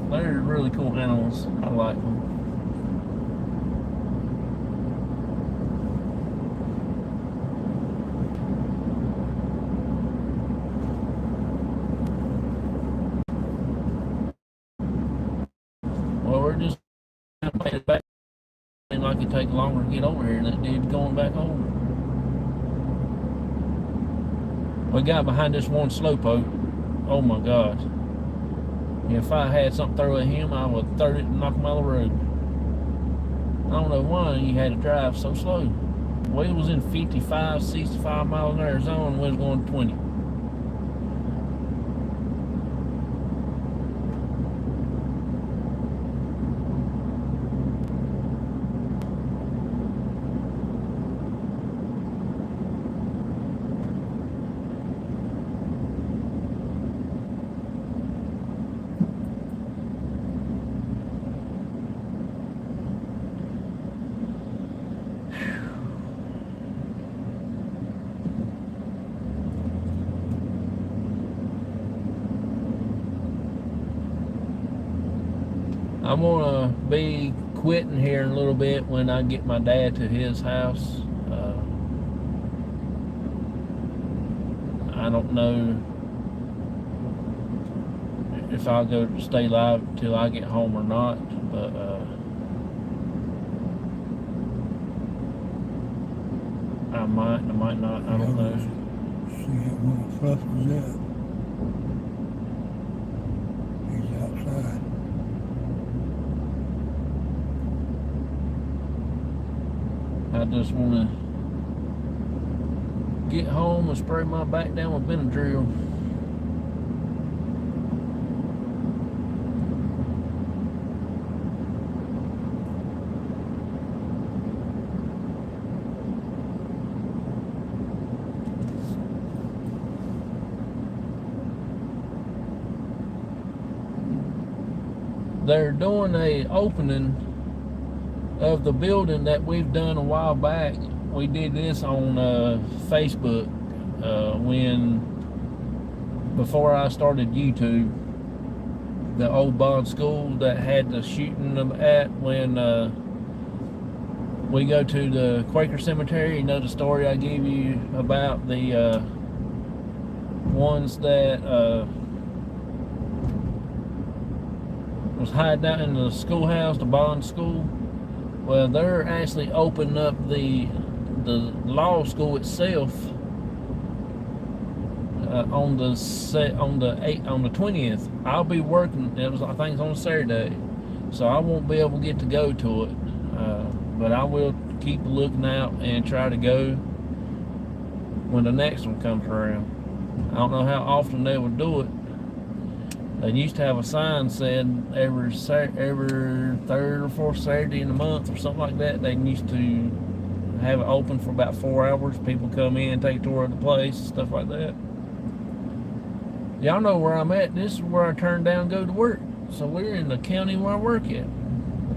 They're really cool animals. I like them. Well, we're just made it back. Seemed like it'd take longer to get over here than it did going back over. We got behind this one slowpoke. Oh my gosh. If I had something to throw at him, I would throw it and knock him out of the road. I don't know why he had to drive so slow. We was in 55, 65 miles an hour zone, and we was going 20. I'm gonna be quitting here in a little bit when I get my dad to his house. I don't know if I'll go stay live till I get home or not, but I might not, I don't know. See how well fluff was that. just want to get home and spray my back down with Benadryl. They're doing a opening of the building that we've done a while back. We did this on Facebook before I started YouTube. The old Bond school that had the shooting at when we go to the Quaker Cemetery. You know the story I gave you about the ones that was hiding out in the schoolhouse, the Bond school. Well, they're actually opening up the law school itself on the 20th. I'll be working. I think it's on Saturday, so I won't be able to get to go to it. But I will keep looking out and try to go when the next one comes around. I don't know how often they will do it. They used to have a sign said every third or fourth Saturday in the month or something like that. They used to have it open for about 4 hours. People come in, take a tour of the place, stuff like that. Y'all know where I'm at. This is where I turn down and go to work. So we're in the county where I work at.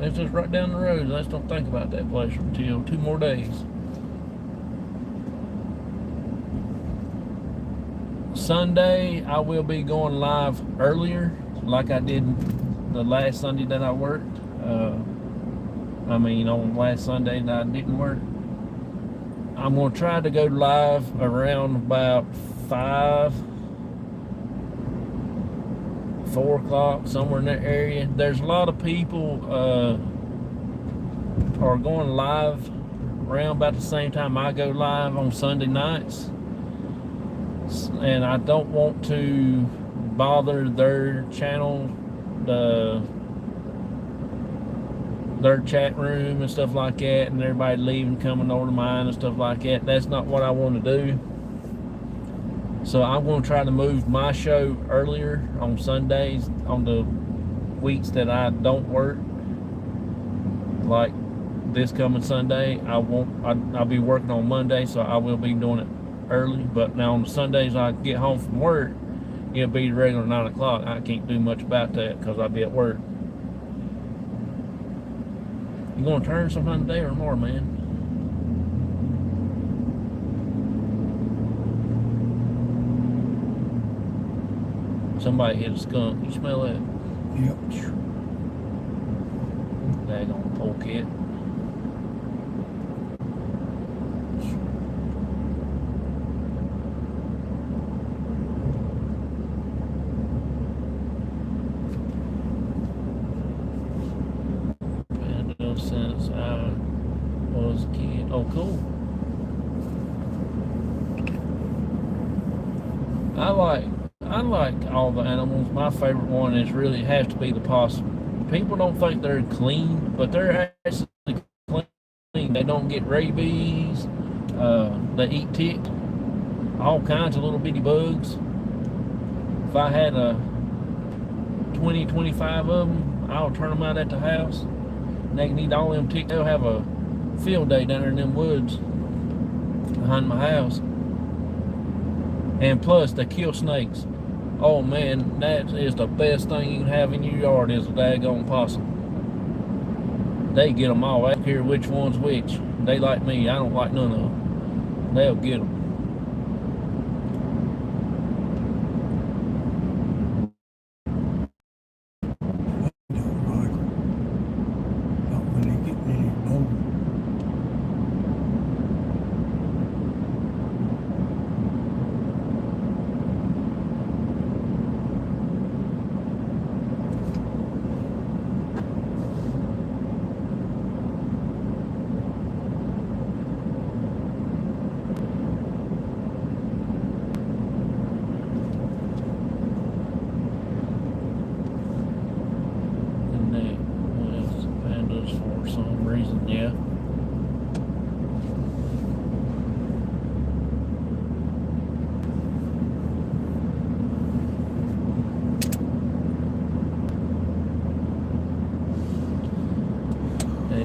It's just right down the road. I just don't think about that place until 2 more days. Sunday, I will be going live earlier, like I did the last Sunday that I worked. On last Sunday that I didn't work. I'm going to try to go live around about 4 o'clock, somewhere in that area. There's a lot of people are going live around about the same time I go live on Sunday nights. And I don't want to bother their channel, their chat room and stuff like that, and everybody leaving, coming over to mine and stuff like that. That's not what I want to do. So I'm going to try to move my show earlier on Sundays on the weeks that I don't work. Like this coming Sunday, I'll be working on Monday, so I will be doing it early. But now on the Sundays I get home from work, it'll be the regular 9 o'clock. I can't do much about that because I'll be at work. You gonna turn sometime today or tomorrow, man? Somebody hit a skunk. You smell that? Yep. Daggone polecat. Since I was a kid. Oh, cool. I like all the animals. My favorite one has to be the possum. People don't think they're clean, but they're actually clean. They don't get rabies. They eat ticks, all kinds of little bitty bugs. If I had 25 of them, I'll turn them out at the house. They can eat all them ticks. They'll have a field day down there in them woods behind my house. And plus, they kill snakes. Oh man, that is the best thing you can have in your yard is a daggone possum. They get them all. I don't care which one's which. They like me. I don't like none of them. They'll get them.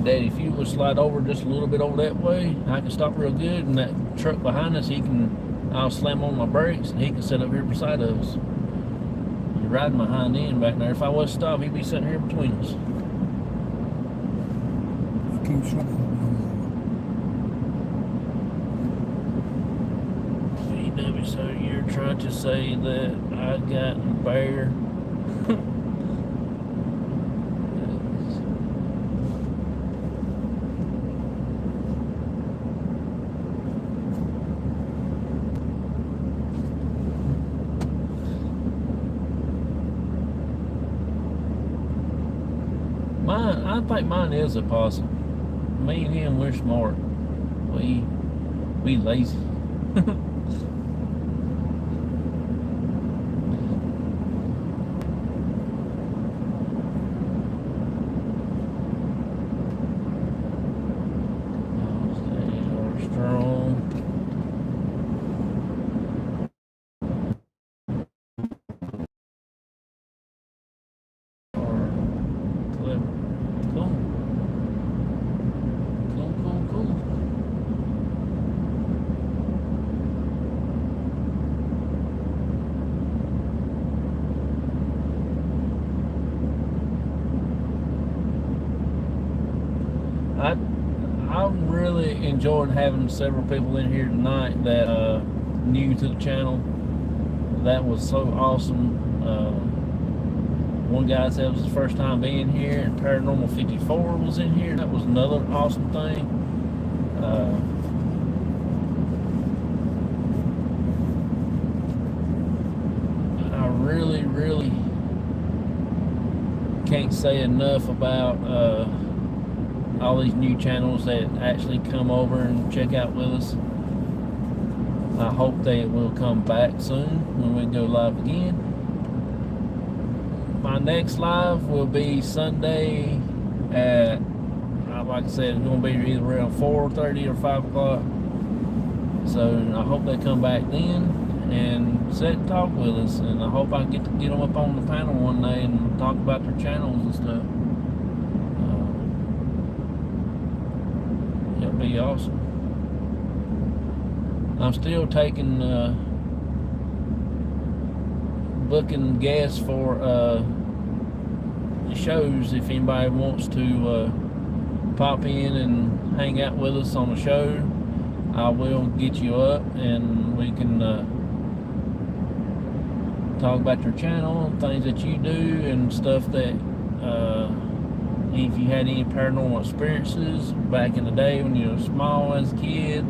Daddy, if you would slide over just a little bit over that way, I can stop real good, and that truck behind us, I'll slam on my brakes, and he can sit up here beside us. You're riding my hind end back there. If I was to stop, he'd be sitting here between us. Keep swimming. VW, so you're trying to say that I got bear? I think mine is a possum. Me and him, we're smart. We lazy. Strong. I'm really enjoying having several people in here tonight that new to the channel. That was so awesome. One guy said it was his first time being here, and Paranormal 54 was in here. That was another awesome thing. I really can't say enough about all these new channels that actually come over and check out with us. I hope they will come back soon when we go live again. My next live will be Sunday at, like I said, it's going to be either around 4:30 or 5 o'clock. So I hope they come back then and sit and talk with us. And I hope I get to get them up on the panel one day and talk about their channels and stuff. It'll be awesome. I'm still taking booking guests for shows. If anybody wants to pop in and hang out with us on the show, I will get you up and we can talk about your channel, things that you do, and stuff that if you had any paranormal experiences back in the day when you were small as a kid,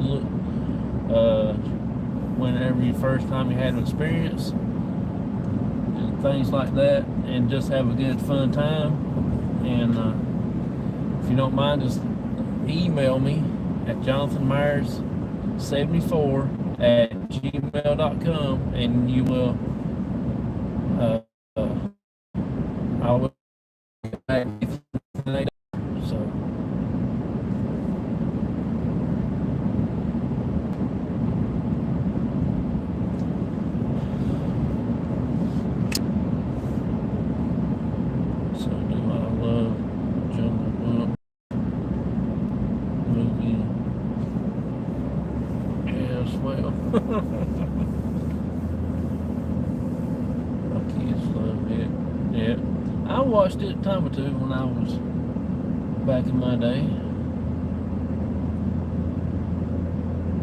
whenever your first time you had an experience, and things like that, and just have a good fun time. And if you don't mind, just email me at jonathanmyers74@gmail.com, and you will I will get back if they don't. So do I love Jungle Book movie? Yes, well. My kids love it. Yeah. I watched it a time or two when I was back in my day.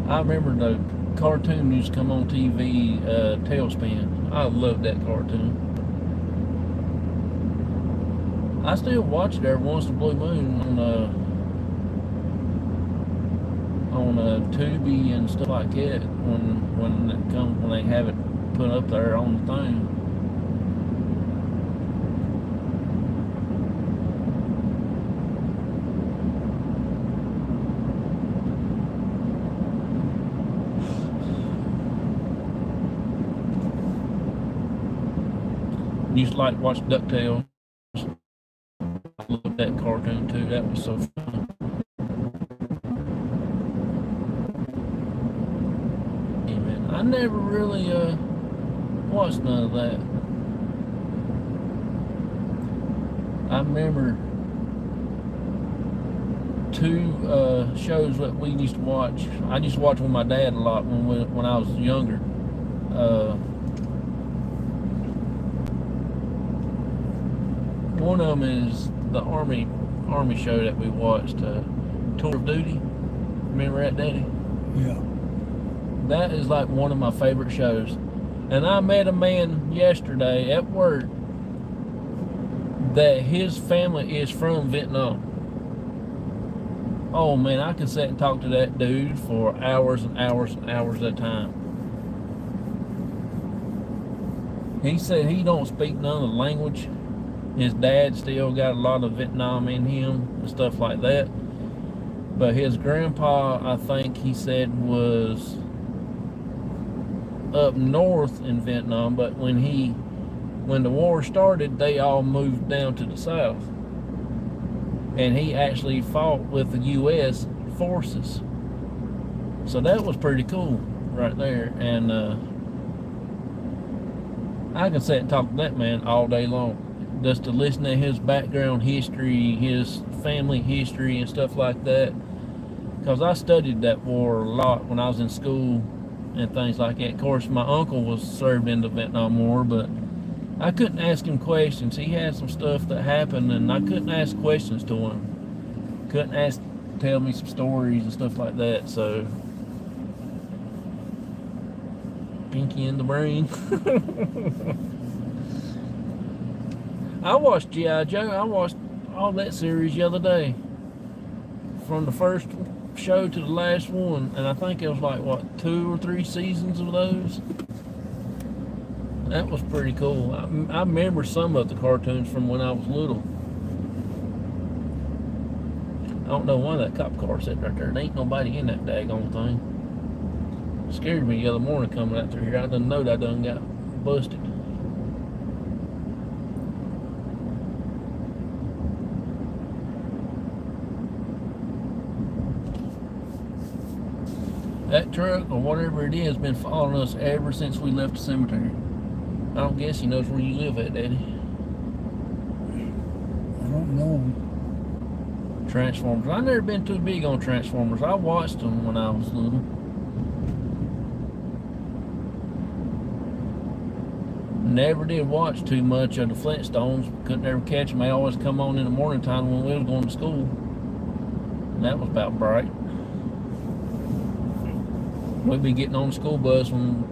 I remember the cartoon used to come on TV, Tailspin. I loved that cartoon. I still watch it every once in a blue moon on Tubi and stuff like that when it comes, when they have it put up there on the thing. Used to like to watch DuckTales. I loved that cartoon too. That was so fun. Yeah, man. I never really watched none of that. I remember two shows that we used to watch. I used to watch with my dad a lot when I was younger. One of them is the Army show that we watched, Tour of Duty. Remember that, Daddy? Yeah. That is like one of my favorite shows. And I met a man yesterday at work that his family is from Vietnam. Oh man, I could sit and talk to that dude for hours and hours and hours at a time. He said he don't speak none of the language. His dad still got a lot of Vietnam in him and stuff like that. But his grandpa, I think he said, was up north in Vietnam, but when the war started, they all moved down to the south. And he actually fought with the U.S. forces. So that was pretty cool right there. And I can sit and talk to that man all day long. Just to listen to his background history, his family history and stuff like that. Because I studied that war a lot when I was in school and things like that. Of course, my uncle was served in the Vietnam War, but I couldn't ask him questions. He had some stuff that happened, and I couldn't ask questions to him. Couldn't tell me some stories and stuff like that. So, pinky in the brain. I watched G.I. Joe. I watched all that series the other day, from the first show to the last one, and I think it was like, what, 2 or 3 seasons of those? That was pretty cool. I remember some of the cartoons from when I was little. I don't know why that cop car sitting right there. There ain't nobody in that daggone thing. It scared me the other morning coming out through here. I didn't know that I done got busted. That truck or whatever it is been following us ever since we left the cemetery. I don't guess he knows where you live at, Daddy. I don't know. Transformers. I've never been too big on Transformers. I watched them when I was little. Never did watch too much of the Flintstones. Couldn't ever catch them. They always come on in the morning time when we was going to school. And that was about bright. We'd be getting on the school bus when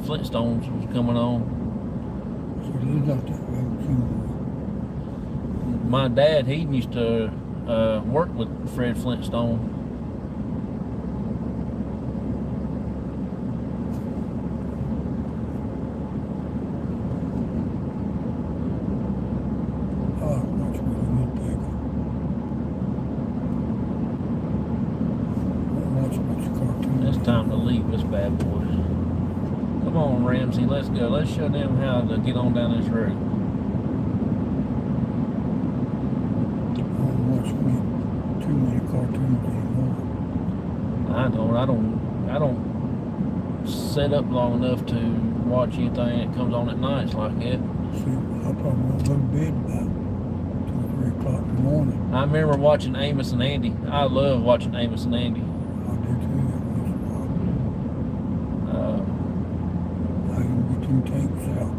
Flintstones was coming on. So they got that road too. My dad, he used to work with Fred Flintstone. Time to leave this bad boy. Come on, Ramsey, let's go. Let's show them how to get on down this road. I don't watch too many cartoons anymore. I don't set up long enough to watch anything that comes on at nights like that. See, I probably won't go to bed about 2 or 3 o'clock in the morning. I remember watching Amos and Andy. I love watching Amos and Andy. I do too. I can get them tapes out.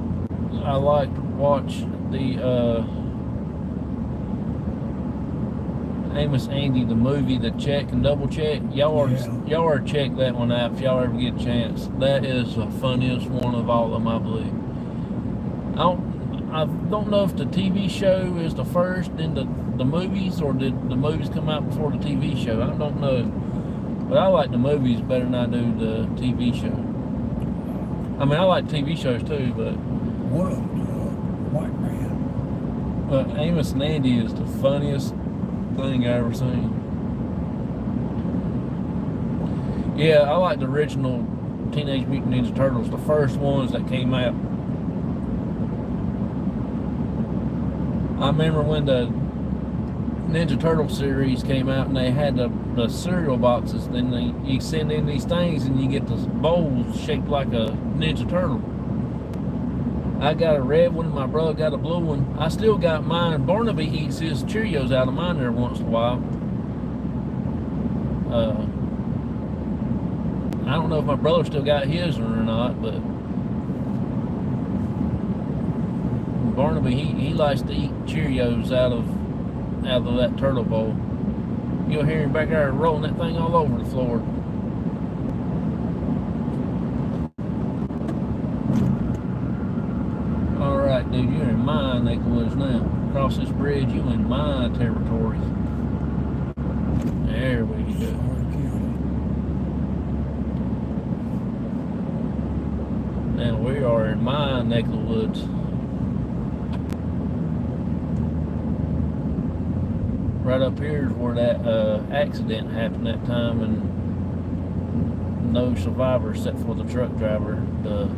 I like to watch the Amos Andy, the movie, the Check and Double Check. Y'all are check that one out if y'all ever get a chance. That is the funniest one of all of them, I believe. I don't know if the TV show is the first in the movies, or did the movies come out before the TV show? I don't know. But I like the movies better than I do the TV show. I mean, I like TV shows too, but One of them's a white man. but Amos and Andy is the funniest thing I ever seen. Yeah, I like the original Teenage Mutant Ninja Turtles, the first ones that came out. I remember when the Ninja Turtle series came out and they had the cereal boxes, then you send in these things and you get this bowl shaped like a Ninja Turtle. I got a red one, my brother got a blue one. I still got mine. Barnaby eats his Cheerios out of mine there once in a while. I don't know if my brother still got his or not, but Barnaby, he likes to eat Cheerios out of that turtle bowl. You'll hear him back there rolling that thing all over the floor. Alright, dude, you're in my neck of the woods now. Across this bridge, you in my territory. There we go. Now we are in my neck of the woods. Right up here is where that accident happened that time, and no survivors except for the truck driver. The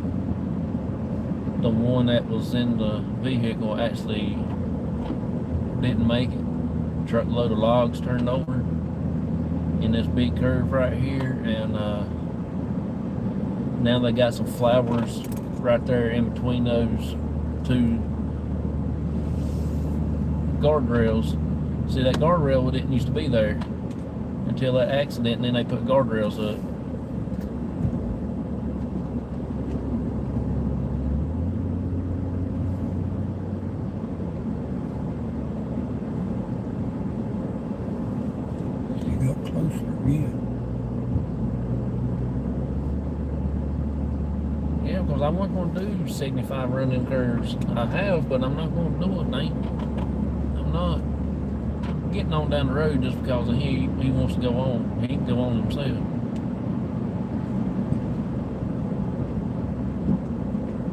one that was in the vehicle actually didn't make it. A truckload of logs turned over in this big curve right here, and now they got some flowers right there in between those two guardrails. See, that guardrail didn't used to be there until that accident, and then they put guardrails up. You got closer again. Yeah, because I wasn't going to do 75 running curves. I have, but I'm not going to do it, Nate. I'm not getting on down the road just because he wants to go on. He can go on himself.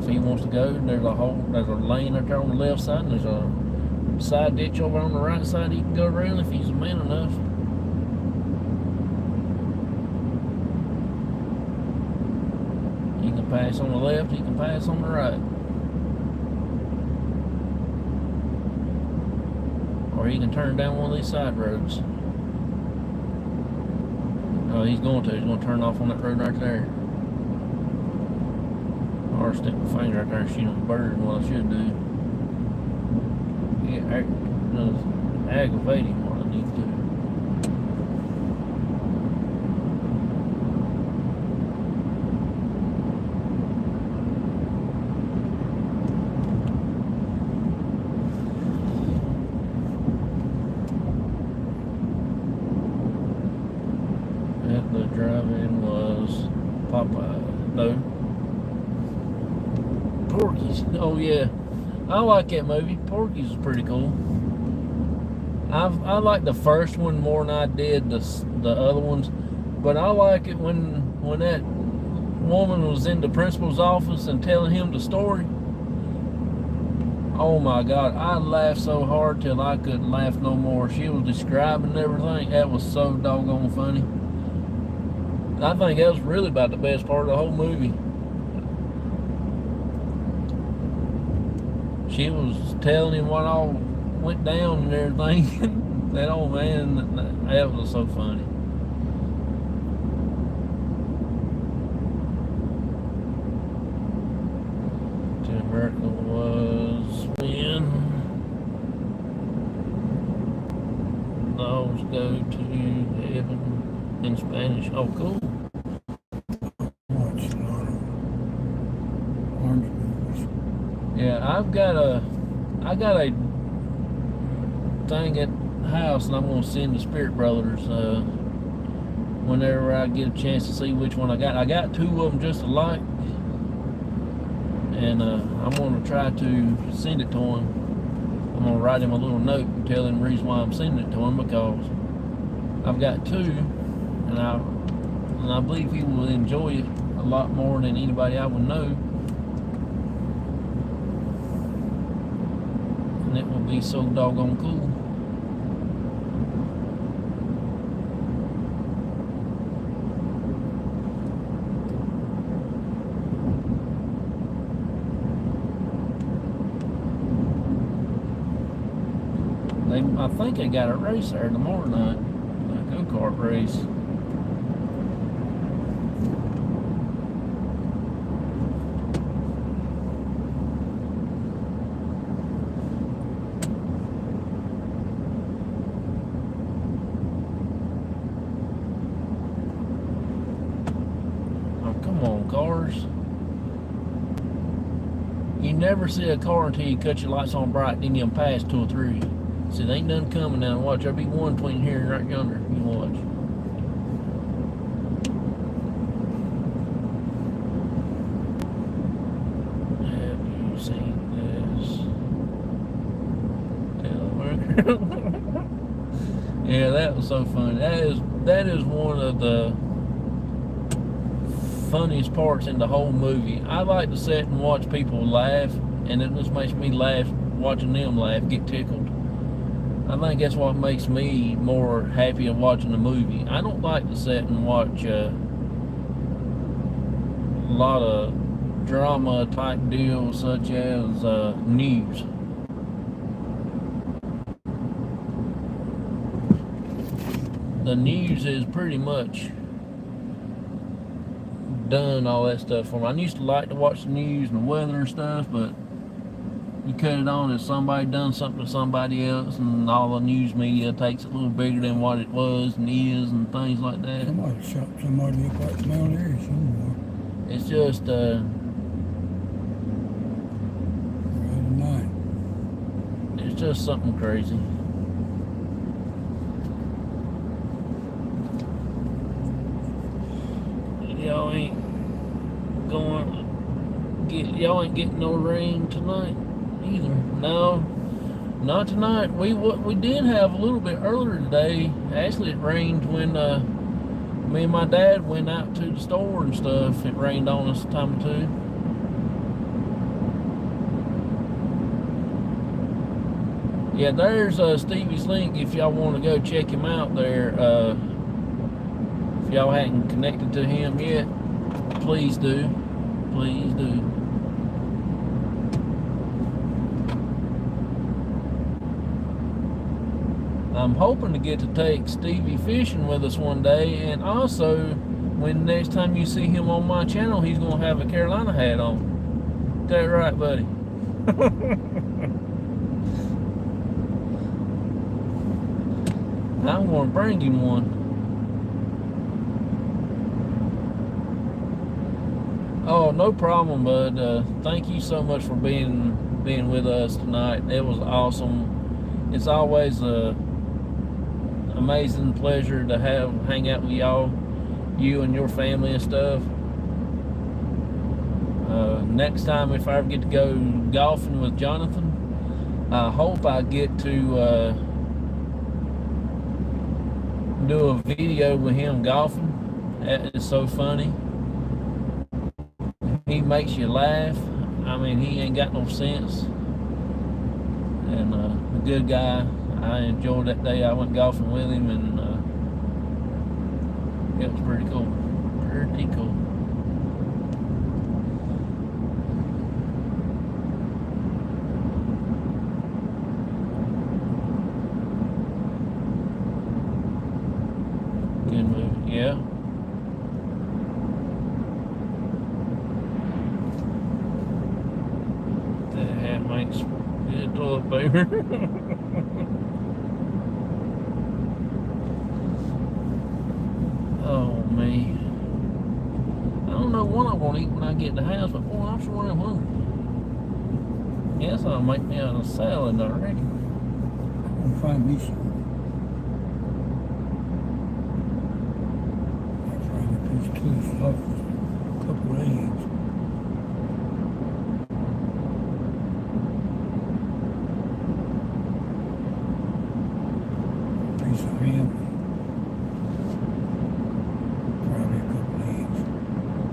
If he wants to go, there's a lane right there on the left side, and there's a side ditch over on the right side he can go around if he's a man enough. He can pass on the left, he can pass on the right. Or he can turn down one of these side roads. Oh, he's going to turn off on that road right there. Or stick my finger right there and shoot a bird, what I should do. Yeah, aggravate him what I need to do. The drive-in was Popeye. No. Porky's. Oh yeah, I like that movie. Porky's is pretty cool. I like the first one more than I did the other ones, but I like it when that woman was in the principal's office and telling him the story. Oh my God, I laughed so hard till I couldn't laugh no more. She was describing everything. That was so doggone funny. I think that was really about the best part of the whole movie. She was telling him what all went down and everything. That old man, that was so funny. To America was when dogs go to heaven in Spanish. Oh, cool. Yeah, I got a thing at the house, and I'm gonna send the Spirit Brothers whenever I get a chance to see which one I got. I got two of them just alike, and I'm gonna try to send it to him. I'm gonna write him a little note and tell him the reason why I'm sending it to him, because I've got two, and I believe he will enjoy it a lot more than anybody I would know. And it will be so doggone cool. I think they got a race there tomorrow night, a go-kart race. Come on, cars. You never see a car until you cut your lights on bright, then you pass 2 or 3. See, there ain't none coming now. Watch, there'll be one between here and right yonder. You watch. Have you seen this? Yeah, that was so funny. That is one of the funniest parts in the whole movie. I like to sit and watch people laugh, and it just makes me laugh watching them laugh, get tickled. I think that's what makes me more happy of watching the movie. I don't like to sit and watch a lot of drama type deals such as news. The news is pretty much done all that stuff for me. I used to like to watch the news and the weather and stuff, but you cut it on if somebody done something to somebody else, and all the news media takes it a little bigger than what it was and is, and things like that. Somebody shot somebody up like Mount Airy somewhere. It's just it's just something crazy. Y'all ain't getting no rain tonight either. No, not tonight. We did have a little bit earlier today. Actually, it rained when me and my dad went out to the store and stuff. It rained on us a time or two. Yeah, there's Stevie's link if y'all want to go check him out there. If y'all hadn't connected to him yet, please do. Please do. I'm hoping to get to take Stevie fishing with us one day, and also when next time you see him on my channel, he's gonna have a Carolina hat on. Is that right, buddy? I'm gonna bring him one. Oh, no problem, bud. Thank you so much for being with us tonight. It was awesome. It's always a amazing pleasure to hang out with y'all, you and your family and stuff. Next time, if I ever get to go golfing with Jonathan, I hope I get to do a video with him golfing. That is so funny. He makes you laugh. I mean, he ain't got no sense. And a good guy. I enjoyed that day. I went golfing with him, and it was pretty cool. Pretty cool. Good movie, yeah. That hat makes good toilet paper. Oh man. I don't know what I want to eat when I get to the house, but boy, I'm sure I'm hungry. Guess I'll make me out a salad, I reckon. I'm gonna find me some. I'll find a piece of two sausage, a couple of eggs. Piece of ham.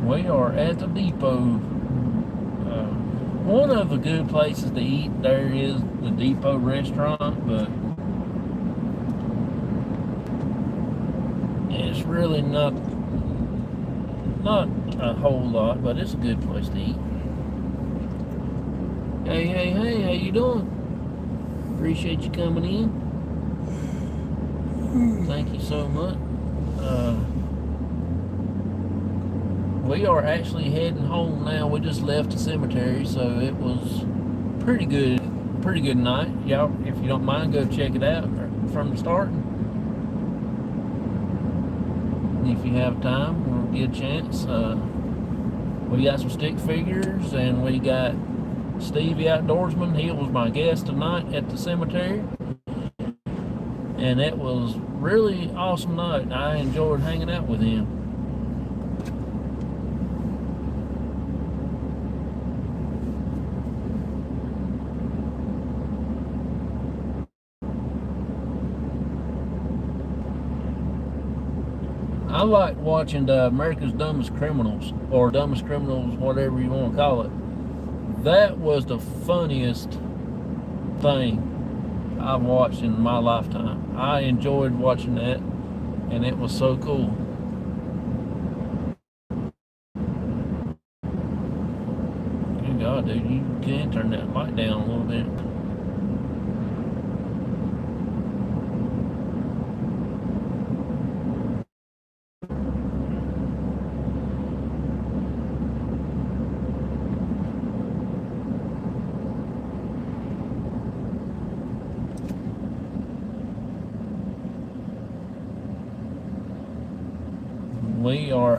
We are at the depot. One of the good places to eat there is the Depot restaurant, but it's really not a whole lot, but it's a good place to eat. Hey, how you doing? Appreciate you coming in. Thank you so much. We are actually heading home now. We just left the cemetery, so it was pretty good night. Y'all, if you don't mind, go check it out from the start. If you have time or get a chance, We got some stick figures, and we got Stevie Outdoorsman. He was my guest tonight at the cemetery, and it was really awesome night. I enjoyed hanging out with him. I like watching the America's Dumbest Criminals, or Dumbest Criminals, whatever you want to call it. That was the funniest thing I've watched in my lifetime. I enjoyed watching that, and it was so cool. Good God, dude, you can turn that light down a little bit.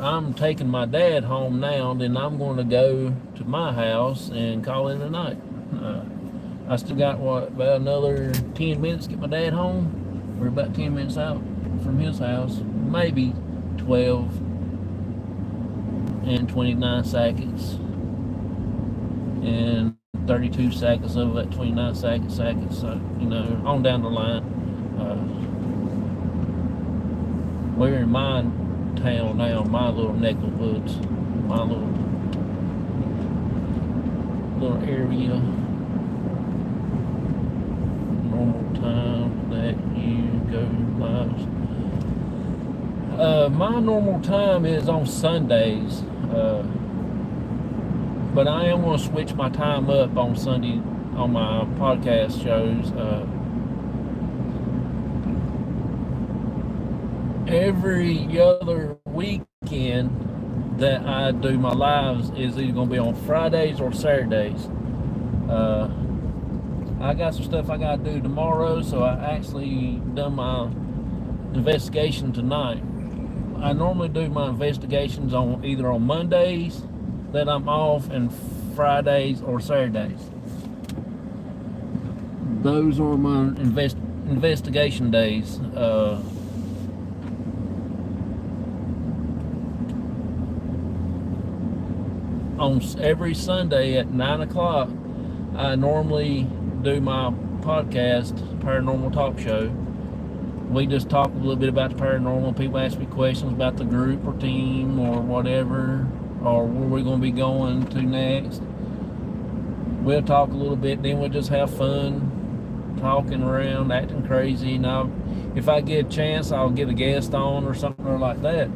I'm taking my dad home now, then I'm going to go to my house and call it a night. I still got, about another 10 minutes to get my dad home. We're about 10 minutes out from his house, maybe 12 and 29 seconds, and 32 seconds of that 29 seconds, so, you know, on down the line. We're in mine town now, my little neck of the woods, my little area. Normal time that you go live. My normal time is on Sundays, but I am going to switch my time up on Sunday on my podcast shows. Every other weekend that I do my lives is either going to be on Fridays or Saturdays. I got some stuff I got to do tomorrow, so I actually done my investigation tonight. I normally do my investigations on either on Mondays that I'm off and Fridays or Saturdays. Those are my investigation days. On every Sunday at 9 o'clock, I normally do my podcast, Paranormal Talk Show. We just talk a little bit about the paranormal. People ask me questions about the group or team or whatever, or where we're going to be going to next. We'll talk a little bit, then we'll just have fun talking around, acting crazy. Now, if I get a chance, I'll get a guest on or something like that.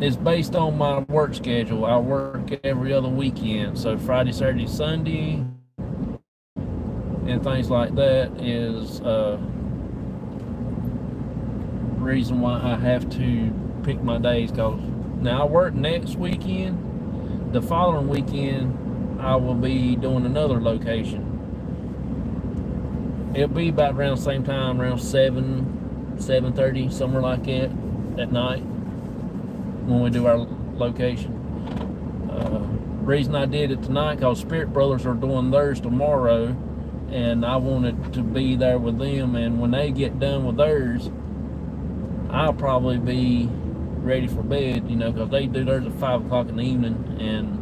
It's based on my work schedule. I work every other weekend, so Friday, Saturday, Sunday, and things like that is reason why I have to pick my days. Cause now I work next weekend. The following weekend, I will be doing another location. It'll be about around the same time, around 7:30, somewhere like that, at night, when we do our location. Reason I did it tonight, because Spirit Brothers are doing theirs tomorrow, and I wanted to be there with them, and when they get done with theirs, I'll probably be ready for bed, you know, because they do theirs at 5 o'clock in the evening, and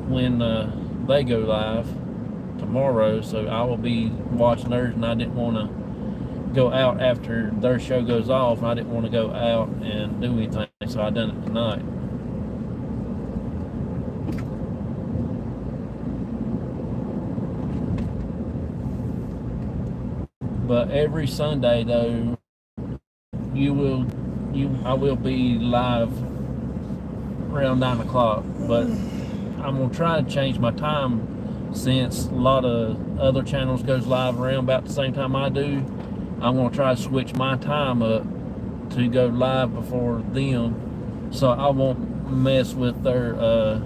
when they go live tomorrow, so I will be watching theirs, and I didn't want to go out after their show goes off. I didn't want to go out and do anything, so I done it tonight. But every Sunday though, I will be live around 9 o'clock, but I'm gonna try to change my time, since a lot of other channels goes live around about the same time I do. I'm going to try to switch my time up to go live before them, so I won't mess with their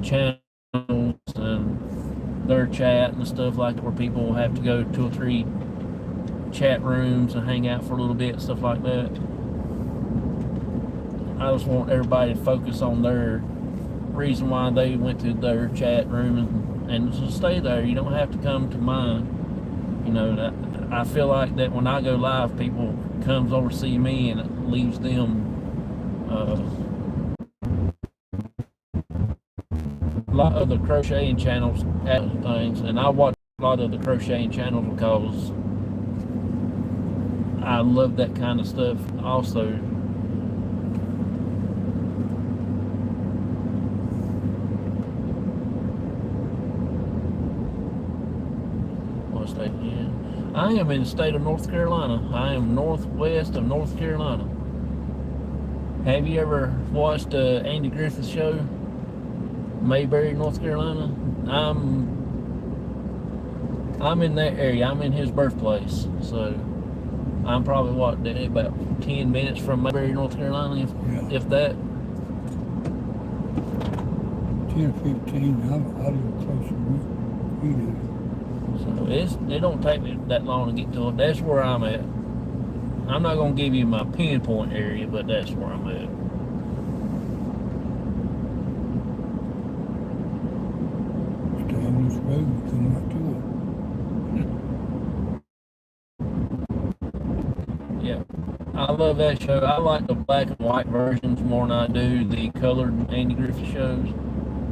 channels and their chat and stuff like that, where people will have to go to 2 or 3 chat rooms and hang out for a little bit, stuff like that. I just want everybody to focus on their reason why they went to their chat room and just stay there. You don't have to come to mine. You know, I feel like that when I go live, people comes over to see me and it leaves them a lot of the crocheting channels at things, and I watch a lot of the crocheting channels because I love that kind of stuff also. What state? Yeah. I am in the state of North Carolina. I am northwest of North Carolina. Have you ever watched Andy Griffith's show, Mayberry, North Carolina? I'm in that area. I'm in his birthplace, so I'm probably about 10 minutes from Mayberry, North Carolina, if that. 10 or 15. I live closer than you do. So it don't take me that long to get to it. That's where I'm at. I'm not gonna give you my pinpoint area, but that's where I'm at. Stay on this road and come right to it. Yeah, I love that show. I like the black and white versions more than I do the colored Andy Griffith shows.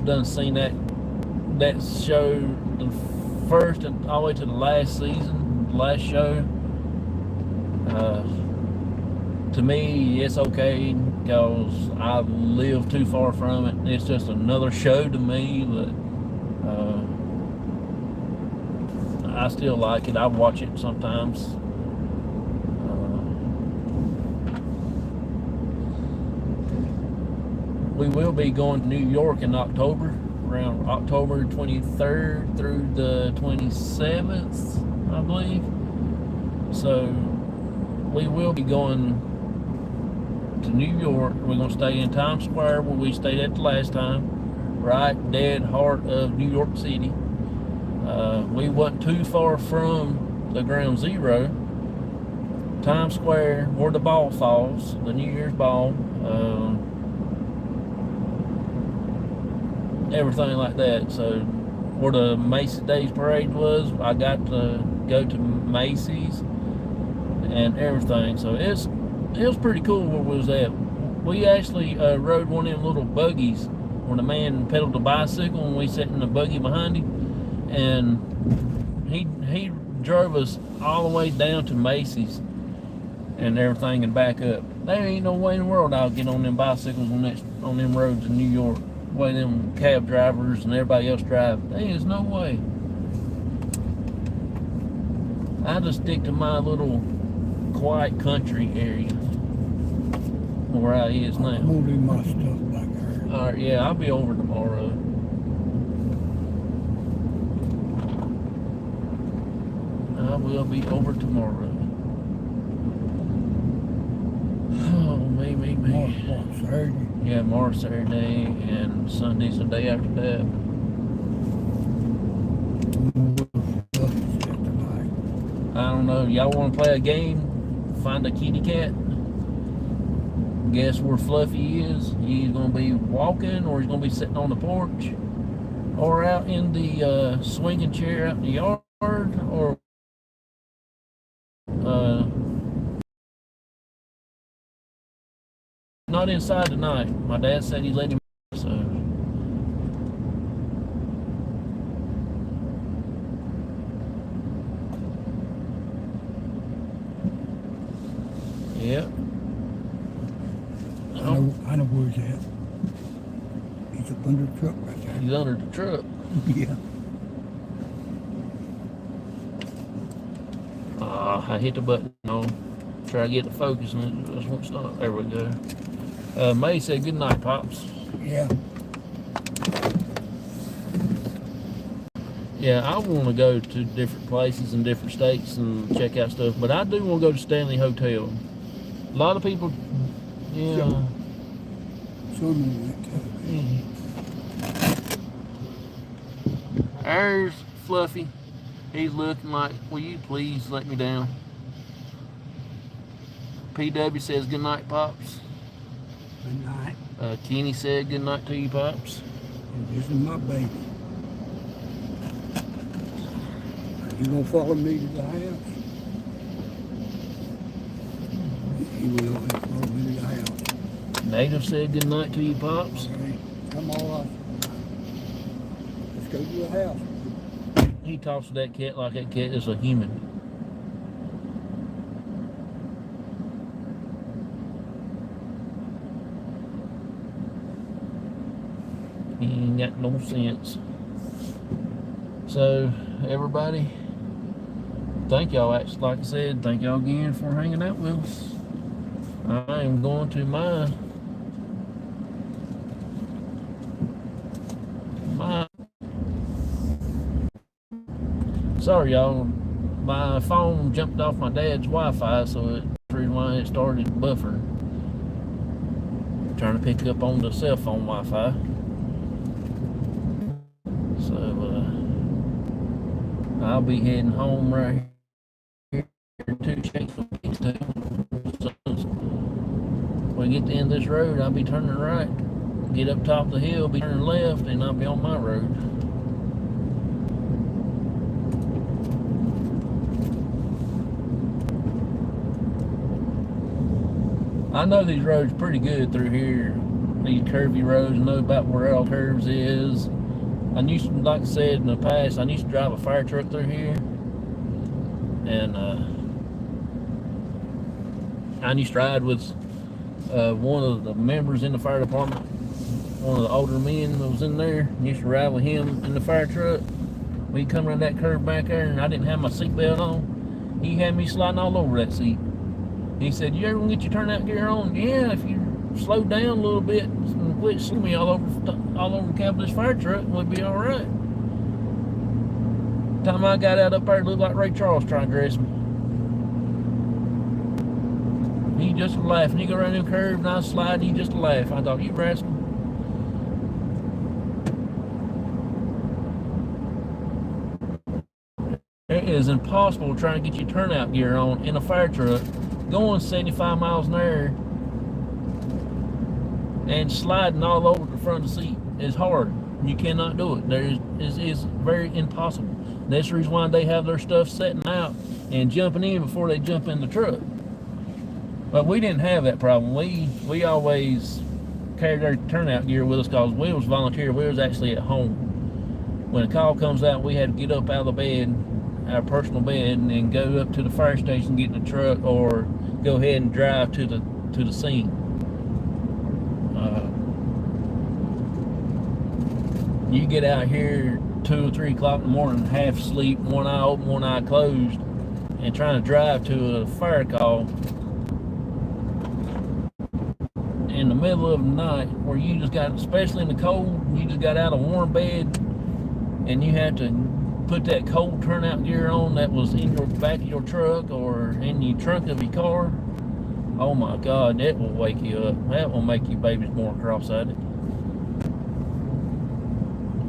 Done seen that show, the first and all the way to the last season, the last show. To me, it's okay because I live too far from it. It's just another show to me, but I still like it. I watch it sometimes. We will be going to New York in October, around October 23rd through the 27th, I believe. So we will be going to New York. We're going to stay in Times Square where we stayed at the last time, right dead heart of New York City. We wasn't too far from the Ground Zero, Times Square, where the ball falls, the New Year's ball. Everything like that. So where the Macy's Days Parade was, I got to go to Macy's and everything. So it was pretty cool where we was at. We actually rode one of them little buggies where the man pedaled the bicycle and we sat in the buggy behind him, and he drove us all the way down to Macy's and everything and back up. There ain't no way in the world I'll get on them bicycles on them roads in New York. The way them cab drivers and everybody else drive, there is no way. I just stick to my little quiet country area where I is now. I'm gonna leave my stuff back there. Alright, yeah, I'll be over tomorrow. I will be over tomorrow. Oh, me. What, Saturday? Yeah, tomorrow's Saturday, and Sunday's the day after that. I don't know. Y'all want to play a game? Find a kitty cat? Guess where Fluffy is? He's going to be walking, or he's going to be sitting on the porch, or out in the swinging chair out in the yard, or not inside tonight. My dad said he let him, so. Yep. I know where he's at. He's up under the truck right there. He's under the truck. Yeah. I hit the button on. Try to get the focus and it just won't stop. There we go. May said good night, Pops. Yeah. Yeah, I want to go to different places in different states and check out stuff, but I do want to go to Stanley Hotel. A lot of people, yeah. Show me that too. There's Fluffy. He's looking like, will you please let me down? PW says good night, Pops. Good night. Kenny said good night to you, Pops. And this is my baby. Are you gonna follow me to the house? He will follow me to the house. Native said good night to you, Pops. Okay. Come on. Let's go to the house. He talks to that cat like that cat is a human. He ain't got no sense. So, everybody, thank y'all. Like I said, thank y'all again for hanging out with us. I am going to my sorry y'all, my phone jumped off my dad's Wi-Fi, so that's the reason why it started buffering. Trying to pick up on the cell phone Wi-Fi. So I'll be heading home right here to check the pigs too. So when we get to the end of this road, I'll be turning right. Get up top of the hill, be turning left, and I'll be on my road. I know these roads pretty good through here. These curvy roads, I know about where all curves is. I used to, like I said in the past, I used to drive a fire truck through here. And I used to ride with one of the members in the fire department. One of the older men that was in there. I used to ride with him in the fire truck. We'd come around that curve back there and I didn't have my seatbelt on. He had me sliding all over that seat. He said, "You ever gonna get your turnout gear on?" "Yeah, if you slow down a little bit and quit slowing me all over the cab of this fire truck, we'll be all right." Time I got out up there, it looked like Ray Charles trying to dress me. He just laughing. He go around them curves and I slide and he just laugh. I thought, "You rascal." It is impossible trying to get your turnout gear on in a fire truck going 75 miles an hour and sliding all over the front of the seat. Is hard. You cannot do it. It's very impossible. That's the reason why they have their stuff setting out and jumping in before they jump in the truck. But we didn't have that problem. We always carried our turnout gear with us because we was volunteer. We was actually at home. When a call comes out, we had to get up out of the bed, our personal bed, and then go up to the fire station, get in the truck, or go ahead and drive to the scene. You get out here 2 or 3 o'clock in the morning, half asleep, one eye open, one eye closed, and trying to drive to a fire call in the middle of the night, where you just got, especially in the cold, you just got out of a warm bed, and you had to put that cold turnout gear on that was in your back of your truck or in the trunk of your car. Oh my God, that will wake you up. That will make you babies more cross-eyed.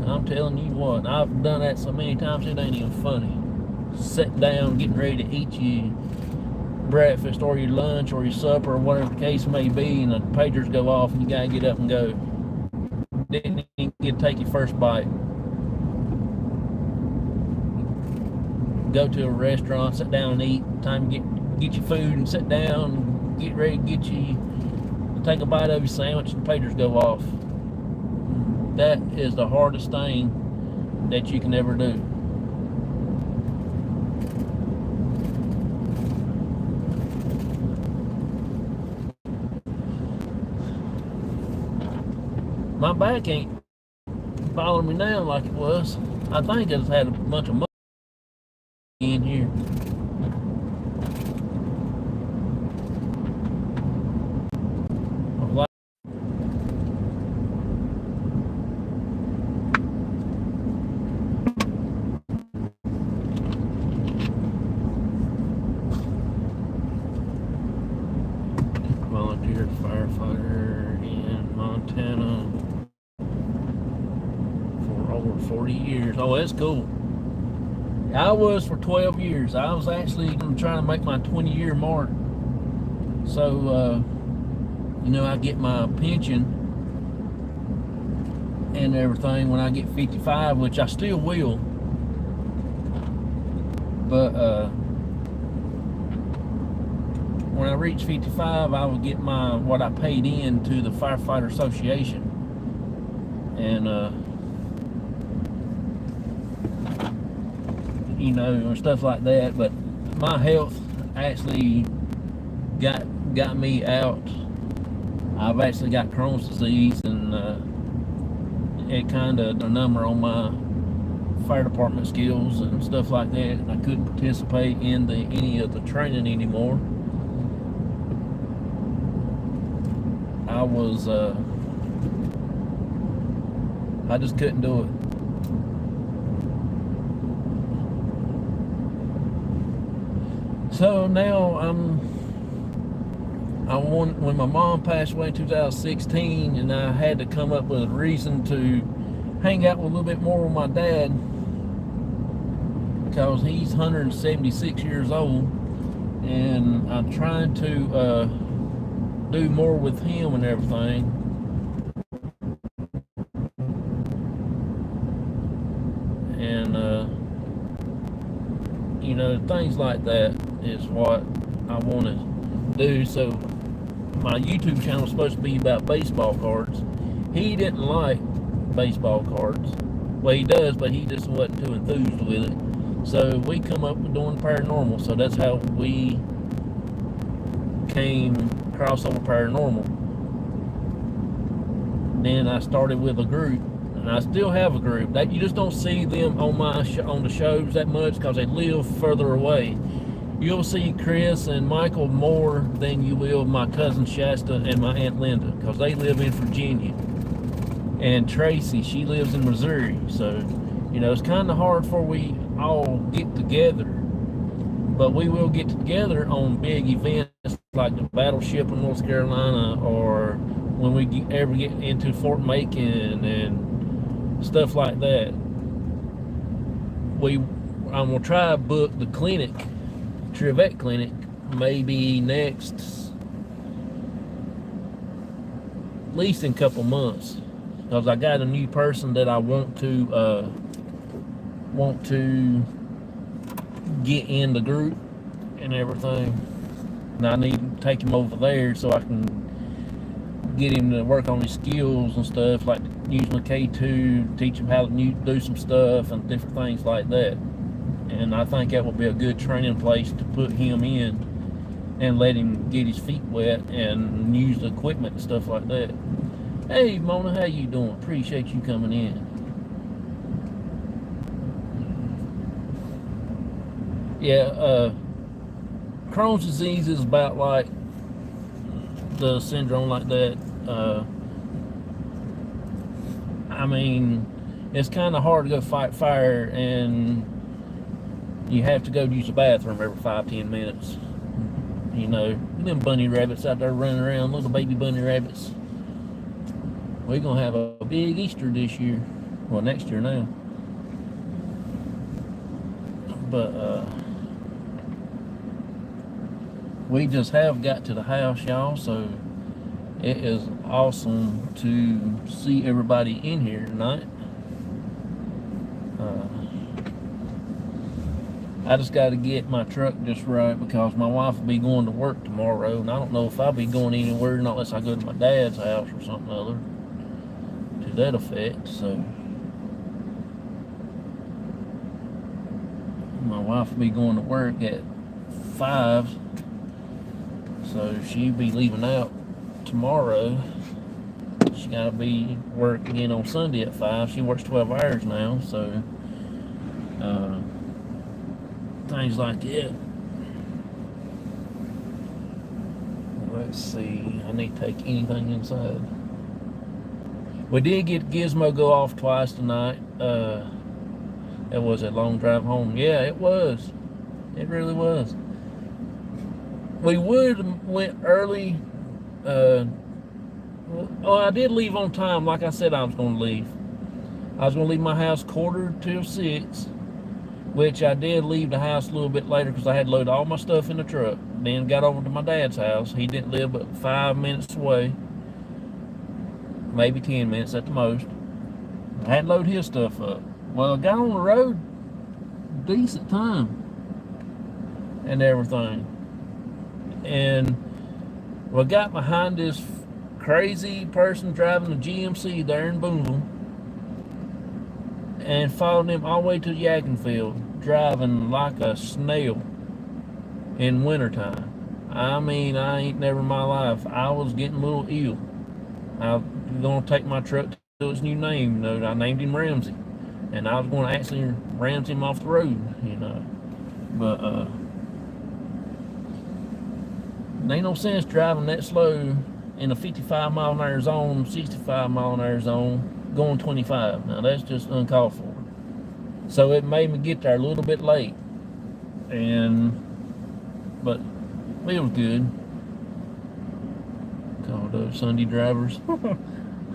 I'm telling you what, I've done that so many times it ain't even funny. Sitting down, getting ready to eat your breakfast or your lunch or your supper or whatever the case may be, and the pagers go off and you gotta get up and go. Then you get to take your first bite. Go to a restaurant, sit down and eat. Time to get your food and sit down, get ready to take a bite of your sandwich, and the pagers go off. That is the hardest thing that you can ever do. My back ain't bothering me now like it was. I think it's had a bunch of mud in here. Volunteer firefighter in Montana for over 40 years. Oh, that's cool. I was for 12 years. I was actually trying to make my 20-year mark. So, You know, I get my pension and everything when I get 55, which I still will. But when I reach 55, I will get what I paid in to the Firefighter Association, and you know, and stuff like that. But my health actually got me out. I've actually got Crohn's disease, and it kind of a number on my fire department skills and stuff like that, and I couldn't participate in any of the training anymore. I just couldn't do it. So now when my mom passed away in 2016, and I had to come up with a reason to hang out with a little bit more with my dad, because he's 176 years old, and I'm trying to do more with him and everything. And you know, things like that is what I want to do. So my YouTube channel is supposed to be about baseball cards. He didn't like baseball cards. Well, he does, but he just wasn't too enthused with it. So we come up with doing paranormal. So that's how we came across Over Paranormal. Then I started with a group, and I still have a group. That you just don't see them on the shows that much because they live further away. You'll see Chris and Michael more than you will my cousin Shasta and my Aunt Linda, because they live in Virginia. And Tracy, she lives in Missouri. So, you know, it's kind of hard for we all get together. But we will get together on big events like the Battleship in North Carolina, or when we ever get into Fort Macon and stuff like that. I'm gonna try to book the clinic, Trivette Clinic, maybe next, at least in a couple months, because I got a new person that I want to get in the group and everything, and I need to take him over there so I can get him to work on his skills and stuff, like using the K2, teach him how to do some stuff and different things like that. And I think that would be a good training place to put him in and let him get his feet wet and use the equipment and stuff like that. Hey Mona, how you doing? Appreciate you coming in. Yeah, Crohn's disease is about like the syndrome like that. I mean, it's kind of hard to go fight fire, and you have to go use the bathroom every 5-10 minutes. You know, them bunny rabbits out there running around, little baby bunny rabbits. We're gonna have a big Easter this year, well, next year now. But we just have got to the house, y'all, so it is awesome to see everybody in here tonight. I just got to get my truck just right, because my wife will be going to work tomorrow, and I don't know if I'll be going anywhere unless I go to my dad's house or something other to that effect. So my wife will be going to work at 5, so she'll be leaving out tomorrow. She got to be working again on Sunday at 5. She works 12 hours now, so things like that. Let's see, I need to take anything inside. We did get Gizmo go off twice tonight. It was a long drive home. Yeah, it was. It really was. We would have went early. I did leave on time, like I said I was going to leave. I was going to leave my house 5:45. which I did leave the house a little bit later because I had loaded all my stuff in the truck. Then got over to my dad's house. He didn't live but 5 minutes away, maybe 10 minutes at the most. I hadn't loaded his stuff up. Well, I got on the road decent time and everything. And well, I got behind this crazy person driving a GMC there in Booneville and followed him all the way to the yakin field, driving like a snail in wintertime. I mean, I ain't never in my life. I was getting a little ill. I was going to take my truck to its new name. You know, I named him Ramsey. And I was going to actually ram him off the road, you know. But, there ain't no sense driving that slow in a 55 mile an hour zone, 65 mile an hour zone, going 25. Now, that's just uncalled for. So it made me get there a little bit late. But it was good. Call those Sunday drivers.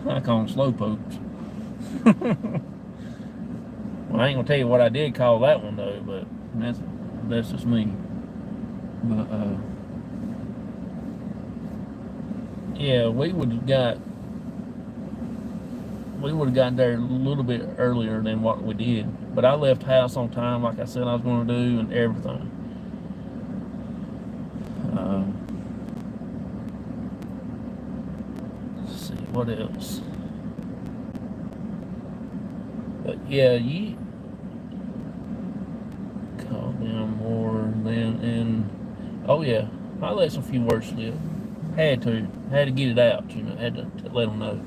I call them slowpokes. Well, I ain't gonna tell you what I did call that one though, but that's just me. But yeah, we would have gotten there a little bit earlier than what we did. But I left house on time, like I said I was gonna do, and everything. Let's see what else. But yeah, you call them more than, and oh yeah, I let some few words slip. Had to get it out, you know. Had to let them know.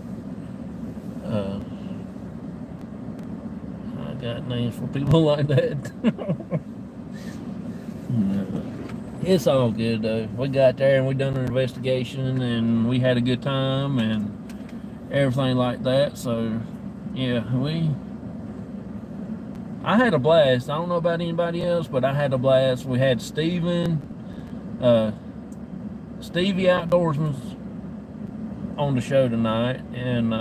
I got names for people like that. It's all good though. We got there and we done an investigation and we had a good time and everything like that. So yeah, I had a blast. I don't know about anybody else, but I had a blast. We had Stevie Outdoorsman's on the show tonight, and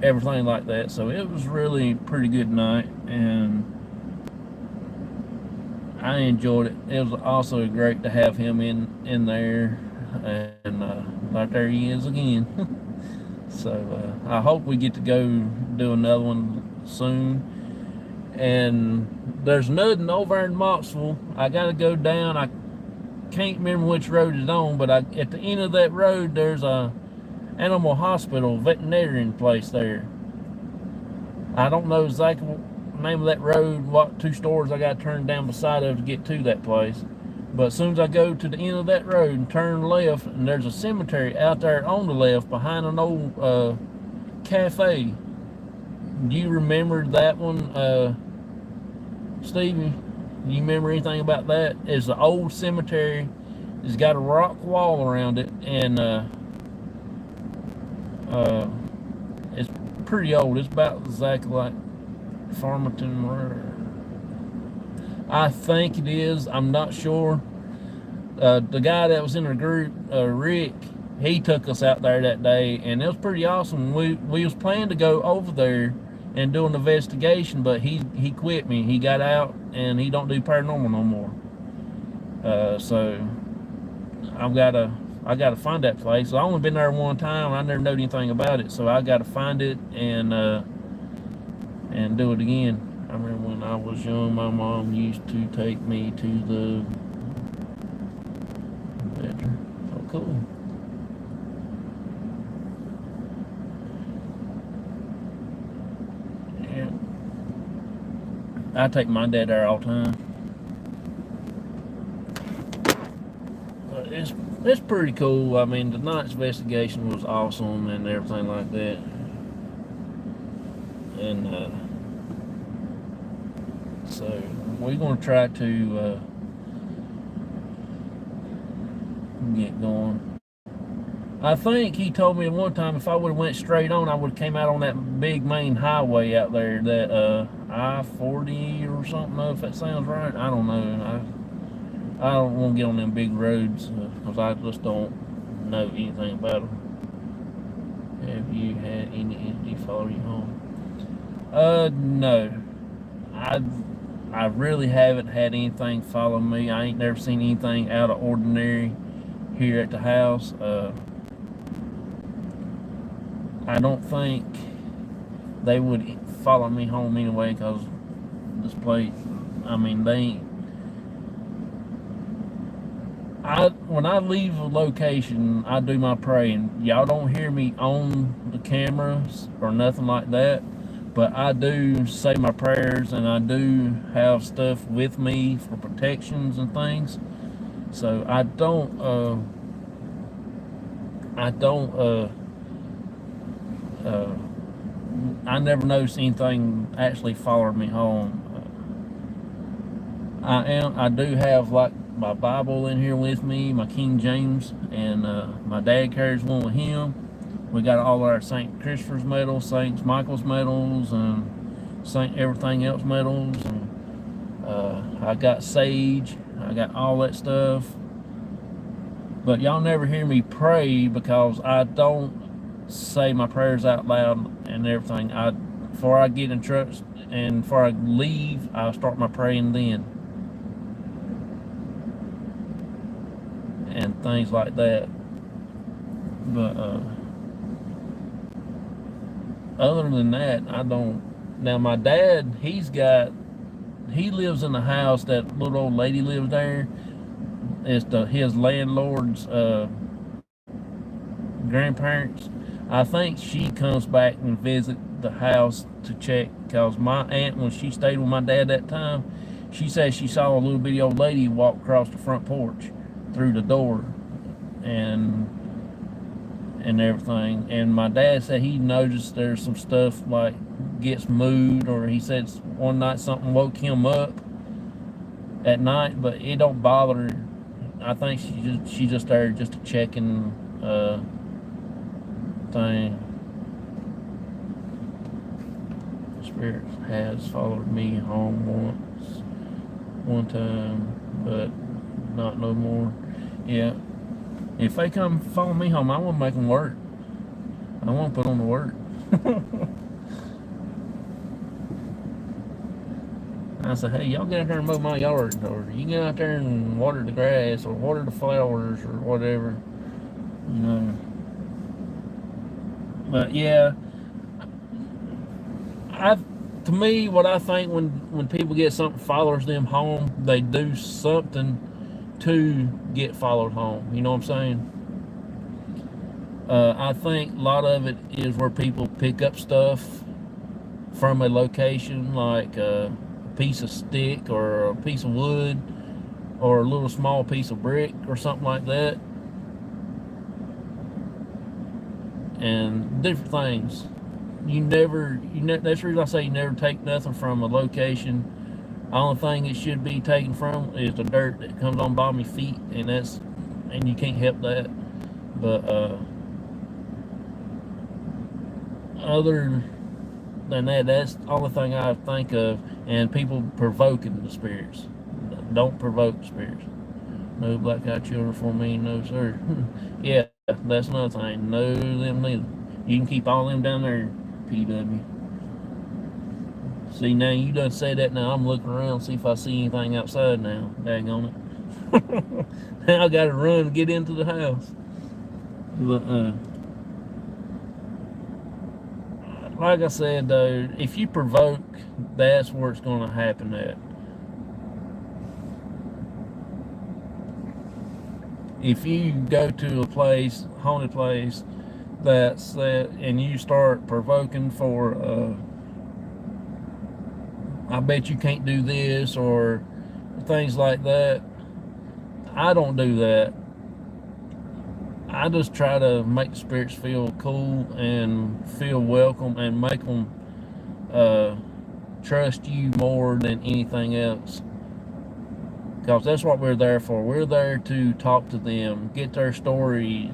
everything like that. So it was really pretty good night, and I enjoyed it. It was also great to have him in there, and right there he is again. So I hope we get to go do another one soon. And there's nothing over in Moxville. I got to go down. I can't remember which road it's on, but at the end of that road, there's a animal hospital, veterinarian place there. I don't know exactly the name of that road, what 2 stores I got to turn down beside of to get to that place. But as soon as I go to the end of that road and turn left, and there's a cemetery out there on the left behind an old cafe. Do you remember that one, Stevie? Do you remember anything about that? It's an old cemetery. It's got a rock wall around it, and it's pretty old. It's about exactly like Farmington Road. I think it is. I'm not sure. The guy that was in the group, Rick, he took us out there that day, and it was pretty awesome. We was planning to go over there and do an investigation, but he quit me. He got out, and he don't do paranormal no more. So I gotta find that place. I've only been there one time. I never know anything about it, so I gotta find it and do it again. I remember when I was young, my mom used to take me to the bedroom. Oh, cool. Yeah. I take my dad there all the time. But it's pretty cool. I mean, tonight's investigation was awesome and everything like that. And so we're going to try to get going. I think he told me at one time if I would have went straight on, I would have came out on that big main highway out there, that I-40 or something, if that sounds right. I don't know. I don't want to get on them big roads because I just don't know anything about them. Have you had any entity follow you home? No. I I really haven't had anything follow me. I ain't never seen anything out of ordinary here at the house. I don't think they would follow me home anyway, because this place, I mean, they ain't. When I leave a location, I do my praying. Y'all don't hear me on the cameras or nothing like that, but I do say my prayers, and I do have stuff with me for protections and things. So I don't I never noticed anything actually followed me home. I do have like my Bible in here with me, my King James, and my dad carries one with him. We got all our St. Christopher's medals, St. Michael's medals, and St. everything else medals, and I got sage, I got all that stuff. But y'all never hear me pray, because I don't say my prayers out loud and everything. Before I get in truck and before I leave, I start my praying then, and things like that. But other than that, I don't. Now my dad, he lives in the house. That little old lady lives there. It's his landlord's grandparents. I think she comes back and visit the house to check, because my aunt, when she stayed with my dad that time, she said she saw a little bitty old lady walk across the front porch through the door and everything. And my dad said he noticed there's some stuff like gets moved, or he said one night something woke him up at night, but it don't bother her. I think she just there just to checking thing. The spirit has followed me home one time, but not no more. Yeah, if they come follow me home, I want to make them work. I want to put on the work. I said, hey, y'all get out there and mow my yard, or you get out there and water the grass, or water the flowers, or whatever, you know. But yeah, to me, what I think when people get something follows them home, they do something to get followed home. You know what I'm saying? I think a lot of it is where people pick up stuff from a location, like a piece of stick or a piece of wood or a little small piece of brick or something like that, and different things. That's the reason I say you never take nothing from a location. The only thing it should be taken from is the dirt that comes on bottom of your feet, and you can't help that. But other than that, that's the only thing I think of. And people provoking the spirits. Don't provoke the spirits. No black eyed children for me, no sir. Yeah, that's another thing. No them neither. You can keep all them down there, PW. See, now you done said that. Now I'm looking around, see if I see anything outside now. Daggone it. Now I gotta run to get into the house. But like I said though, if you provoke, that's where it's gonna happen at. If you go to a place, haunted place, that's that, and you start provoking for I bet you can't do this, or things like that, I don't do that. I just try to make the spirits feel cool and feel welcome, and make them trust you more than anything else, because that's what we're there for. We're there to talk to them, get their stories,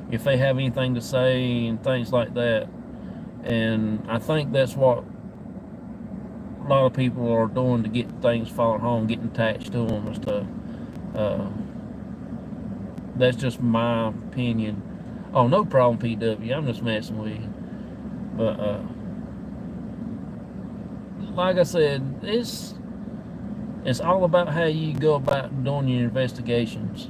if they have anything to say and things like that. And I think that's what a lot of people are doing to get things followed home, getting attached to them and stuff. That's just my opinion. Oh, no problem, PW. I'm just messing with you. But like I said, it's all about how you go about doing your investigations.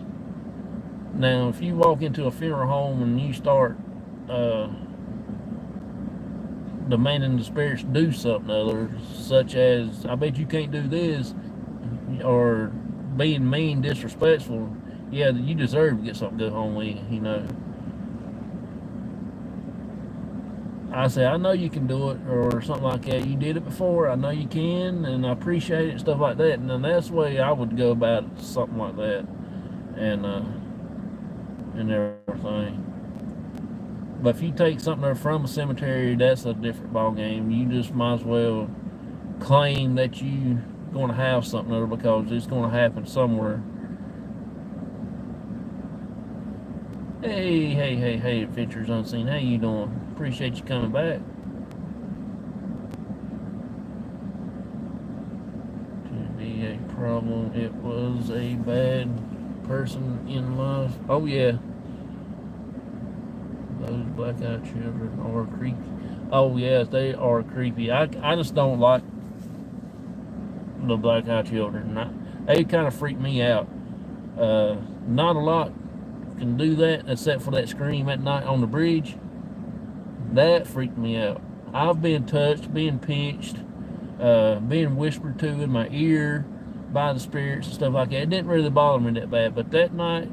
Now, if you walk into a funeral home and you start uh, demanding the spirits do something other, such as I bet you can't do this, or being mean, disrespectful, yeah, you deserve to get something to go home with. You know, I say I know you can do it, or something like that. You did it before. I know you can, and I appreciate it, stuff like that. And then that's the way I would go about it, something like that, and everything. But if you take something from a cemetery, that's a different ball game. You just might as well claim that you going to have something there because it's going to happen somewhere. Hey, Adventures Unseen. How you doing? Appreciate you coming back. To be a problem, it was a bad person in life. Oh yeah. Those blackout children are creepy. Oh yes, they are creepy. I just don't like the blackout children. They kind of freak me out. Not a lot can do that except for that scream at night on the bridge. That freaked me out. I've been touched, being pinched, being whispered to in my ear by the spirits and stuff like that. It didn't really bother me that bad, but that night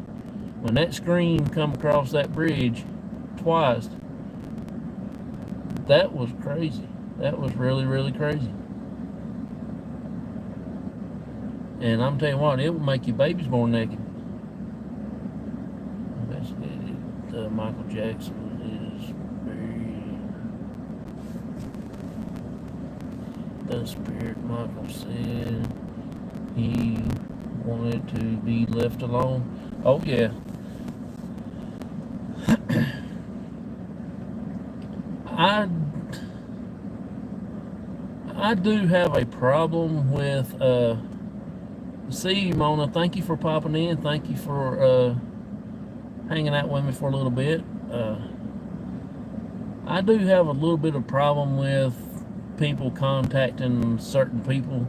when that scream come across that bridge twice, that was crazy. That was really, really crazy. And I'm telling you what, it will make your babies born naked. Investigated. Michael Jackson is buried. The spirit, Michael said he wanted to be left alone. Oh yeah. I do have a problem with see you, Mona. Thank you for popping in. Thank you for hanging out with me for a little bit. I do have a little bit of problem with people contacting certain people.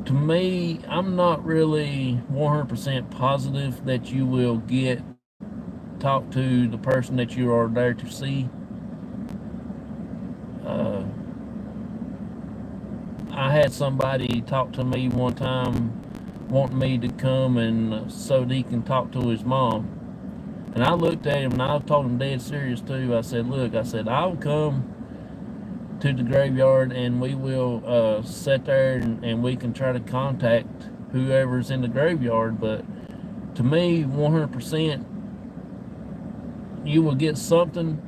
To me, I'm not really 100% positive that you will talk to the person that you are there to see. I had somebody talk to me one time wanting me to come and so he can talk to his mom. And I looked at him and I told him dead serious too. I said, look, I'll come to the graveyard and we will sit there and we can try to contact whoever's in the graveyard. But to me, 100%, you will get something,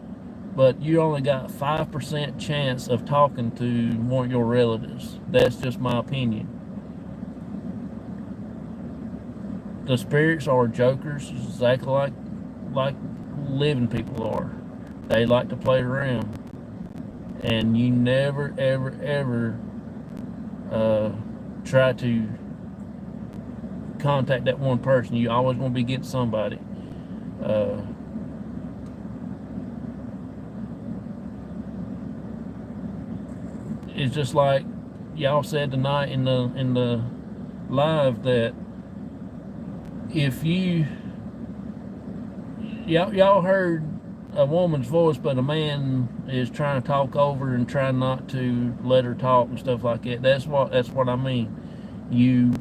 but you only got 5% chance of talking to one of your relatives. That's just my opinion. The spirits are jokers, exactly like living people are. They like to play around. And you never, ever try to contact that one person. You always want to be getting somebody. It's just like y'all said tonight in the live that if y'all heard a woman's voice, but a man is trying to talk over and trying not to let her talk and stuff like that. That's what I mean. You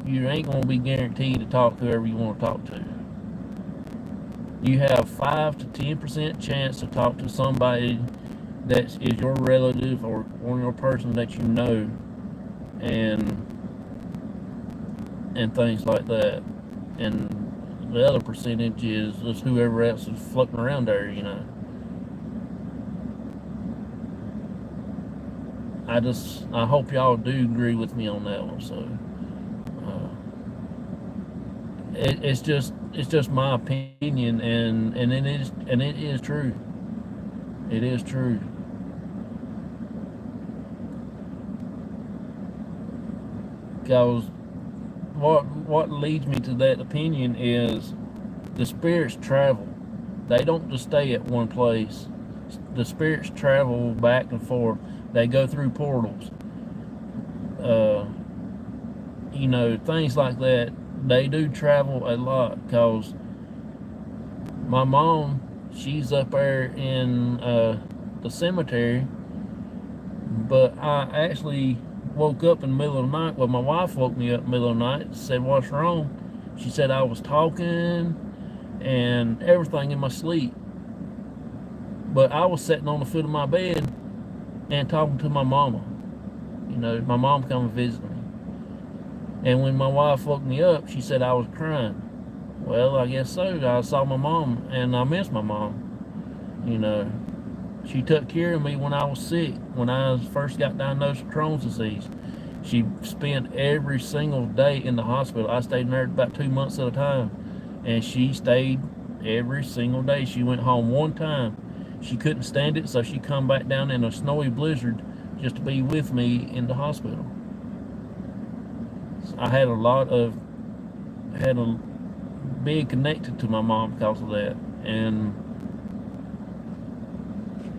ain't gonna be guaranteed to talk to whoever you want to talk to. You have 5 to 10% chance to talk to somebody that is your relative or one of your person that you know, and things like that. And the other percentage is just whoever else is floating around there, you know. I hope y'all do agree with me on that one. So it's just my opinion, and it is true. It is true. Because what leads me to that opinion is the spirits travel. They don't just stay at one place. The spirits travel back and forth. They go through portals. Uh, things like that. They do travel a lot because my mom, she's up there in the cemetery, but I actually woke up in the middle of the night. Well, my wife woke me up in the middle of the night and said, "What's wrong?" She said I was talking and everything in my sleep. But I was sitting on the foot of my bed and talking to my mama. My mom come and visit me. And when my wife woke me up, she said I was crying. Well, I guess so. I saw my mom and I miss my mom. She took care of me when I was sick, when I first got diagnosed with Crohn's disease. She spent every single day in the hospital. I stayed in there about 2 months at a time. And she stayed every single day. She went home one time. She couldn't stand it, so she come back down in a snowy blizzard just to be with me in the hospital. So I had a big connected to my mom because of that. And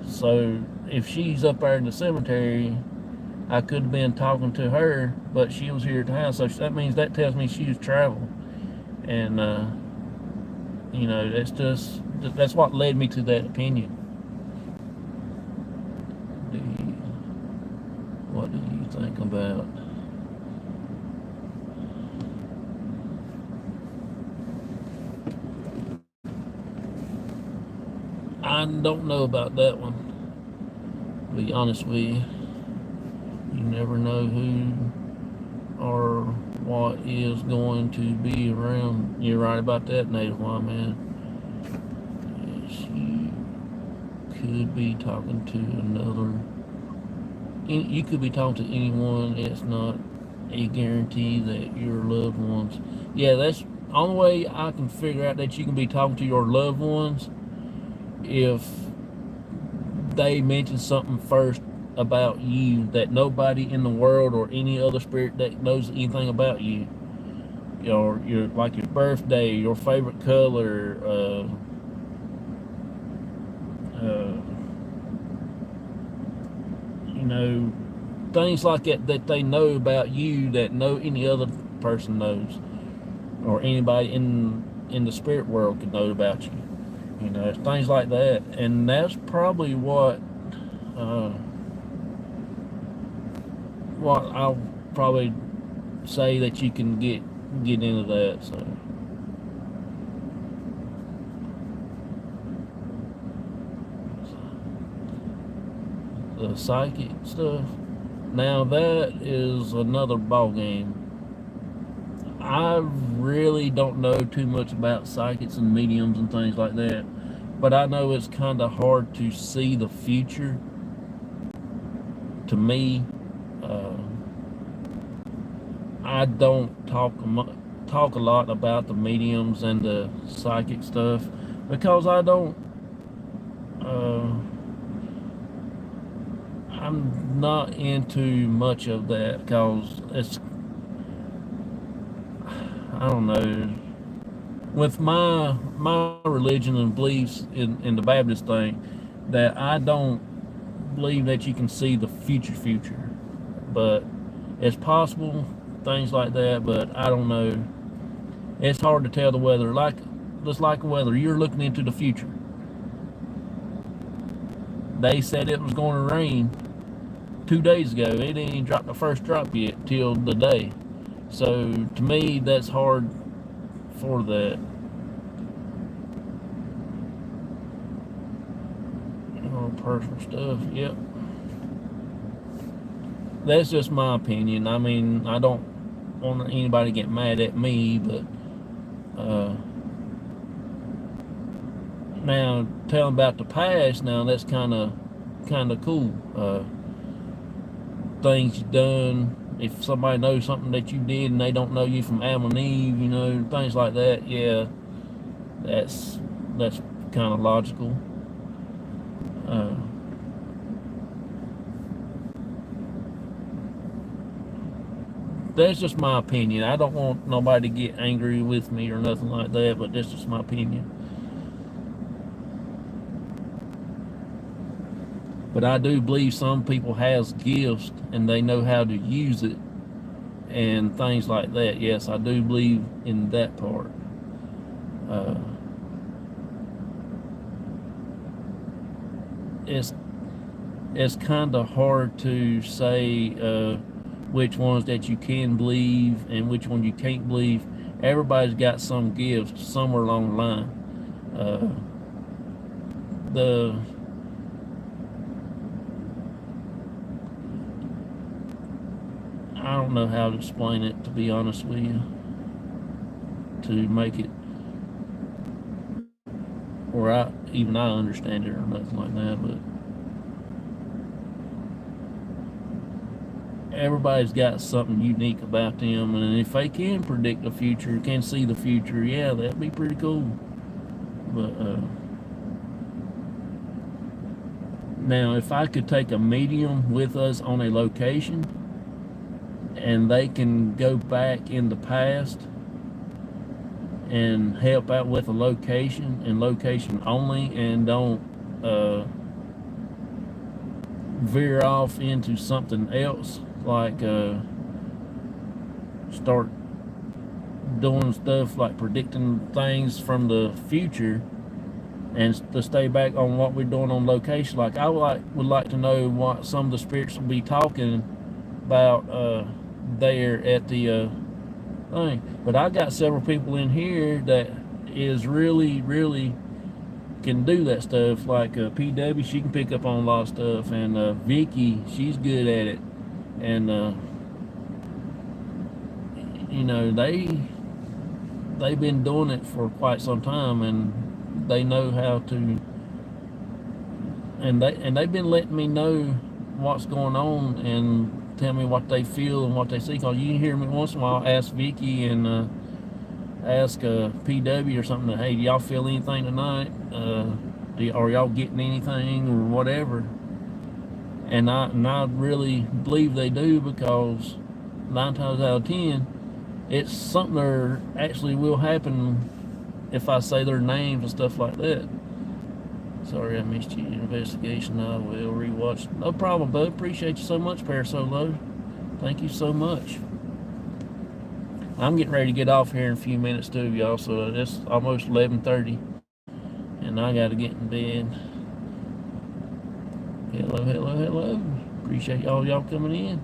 so if she's up there in the cemetery, I could have been talking to her, but she was here at the house. So that tells me she was traveling. And that's what led me to that opinion. What do you think about? I don't know about that one. To be honest with you, you never know who or what is going to be around. You're right about that, Native White Man. Yes, you could be talking to another. You could be talking to anyone. It's not a guarantee that your loved ones. Yeah, that's the only way I can figure out that you can be talking to your loved ones if they mention something first about you that nobody in the world or any other spirit that knows anything about you. Your like your birthday, your favorite color, things like that they know about you that no any other person knows, or anybody in the spirit world could know about you. Things like that. And that's probably what I'll probably say that you can get into that. So the psychic stuff, now that is another ball game. I really don't know too much about psychics and mediums and things like that, but I know it's kind of hard to see the future. To me, I don't talk a lot about the mediums and the psychic stuff because I don't. I'm not into much of that because it's. I don't know. With my religion and beliefs in the Baptist thing, that I don't believe that you can see the future. But it's possible, things like that, but I don't know. It's hard to tell the weather. Just like weather, you're looking into the future. They said it was going to rain 2 days ago. It didn't even drop the first drop yet till the day. So to me, that's hard for that. Personal stuff, yep. That's just my opinion. I mean, I don't want anybody to get mad at me, but now telling about the past, now that's kind of cool. Things you done. If somebody knows something that you did and they don't know you from Adam and Eve, things like that, yeah, that's kind of logical. That's just my opinion. I don't want nobody to get angry with me or nothing like that, but that's just my opinion. But I do believe some people has gifts and they know how to use it and things like that. Yes, I do believe in that part. It's kind of hard to say which ones that you can believe and which one you can't believe. Everybody's got some gifts somewhere along the line. The I don't know how to explain it, to be honest with you, to make it where I understand it or nothing like that, but everybody's got something unique about them, and if they can predict the future, can see the future, yeah, that'd be pretty cool. But now, if I could take a medium with us on a location and they can go back in the past and help out with a location and location only, and don't veer off into something else, like start doing stuff like predicting things from the future, and to stay back on what we're doing on location. Like I would like to know what some of the spirits will be talking about there at the thing. But I got several people in here that is really can do that stuff, like PW, she can pick up on a lot of stuff, and Vicky, she's good at it, and you know, they've been doing it for quite some time, and they know how to, and they've been letting me know what's going on and tell me what they feel and what they see. Cause you hear me once in a while ask Vicky and ask PW or something, hey, do y'all feel anything tonight? Are y'all getting anything or whatever? And I really believe they do, because 9 times out of 10, it's something that actually will happen if I say their names and stuff like that. Sorry I missed you. Investigation, I will rewatch. No problem, bud. Appreciate you so much, Parasolo. Thank you so much. I'm getting ready to get off here in a few minutes too, y'all. So it's almost 11:30, and I gotta get in bed. Hello. Appreciate y'all coming in.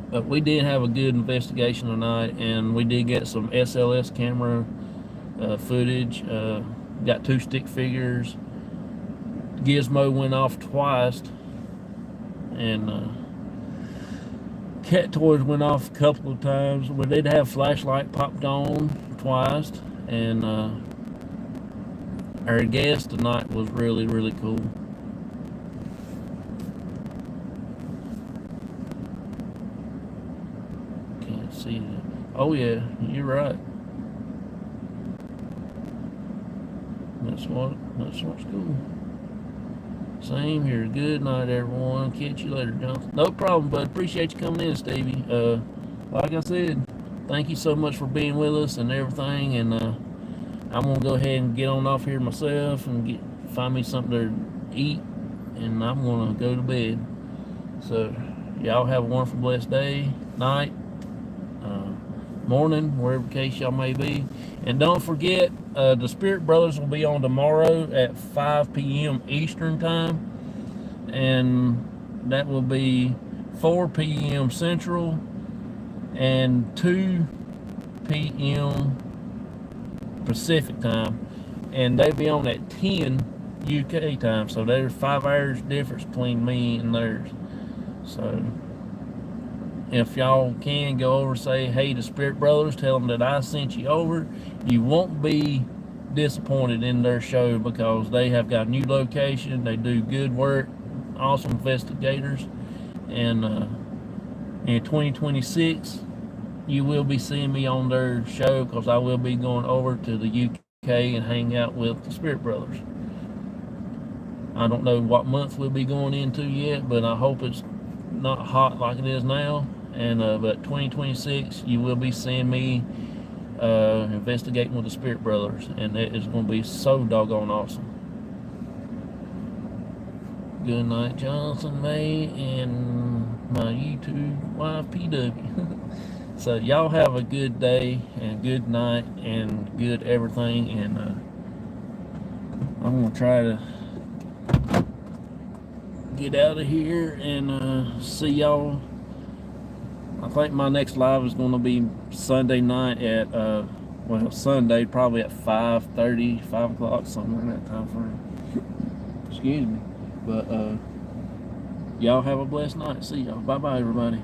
But we did have a good investigation tonight, and we did get some SLS camera footage. Got 2 stick figures. Gizmo went off twice, and cat toys went off a couple of times. We did have flashlight popped on twice, and our guest tonight was really cool. Can't see it. Oh yeah, you're right. That's what's cool. Same here. Good night, everyone. Catch you later, Johnson. No problem, bud. Appreciate you coming in, Stevie. Like I said, thank you so much for being with us and everything. And I'm gonna go ahead and get on off here myself and find me something to eat, and I'm gonna go to bed. So y'all have a wonderful, blessed day, night, morning, wherever case y'all may be. And don't forget, the Spirit Brothers will be on tomorrow at 5 p.m. Eastern time, and that will be 4 p.m. Central and 2 p.m. Pacific time, and they'll be on at 10 UK time. So there's 5 hours difference between me and theirs. So if y'all can go over, say hey to Spirit Brothers, tell them that I sent you over. You won't be disappointed in their show, because they have got a new location. They do good work, awesome investigators, and in 2026 you will be seeing me on their show, because I will be going over to the UK and hang out with the Spirit Brothers. I don't know what month we'll be going into yet, but I hope it's not hot like it is now. And but 2026, you will be seeing me investigating with the Spirit Brothers, and it is going to be so doggone awesome. Good night, Jonathan, May, and my YouTube wife, PW. So y'all have a good day and good night and good everything, and I'm gonna try to get out of here and see y'all. I think my next live is gonna be Sunday night at Sunday probably at 5:30, 5 o'clock, somewhere in that time frame. Excuse me, but y'all have a blessed night. See y'all. Bye bye, everybody.